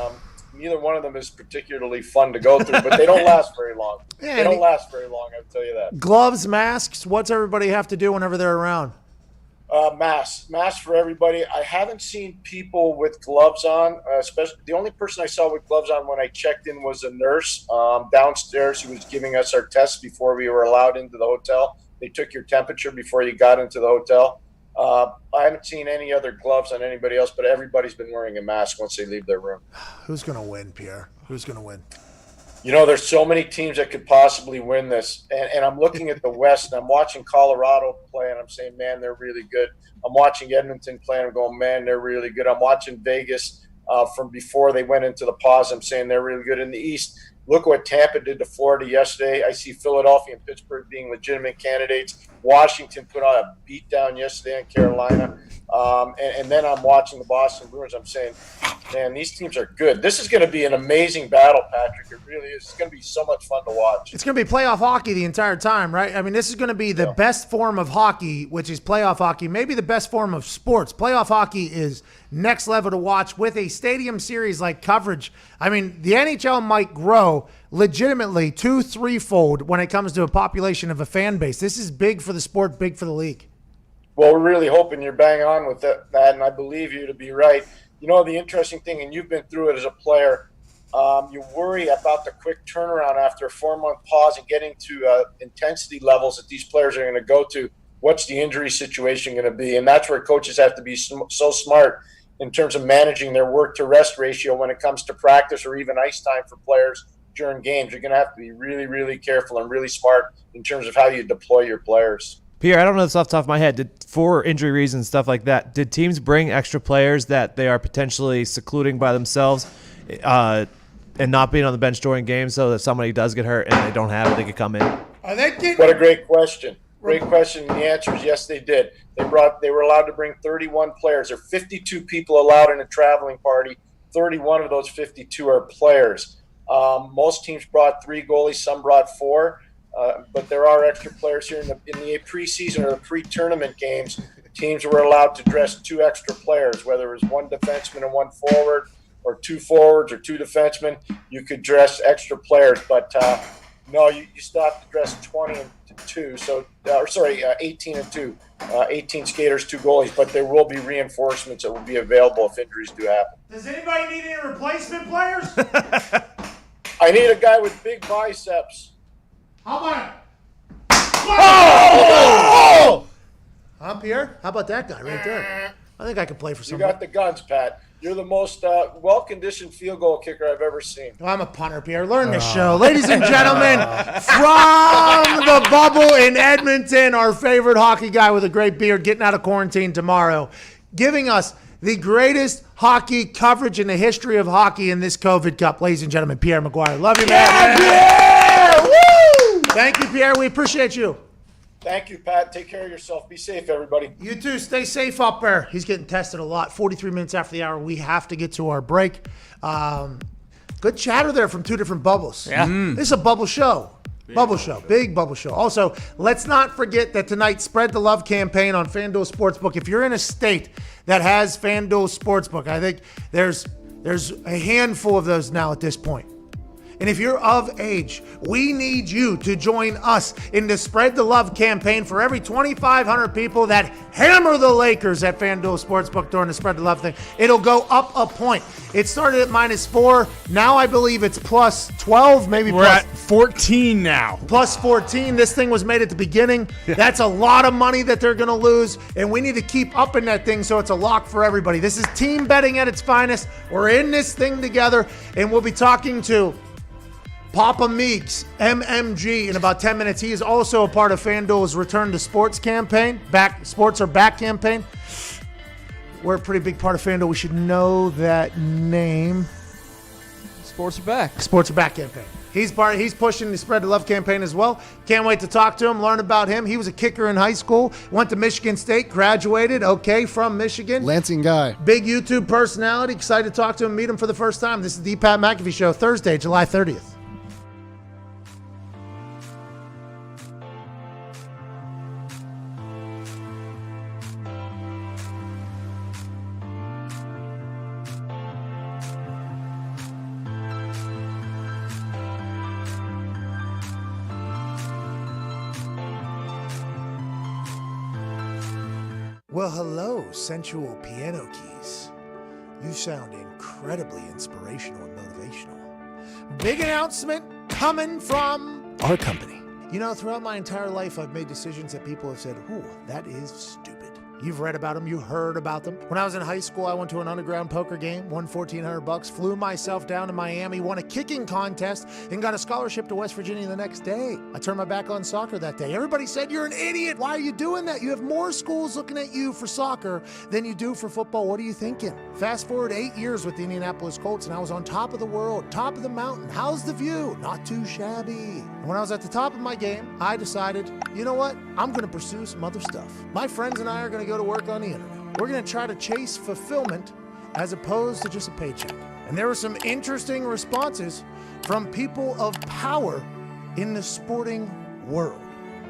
neither one of them is particularly fun to go through, but they don't last very long. They don't last very long, I'll tell you that.
Gloves, masks, what's everybody have to do whenever they're around?
Masks for everybody. I haven't seen people with gloves on, especially the only person I saw with gloves on when I checked in was a nurse downstairs who was giving us our tests before we were allowed into the hotel. They took your temperature before you got into the hotel. I haven't seen any other gloves on anybody else, but everybody's been wearing a mask once they leave their room.
Who's going to win, Pierre? Who's going to win?
You know, there's so many teams that could possibly win this. And I'm looking at the West, and I'm watching Colorado play, and I'm saying, man, they're really good. I'm watching Edmonton play, and I'm going, man, they're really good. I'm watching Vegas from before they went into the pause. I'm saying they're really good. In the East, look what Tampa did to Florida yesterday. I see Philadelphia and Pittsburgh being legitimate candidates. Washington put on a beatdown yesterday in Carolina. And then I'm watching the Boston Bruins. I'm saying, man, these teams are good. This is going to be an amazing battle, Patrick. It really is. It's going to be so much fun to watch.
It's going to be playoff hockey the entire time, right? I mean, this is going to be the best form of hockey, which is playoff hockey, maybe the best form of sports. Playoff hockey is next level to watch with a stadium series like coverage. I mean, the NHL might grow legitimately 2-3-fold when it comes to a population of a fan base. This is big for the sport, big for the league.
Well, we're really hoping you're bang on with that, and I believe you to be right. You know, the interesting thing, and you've been through it as a player, you worry about the quick turnaround after a 4-month pause and getting to intensity levels that these players are going to go to. What's the injury situation going to be? And that's where coaches have to be so smart in terms of managing their work-to-rest ratio when it comes to practice or even ice time for players during games. You're going to have to be really, really careful and really smart in terms of how you deploy your players.
Pierre, I don't know this off the top of my head. For injury reasons, stuff like that, did teams bring extra players that they are potentially secluding by themselves and not being on the bench during games so that if somebody does get hurt and they don't have it, they could come in?
What a great question. Great question. And the answer is yes, they did. They were allowed to bring 31 players. There are 52 people allowed in a traveling party. 31 of those 52 are players. Most teams brought 3 goalies. Some brought 4. But there are extra players here in the preseason or the pre-tournament games. Teams were allowed to dress 2 extra players, whether it was 1 defenseman and 1 forward, or 2 forwards or 2 defensemen. You could dress extra players, but no, you still have to dress 20 and 2. 18 and 2, 18 skaters, 2 goalies. But there will be reinforcements that will be available if injuries do happen.
Does anybody need any replacement players?
I need a guy with big biceps.
How about it? Huh, Pierre? How about that guy right there? I think I could play for
You
somebody.
got the guns, Pat. You're the most well-conditioned field goal kicker I've ever seen.
Well, I'm a punter, Pierre. Learn this show. Ladies and gentlemen, from the bubble in Edmonton, our favorite hockey guy with a great beard getting out of quarantine tomorrow, giving us the greatest hockey coverage in the history of hockey in this COVID Cup. Ladies and gentlemen, Pierre Mcguire. Love you, man. Yeah, Pierre! Woo! Thank you, Pierre. We appreciate you.
Thank you, Pat. Take care of yourself. Be safe, everybody.
You too. Stay safe up there. He's getting tested a lot. 43 minutes after the hour, we have to get to our break. Good chatter there from 2 different bubbles.
Yeah.
This is a bubble show. Bubble show. Big bubble show. Also, let's not forget that tonight, Spread the Love campaign on FanDuel Sportsbook. If you're in a state that has FanDuel Sportsbook, I think there's a handful of those now at this point. And if you're of age, we need you to join us in the Spread the Love campaign for every 2,500 people that hammer the Lakers at FanDuel Sportsbook during the Spread the Love thing. It'll go up a point. It started at -4. Now I believe it's plus 12, maybe
We're at 14 now.
Plus 14. This thing was made at the beginning. Yeah. That's a lot of money that they're going to lose, and we need to keep upping that thing so it's a lock for everybody. This is team betting at its finest. We're in this thing together, and we'll be talking to Papa Meeks, MMG, in about 10 minutes. He is also a part of FanDuel's Return to Sports campaign, Sports Are Back campaign. We're a pretty big part of FanDuel. We should know that name.
Sports are back.
Sports are back campaign. He's pushing the Spread the Love campaign as well. Can't wait to talk to him, learn about him. He was a kicker in high school, went to Michigan State, graduated, from Michigan.
Lansing guy.
Big YouTube personality. Excited to talk to him, meet him for the first time. This is the Pat McAfee Show, Thursday, July 30th. Well, hello, sensual piano keys. You sound incredibly inspirational and motivational. Big announcement coming from our company. You know, throughout my entire life, I've made decisions that people have said, ooh, that is stupid. You've read about them, you heard about them. When I was in high school, I went to an underground poker game, won $1,400, flew myself down to Miami, won a kicking contest, and got a scholarship to West Virginia the next day. I turned my back on soccer that day. Everybody said, you're an idiot. Why are you doing that? You have more schools looking at you for soccer than you do for football. What are you thinking? Fast forward 8 years with the Indianapolis Colts, and I was on top of the world, top of the mountain. How's the view? Not too shabby. And when I was at the top of my game, I decided, you know what? I'm going to pursue some other stuff. My friends and I are going to go to work on the internet. We're going to try to chase fulfillment as opposed to just a paycheck. And there were some interesting responses from people of power in the sporting world.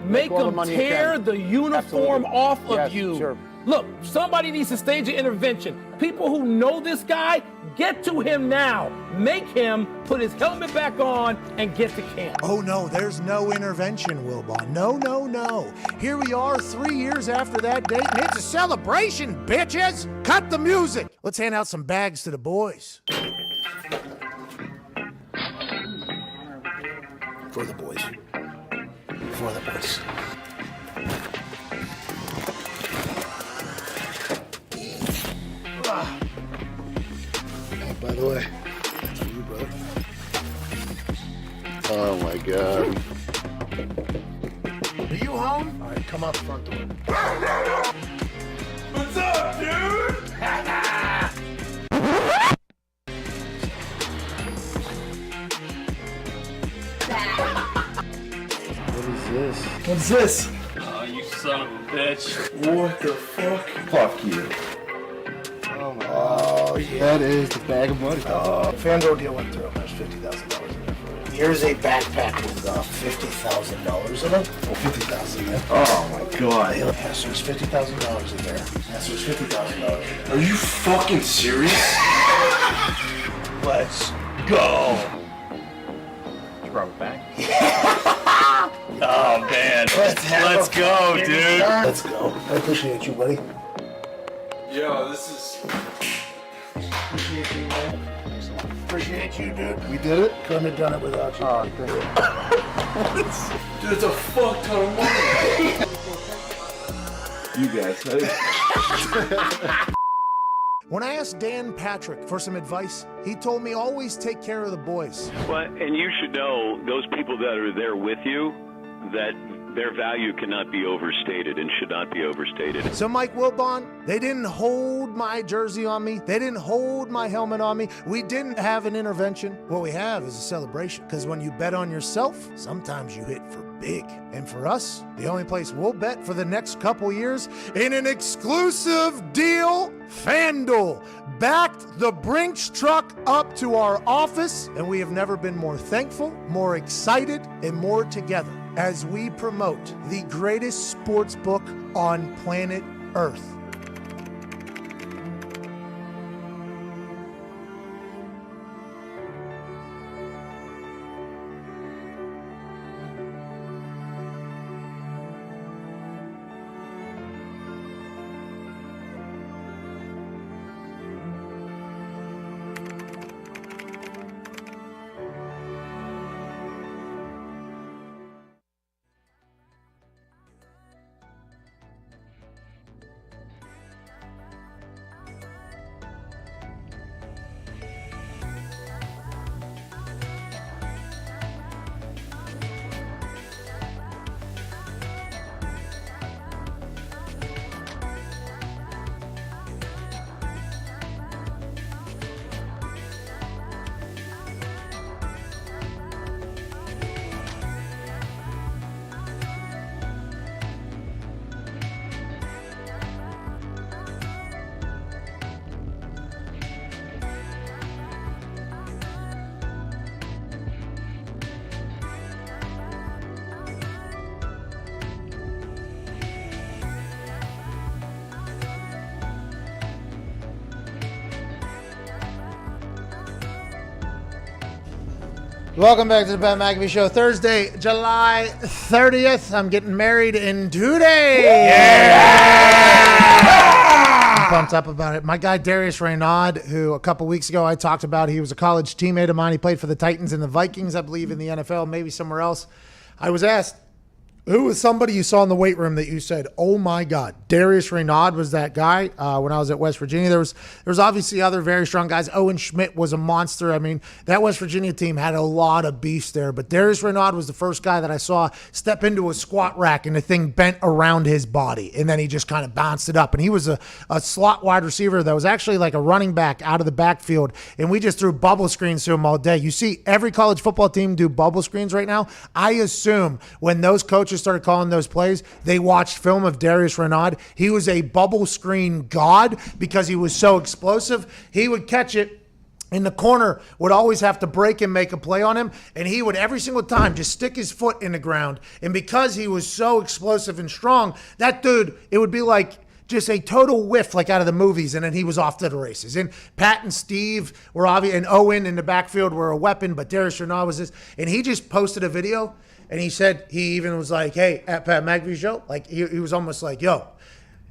Make them tear the uniform off of you. Sure. Look, somebody needs to stage an intervention. People who know this guy, get to him now. Make him put his helmet back on and get to camp.
Oh no, there's no intervention, Wilbon. No. Here we are 3 years after that date, and it's a celebration, bitches! Cut the music! Let's hand out some bags to the boys. For the boys. For the boys.
By the way, that's for you, brother. Oh my God.
Are you home? All right, come out the front door.
What's up, dude?
What's this?
Oh, you son of a bitch.
What the fuck? Fuck you. Oh, yeah. That is the bag of money.
FanDuel deal went through. There's $50,000 in there for you. Here's a backpack with $50,000 in it. Well, $50,000 in it.
Oh my God.
Yeah, so there's $50,000 in there. Yeah, so there's $50,000 in there.
Are you fucking serious?
Let's go.
You brought it back? Oh, man. Let's go, dude.
Let's go. I appreciate you, buddy.
Yo, this is...
Appreciate you, man. Appreciate you, dude.
We did it?
Couldn't have done it without you.
Oh, thank you. Dude, it's a fuck ton of money. You guys.
When I asked Dan Patrick for some advice, he told me always take care of the boys.
Well, and you should know those people that are there with you, that their value cannot be overstated and should not be overstated.
So, Mike Wilbon, they didn't hold my jersey on me. They didn't hold my helmet on me. We didn't have an intervention. What we have is a celebration. Because when you bet on yourself, sometimes you hit for big. And for us, the only place we'll bet for the next couple years in an exclusive deal, FanDuel backed the Brinks truck up to our office, and we have never been more thankful, more excited, and more together as we promote the greatest sports book on planet Earth. Welcome back to the Pat McAfee Show. Thursday, July 30th. I'm getting married in 2 days. I'm pumped up about it. My guy Darius Reynaud, who a couple weeks ago I talked about, he was a college teammate of mine. He played for the Titans and the Vikings, I believe, in the NFL, maybe somewhere else. I was asked, who was somebody you saw in the weight room that you said, oh my God, Darius Reynaud was that guy when I was at West Virginia? There was obviously other very strong guys. Owen Schmidt was a monster. I mean, that West Virginia team had a lot of beasts there, but Darius Reynaud was the first guy that I saw step into a squat rack and the thing bent around his body, and then he just kind of bounced it up. And he was a slot wide receiver that was actually like a running back out of the backfield, and we just threw bubble screens to him all day. You see every college football team do bubble screens right now. I assume when those coaches started calling those plays, they watched film of Darius Reynaud. He was a bubble screen god because he was so explosive. He would catch it, and the corner would always have to break and make a play on him, and he would every single time just stick his foot in the ground. And because he was so explosive and strong, that dude, it would be like just a total whiff like out of the movies, and then he was off to the races. And Pat and Steve were obvious, and Owen in the backfield were a weapon, but Darius Reynaud was this. And he just posted a video, and he said, he even was like, hey, at Pat McAfee Show, like he was almost like, yo,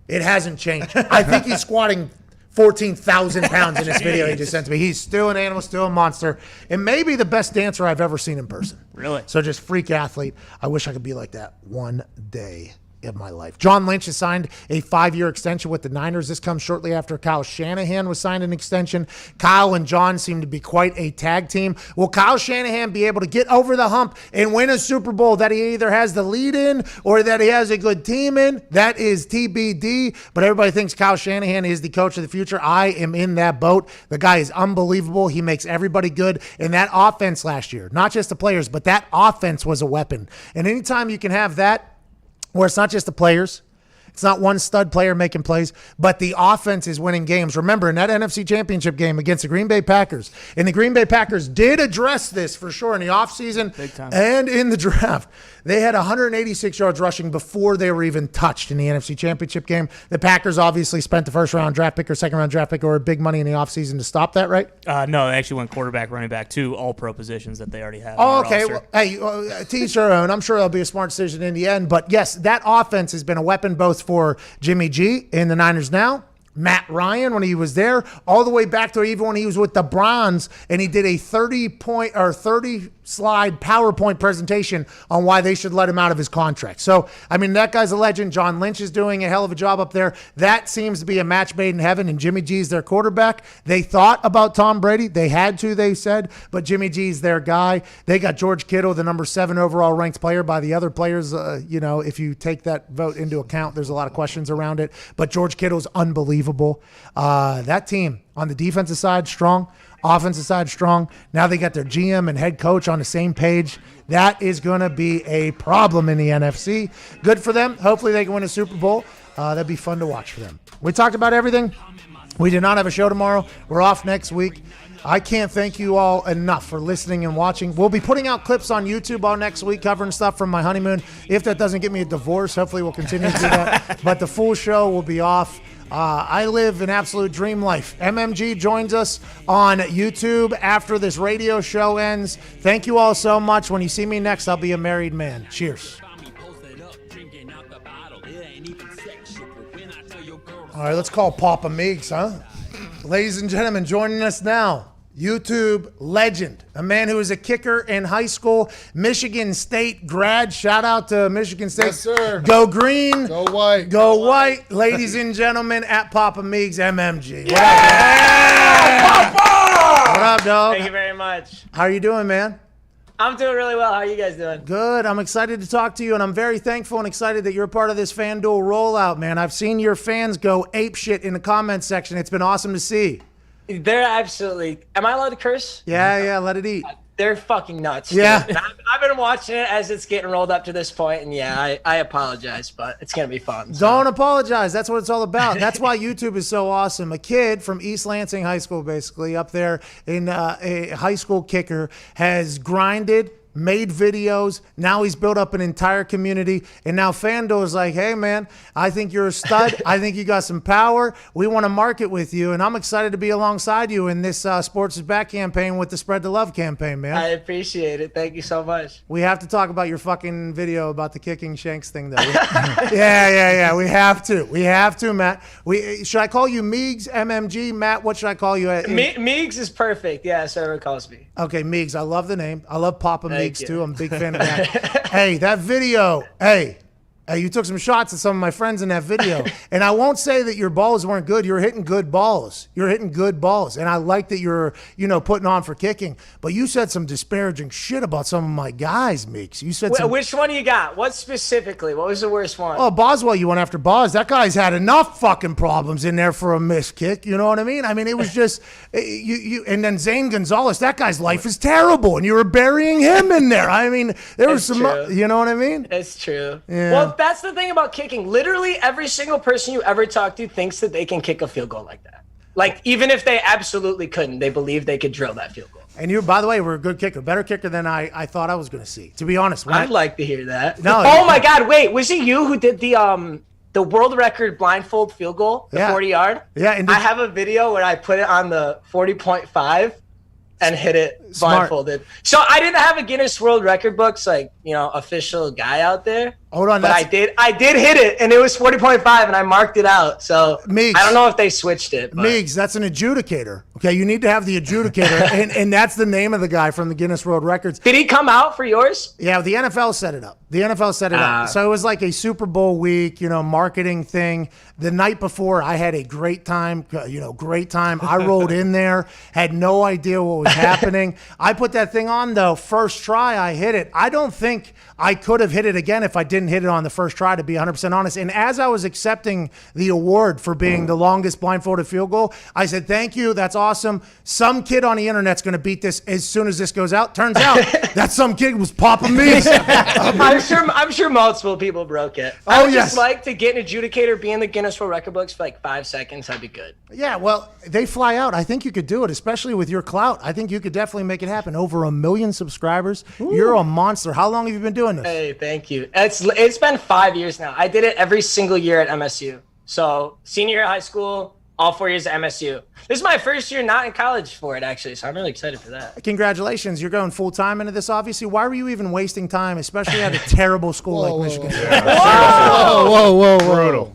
it hasn't changed. I think he's squatting 14,000 pounds in this video he just sent to me. He's still an animal, still a monster, and maybe the best dancer I've ever seen in person.
Really?
So just freak athlete. I wish I could be like that one day of my life. John Lynch has signed a 5-year extension with the Niners. This comes shortly after Kyle Shanahan was signed an extension. Kyle and John seem to be quite a tag team. Will Kyle Shanahan be able to get over the hump and win a Super Bowl that he either has the lead in or that he has a good team in? That is TBD, but everybody thinks Kyle Shanahan is the coach of the future. I am in that boat. The guy is unbelievable. He makes everybody good. And that offense last year, not just the players, but that offense was a weapon. And anytime you can have that, where it's not just the players, it's not one stud player making plays, but the offense is winning games. Remember, in that NFC Championship game against the Green Bay Packers, and the Green Bay Packers did address this for sure in the offseason and in the draft. They had 186 yards rushing before they were even touched in the NFC Championship game. The Packers obviously spent the first-round draft pick or second-round draft pick or big money in the offseason to stop that, right?
No, they actually went quarterback, running back, 2 all-pro positions that they already have.
Oh, okay. Well, hey, to each their own. I'm sure it'll be a smart decision in the end. But, yes, that offense has been a weapon both for Jimmy G in the Niners now, Matt Ryan when he was there, all the way back to even when he was with the Browns and he did a 30-slide PowerPoint presentation on why they should let him out of his contract. So, I mean, that guy's a legend. John Lynch is doing a hell of a job up there. That seems to be a match made in heaven, and Jimmy G's their quarterback. They thought about Tom Brady. They had to, they said, but Jimmy G's their guy. They got George Kittle, the number 7 overall ranked player by the other players. If you take that vote into account, there's a lot of questions around it, but George Kittle's unbelievable. That team on the defensive side, strong. Offensive side, strong. Now they got their GM and head coach on the same page. That is going to be a problem in the NFC. Good for them. Hopefully they can win a Super Bowl. That'd be fun to watch for them. We talked about everything. We did not have a show tomorrow. We're off next week. I can't thank you all enough for listening and watching. We'll be putting out clips on YouTube all next week covering stuff from my honeymoon. If that doesn't get me a divorce, hopefully we'll continue to do that. But the full show will be off. I live an absolute dream life. MMG joins us on YouTube after this radio show ends. Thank you all so much. When you see me next, I'll be a married man. Cheers. All right, let's call Papa Meeks, huh? Ladies and gentlemen, joining us now, YouTube legend, a man who was a kicker in high school, Michigan State grad. Shout out to Michigan State.
Yes, sir.
Go green.
Go white.
Go white. Ladies and gentlemen, at Papa Meeks, MMG. What
Yeah!
up, dog? What up, dog?
Thank you very much.
How are you doing, man?
I'm doing really well. How are you guys doing?
Good. I'm excited to talk to you, and I'm very thankful and excited that you're a part of this FanDuel rollout, man. I've seen your fans go apeshit in the comments section. It's been awesome to see.
They're absolutely... Am I allowed to curse?
Yeah, let it eat.
They're fucking nuts.
Yeah.
I've been watching it as it's getting rolled up to this point, and yeah, I apologize, but it's going to be fun. So.
Don't apologize. That's what it's all about. That's why YouTube is so awesome. A kid from East Lansing High School, basically, up there in a high school kicker, has grinded, made videos. Now he's built up an entire community. And now FanDuel is like, hey, man, I think you're a stud. I think you got some power. We want to market with you. And I'm excited to be alongside you in this Sports is Back campaign with the Spread the Love campaign, man.
I appreciate it. Thank you so much.
We have to talk about your fucking video about the kicking Shanks thing, though. Yeah. We have to, Matt. Should I call you Meigs, MMG? Matt, what should I call you?
Meigs is perfect. Yeah, so everyone calls me.
Okay, Meigs. I love the name. I love Papa Meigs, too. I'm a big fan of that. Hey, that video. Hey, you took some shots at some of my friends in that video. And I won't say that your balls weren't good. You're hitting good balls. And I like that you're, putting on for kicking. But you said some disparaging shit about some of my guys, Meeks. You said
Which one you got? What specifically? What was the worst one?
Oh, Boswell, you went after Boz. That guy's had enough fucking problems in there for a missed kick. You know what I mean? I mean, it was just, and then Zane Gonzalez, that guy's life is terrible. And you were burying him in there. I mean, there was some,
true.
You know what I mean?
It's true.
Yeah.
Well, that's the thing about kicking. Literally every single person you ever talk to thinks that they can kick a field goal like that. Like, even if they absolutely couldn't, they believe they could drill that field goal.
And you, by the way, were a good kicker. Better kicker than I thought I was going to see, to be honest.
I'd like to hear that.
No.
Oh, my God. Wait, was it you who did the world record blindfold field goal, the 40-yard?
Yeah. And
I have a video where I put it on the 40.5 and hit it blindfolded. So I didn't have a Guinness World Record books, official guy out there.
Hold on.
But I did hit it, and it was 40.5, and I marked it out. So
Meigs,
I don't know if they switched it. But.
Meigs, that's an adjudicator. Okay, you need to have the adjudicator, and that's the name of the guy from the Guinness World Records.
Did he come out for yours?
Yeah, the NFL set it up. So it was like a Super Bowl week, marketing thing. The night before, I had a great time, I rolled in there, had no idea what was happening. I put that thing on, though. First try, I hit it. I don't think I could have hit it again if I didn't hit it on the first try, to be 100% honest. And as I was accepting the award for being the longest blindfolded field goal, I said, thank you, that's awesome. Some kid on the internet's going to beat this as soon as this goes out. Turns out that some kid was Papa Meigs.
I'm sure multiple people broke it. I would just like to get an adjudicator, be in the Guinness World Record books for like 5 seconds. That'd be good.
Yeah, well, they fly out. I think you could do it, especially with your clout. I think you could definitely make it happen. Over 1 million subscribers. Ooh. You're a monster. How long have you been doing this?
Hey, thank you. It's been 5 years now. I did it every single year at MSU. So senior year of high school, all 4 years at MSU. This is my first year not in college for it, actually, so I'm really excited for that.
Congratulations. You're going full-time into this, obviously. Why were you even wasting time, especially at a terrible school like Michigan?
Whoa.
Brutal.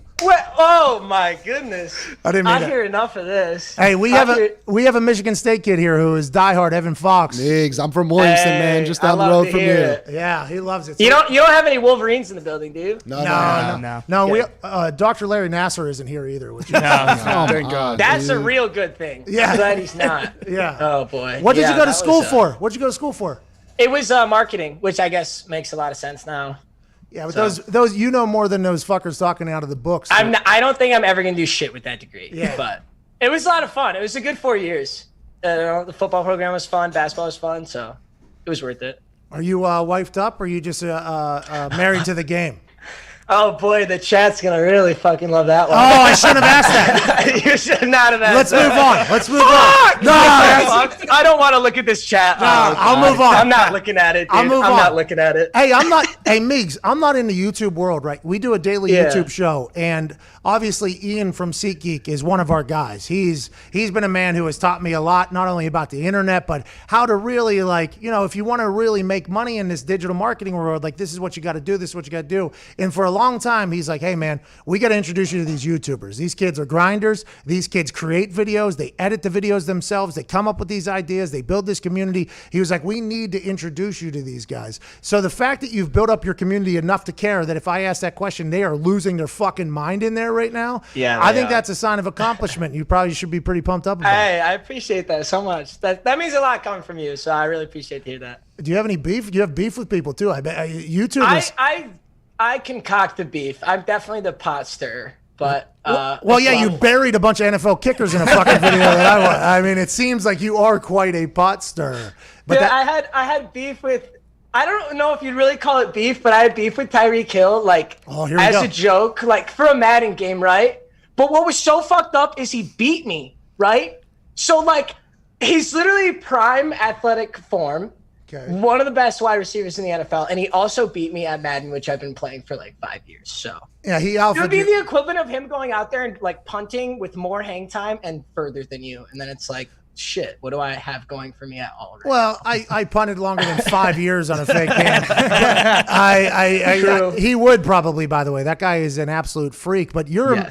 Oh, my goodness.
I didn't mean that.
hear enough of this.
Hey, we have a Michigan State kid here who is diehard, Evan Fox.
Meigs, I'm from Williamson, man, just down the road from you.
Yeah, he loves it.
You don't have any Wolverines in the building, do you?
No. We Dr. Larry Nasser isn't here either. Which is
thank God.
That's a real good thing.
Yeah.
I'm glad he's not.
Yeah.
Oh, boy.
What did you go to school for? What'd you go to school for?
It was marketing, which I guess makes a lot of sense now.
Yeah, but those you know more than those fuckers talking out of the books. So.
I don't think I'm ever gonna do shit with that degree. Yeah. But it was a lot of fun. It was a good 4 years. The football program was fun. Basketball was fun. So it was worth it.
Are you wifed up, or are you just married to the game?
Oh boy, the chat's gonna really fucking love that one.
Oh, I shouldn't have asked that.
You should not have asked that.
Let's move on.
No, I don't want to look at this chat.
No, I'll move on.
I'm not looking at it, dude. I'm not looking at it.
Hey, Meigs, I'm not in the YouTube world, right? We do a daily YouTube show, and obviously Ian from SeatGeek is one of our guys. He's been a man who has taught me a lot, not only about the internet, but how to really, if you want to really make money in this digital marketing world, this is what you got to do, this is what you got to do. And for a long time, he's like, hey, man, we got to introduce you to these YouTubers. These kids are grinders. These kids create videos. They edit the videos themselves. They come up with these ideas. They build this community. He was like, we need to introduce you to these guys. So the fact that you've built up your community enough to care that if I ask that question, they are losing their fucking mind in there right now.
Yeah,
I think that's a sign of accomplishment. You probably should be pretty pumped up about it.
Hey, I appreciate that so much. That means a lot coming from you, so I really appreciate to hear that.
Do you have any beef? Do you have beef with people too? I bet YouTubers.
I concoct the beef. I'm definitely the pot stirrer, but
you buried a bunch of NFL kickers in a fucking video that I mean, it seems like you are quite a pot stirrer. But
dude, I had beef with. I don't know if you'd really call it beef, but I had beef with Tyreek Hill, as a joke, for a Madden game, right? But what was so fucked up is he beat me, right? So, he's literally prime athletic form.
Okay.
One of the best wide receivers in the NFL, and he also beat me at Madden, which I've been playing for like 5 years. So
yeah, he
it would
alpha.
be the equivalent of him going out there and like punting with more hang time and further than you, and then it's like, shit, what do I have going for me at all? Right
Well, I punted longer than 5 years on a fake game. He would probably, by the way. That guy is an absolute freak. But you're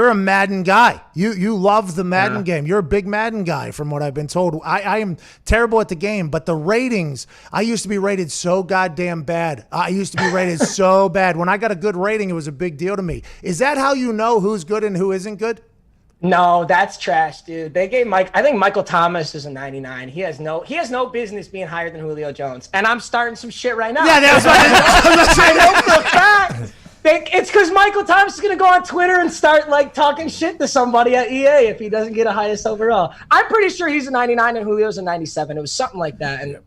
a Madden guy. You love the Madden game. You're a big Madden guy, from what I've been told. I am terrible at the game, but the ratings. I used to be rated so goddamn bad. I used to be rated so bad. When I got a good rating, it was a big deal to me. Is that how you know who's good and who isn't good?
No, that's trash, dude. They gave I think Michael Thomas is a 99. He has no business being higher than Julio Jones. And I'm starting some shit right now.
Yeah, that's what
I know for a fact. It's because Michael Thomas is gonna go on Twitter and start like talking shit to somebody at EA if he doesn't get a highest overall. I'm pretty sure he's a 99 and Julio's a 97. It was something like that, and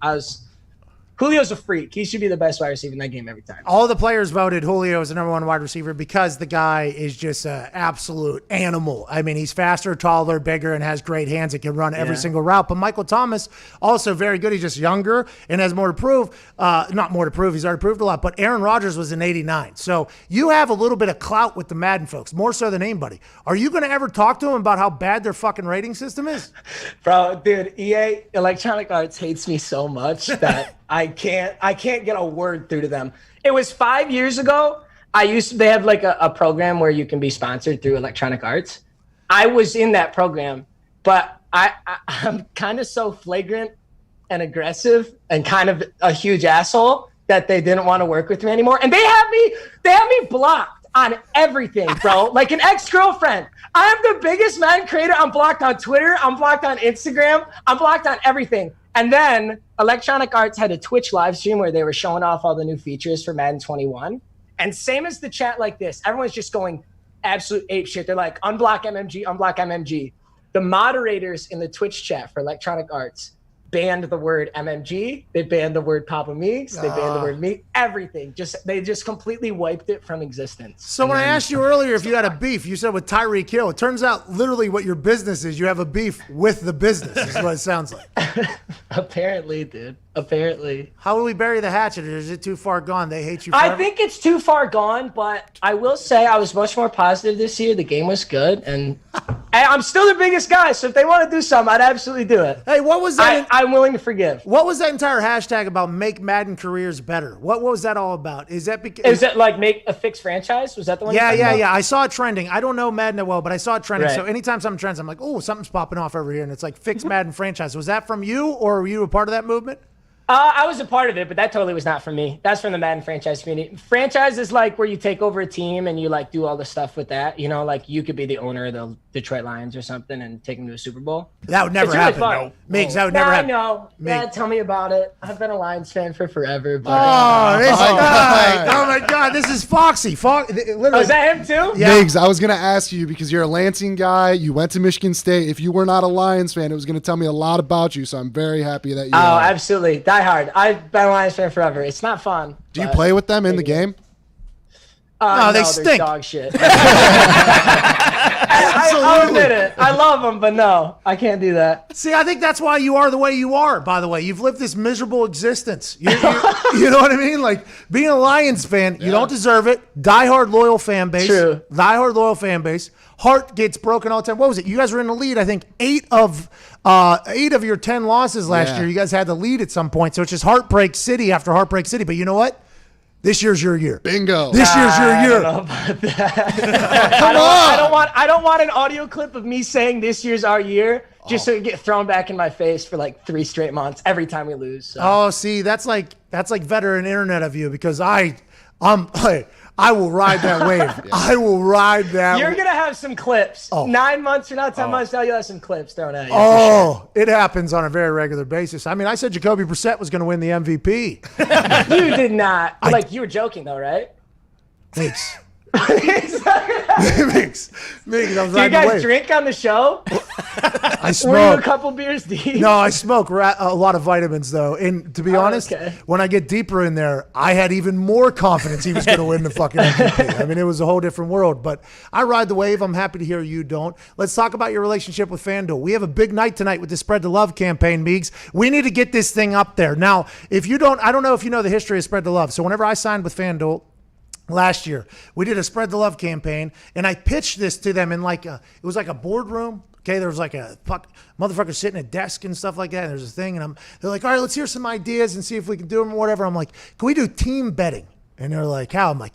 Julio's a freak. He should be the best wide receiver in that game every time.
All the players voted Julio as the number one wide receiver because the guy is just an absolute animal. I mean, he's faster, taller, bigger, and has great hands. It can run every single route. But Michael Thomas, also very good. He's just younger and has more to prove. Not more to prove. He's already proved a lot. But Aaron Rodgers was an 89. So you have a little bit of clout with the Madden folks, more so than anybody. Are you going to ever talk to them about how bad their fucking rating system is?
Bro, dude, EA, Electronic Arts, hates me so much that I can't get a word through to them. It was 5 years ago. They have like a program where you can be sponsored through Electronic Arts. I was in that program, but I'm kind of so flagrant and aggressive and kind of a huge asshole that they didn't want to work with me anymore. And they have me blocked on everything, bro. Like an ex-girlfriend. I am the biggest Madden creator. I'm blocked on Twitter. I'm blocked on Instagram. I'm blocked on everything. And then Electronic Arts had a Twitch live stream where they were showing off all the new features for Madden 21. And same as the chat like this, everyone's just going absolute ape shit. They're like, unblock MMG, unblock MMG. The moderators in the Twitch chat for Electronic Arts banned the word MMG. They banned the word Papa Meeks. They banned the word me. Everything. They just completely wiped it from existence.
So when I asked you earlier if you had a beef, you said with Tyreek Hill. It turns out literally what your business is. You have a beef with the business is what it sounds like.
Apparently, dude. Apparently.
How will we bury the hatchet? Or is it too far gone? They hate you forever?
I think it's too far gone, but I will say I was much more positive this year. The game was good, and I'm still the biggest guy, so if they want to do something, I'd absolutely do it.
Hey, what was that?
I'm willing to forgive.
What was that entire hashtag about make Madden careers better? What was that all about? Is that because...
Is that like make a fixed franchise? Was that the one?
Yeah. I saw it trending. I don't know Madden that well, but I saw it trending.
Right.
So anytime something trends, I'm like, oh, something's popping off over here, and it's like fixed Madden franchise. Was that from you, or were you a part of that movement?
I was a part of it, but that totally was not from me. That's from the Madden franchise community. Franchise is like where you take over a team and you like do all the stuff with that. You know, like you could be the owner of the Detroit Lions or something and take them to a Super Bowl.
That would never happen. No. Migs, that would never happen.
I know. Yeah, tell me about it. I've been a Lions fan for forever. But,
this guy. Oh my God, this is Foxy. Literally.
Is that him too?
Yeah. Migs, I was going to ask you because you're a Lansing guy. You went to Michigan State. If you were not a Lions fan, it was going to tell me a lot about you. So I'm very happy that you are.
Absolutely. Die hard. I've been a Lions fan forever. It's not fun.
Do you play with them in the game?
No, they stink.
Dog shit. I'll admit it. I love them, but no, I can't do that.
See, I think that's why you are the way you are, by the way. You've lived this miserable existence. You know what I mean? Like, being a Lions fan, you don't deserve it. Diehard loyal fan base.
True.
Diehard loyal fan base. Heart gets broken all the time. What was it? You guys were in the lead, I think, 8 of your 10 losses last year. You guys had the lead at some point. So it's just heartbreak city after heartbreak city. But you know what? This year's your year.
Bingo.
This year's your year.
I don't know about that. I don't want an audio clip of me saying this year's our year just so it get thrown back in my face for like 3 straight months every time we lose. So.
Oh, see, that's like veteran internet of you because I will ride that wave. I will ride that.
You're going to have some clips. 9 months from now, 10 months now, you'll have some clips thrown at you.
It happens on a very regular basis. I mean, I said Jacoby Brissett was going to win the MVP.
You did not. You were joking, though, right?
Thanks. Migs, I was
Do you guys drink on the show?
I smoke.
Were you a couple beers deep?
No, I smoke a lot of vitamins, though. And to be honest, when I get deeper in there, I had even more confidence he was going to win the fucking MVP. I mean, it was a whole different world. But I ride the wave. I'm happy to hear you don't. Let's talk about your relationship with FanDuel. We have a big night tonight with the Spread the Love campaign, Meeks. We need to get this thing up there. Now, if you don't, I don't know if you know the history of Spread the Love. So whenever I signed with FanDuel, last year, we did a Spread the Love campaign, and I pitched this to them in it was like a boardroom. Okay, there was like a motherfucker sitting at a desk and stuff like that. And there's a thing, and they're like, all right, let's hear some ideas and see if we can do them or whatever. I'm like, can we do team betting? And they're like, how? I'm like,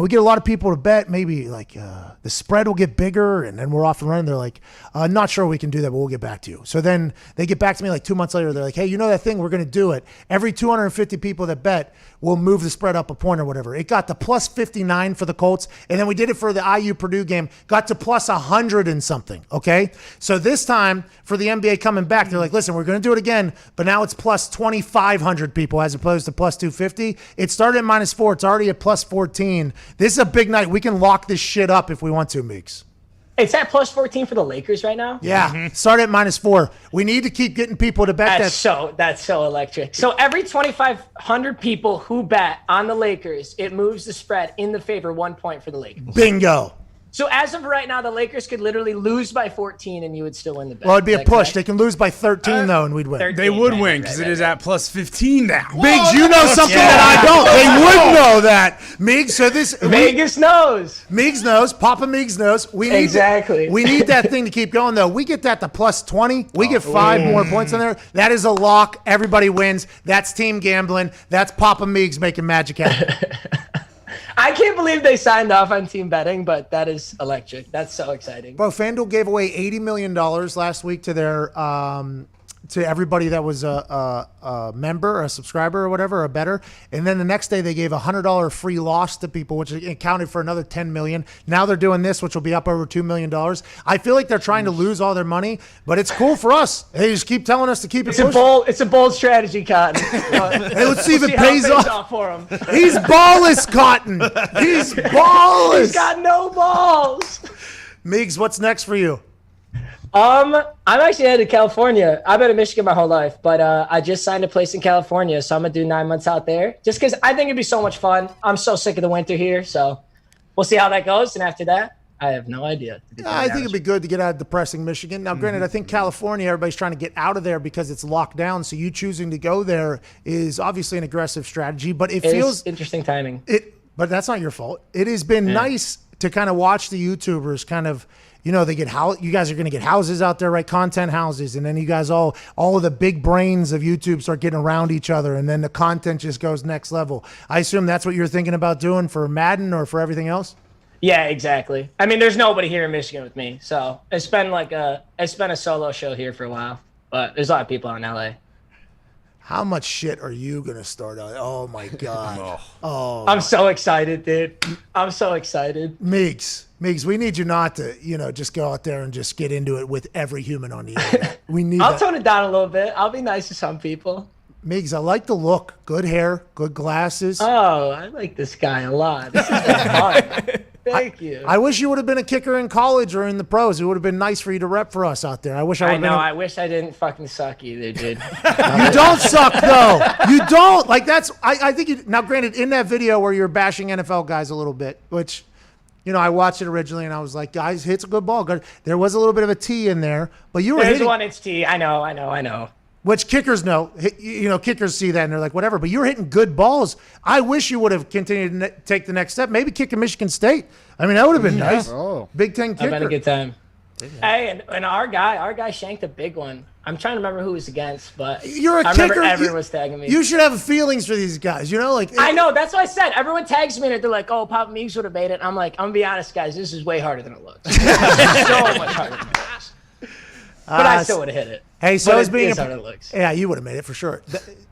we get a lot of people to bet. Maybe the spread will get bigger, and then we're off and running. They're like, not sure we can do that, but we'll get back to you. So then they get back to me like 2 months later. They're like, hey, you know that thing? We're going to do it. Every 250 people that bet, we'll move the spread up a point or whatever. It got to plus 59 for the Colts, and then we did it for the IU-Purdue game, got to plus 100 and something, okay? So this time, for the NBA coming back, they're like, listen, we're going to do it again, but now it's plus 2,500 people as opposed to plus 250. It started at -4. It's already at plus 14. This is a big night. We can lock this shit up if we want to, Meeks.
It's at plus 14 for the Lakers right now?
Yeah, start at -4. We need to keep getting people to bet
That's so electric. So every 2,500 people who bet on the Lakers, it moves the spread in the favor 1 point for the Lakers.
Bingo.
So as of right now, the Lakers could literally lose by 14 and you would still win the bet.
Well, it'd be a push.
Correct?
They can lose by 13, though, and we'd win.
13,
They would win because it is at plus 15 now.
Migs, you know something that I don't. They would know that. Migs, so this...
Vegas knows.
Migs knows. Papa Migs knows. We need we need that thing to keep going, though. We get that to plus 20. We get 5 more points on there. That is a lock. Everybody wins. That's team gambling. That's Papa Migs making magic happen.
I can't believe they signed off on team betting, but that is electric. That's so exciting.
Bro, FanDuel gave away $80 million last week to their to everybody that was a member, a subscriber or whatever, a bettor. And then the next day they gave $100 free loss to people, which accounted for another $10 million. Now they're doing this, which will be up over $2 million. I feel like they're trying to lose all their money, but it's cool for us. They just keep telling us to keep it pushing.
It's a bold strategy, Cotton.
Hey, let's see if it pays off.
For him.
He's ballless, Cotton. He's ballless.
He's got no balls.
Migs, what's next for you?
I'm actually headed to California. I've been in Michigan my whole life, but I just signed a place in California, so I'm gonna do 9 months out there. Just because I think it'd be so much fun. I'm so sick of the winter here, so we'll see how that goes. And after that, I have no idea.
I think it'd be good to get out of depressing Michigan. Now, granted, I think California, everybody's trying to get out of there because it's locked down. So you choosing to go there is obviously an aggressive strategy, but it feels
interesting timing.
But that's not your fault. It has been nice to kind of watch the YouTubers kind of. You know, they get you guys are going to get houses out there, right? Content houses. And then you guys all of the big brains of YouTube start getting around each other. And then the content just goes next level. I assume that's what you're thinking about doing for Madden or for everything else?
Yeah, exactly. I mean, there's nobody here in Michigan with me. So it's been a solo show here for a while. But there's a lot of people out in LA.
How much shit are you going to start on? Oh, my God.
I'm so excited, dude. I'm so excited.
Meeks, we need you not to, just go out there and just get into it with every human on the internet. We need
I'll tone it down a little bit. I'll be nice to some people.
Meeks, I like the look. Good hair, good glasses.
Oh, I like this guy a lot. This is fun. Thank you.
I wish you would have been a kicker in college or in the pros. It would have been nice for you to rep for us out there. I wish I would have been.
I wish I didn't fucking suck either, dude.
You don't suck, though. You don't. Like, that's, I think you, now granted, in that video where you're bashing NFL guys a little bit, which, I watched it originally and I was like, guys, hits a good ball. There was a little bit of a T in there, but you were
There's
hitting.
1 inch T. I know.
Which kickers know. Kickers see that and they're like, whatever. But you're hitting good balls. I wish you would have continued to take the next step. Maybe kick a Michigan State. I mean, that would have been nice.
Oh.
Big Ten kicker.
I've had a good time. Hey, and our guy shanked a big one. I'm trying to remember who it was against, but
you're a
I
kicker.
remember everyone was tagging me.
You should have feelings for these guys.
I know. That's what I said. Everyone tags me and they're like, "Oh, Papa Meeks would have made it." I'm like, I'm gonna be honest, guys. This is way harder than it looks. So much harder than it looks. But I still would have hit it.
Hey, so
as
being
harder it looks.
Yeah, you would have made it for sure.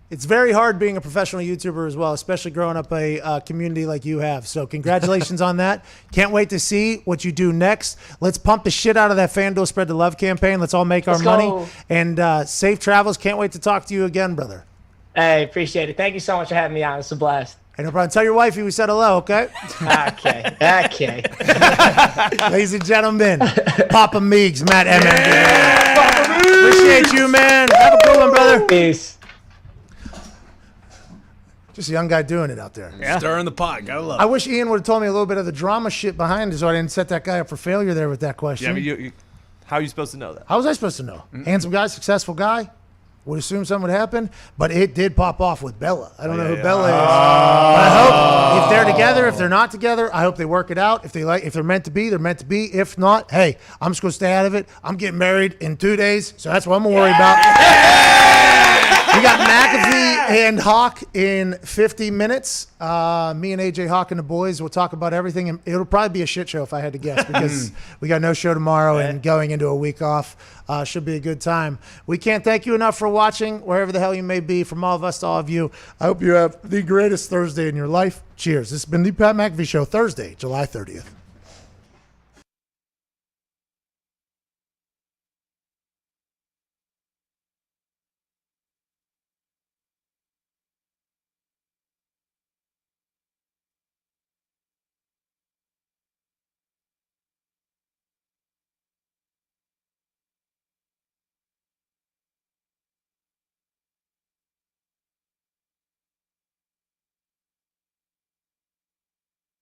It's very hard being a professional YouTuber as well, especially growing up a community like you have. So congratulations on that. Can't wait to see what you do next. Let's pump the shit out of that FanDuel Spread the Love campaign. Let's all make our money. And safe travels. Can't wait to talk to you again, brother.
Hey, appreciate it. Thank you so much for having me on. It's a blast.
Hey, no problem. Tell your wifey we said hello, okay?
Okay.
Ladies and gentlemen, Papa Meeks, Matt MMD. Appreciate you, man. Have a good one, brother.
Peace.
Just a young guy doing it out there.
Yeah. Stirring the pot. Gotta love it.
I wish Ian would have told me a little bit of the drama shit behind it so I didn't set that guy up for failure there with that question.
Yeah, but how are you supposed to know that?
How was I supposed to know? Handsome guy, successful guy. Would assume something would happen, but it did pop off with Bella. I don't know who Bella is. But I hope if they're together, if they're not together, I hope they work it out. If they're meant to be, they're meant to be. If not, hey, I'm just gonna stay out of it. I'm getting married in 2 days, so that's what I'm gonna worry about. We got McAfee and Hawk in 50 minutes. Me and AJ Hawk and the boys will talk about everything. And it'll probably be a shit show if I had to guess because we got no show tomorrow and going into a week off. Should be a good time. We can't thank you enough for watching, wherever the hell you may be. From all of us to all of you, I hope you have the greatest Thursday in your life. Cheers. This has been the Pat McAfee Show, Thursday, July 30th.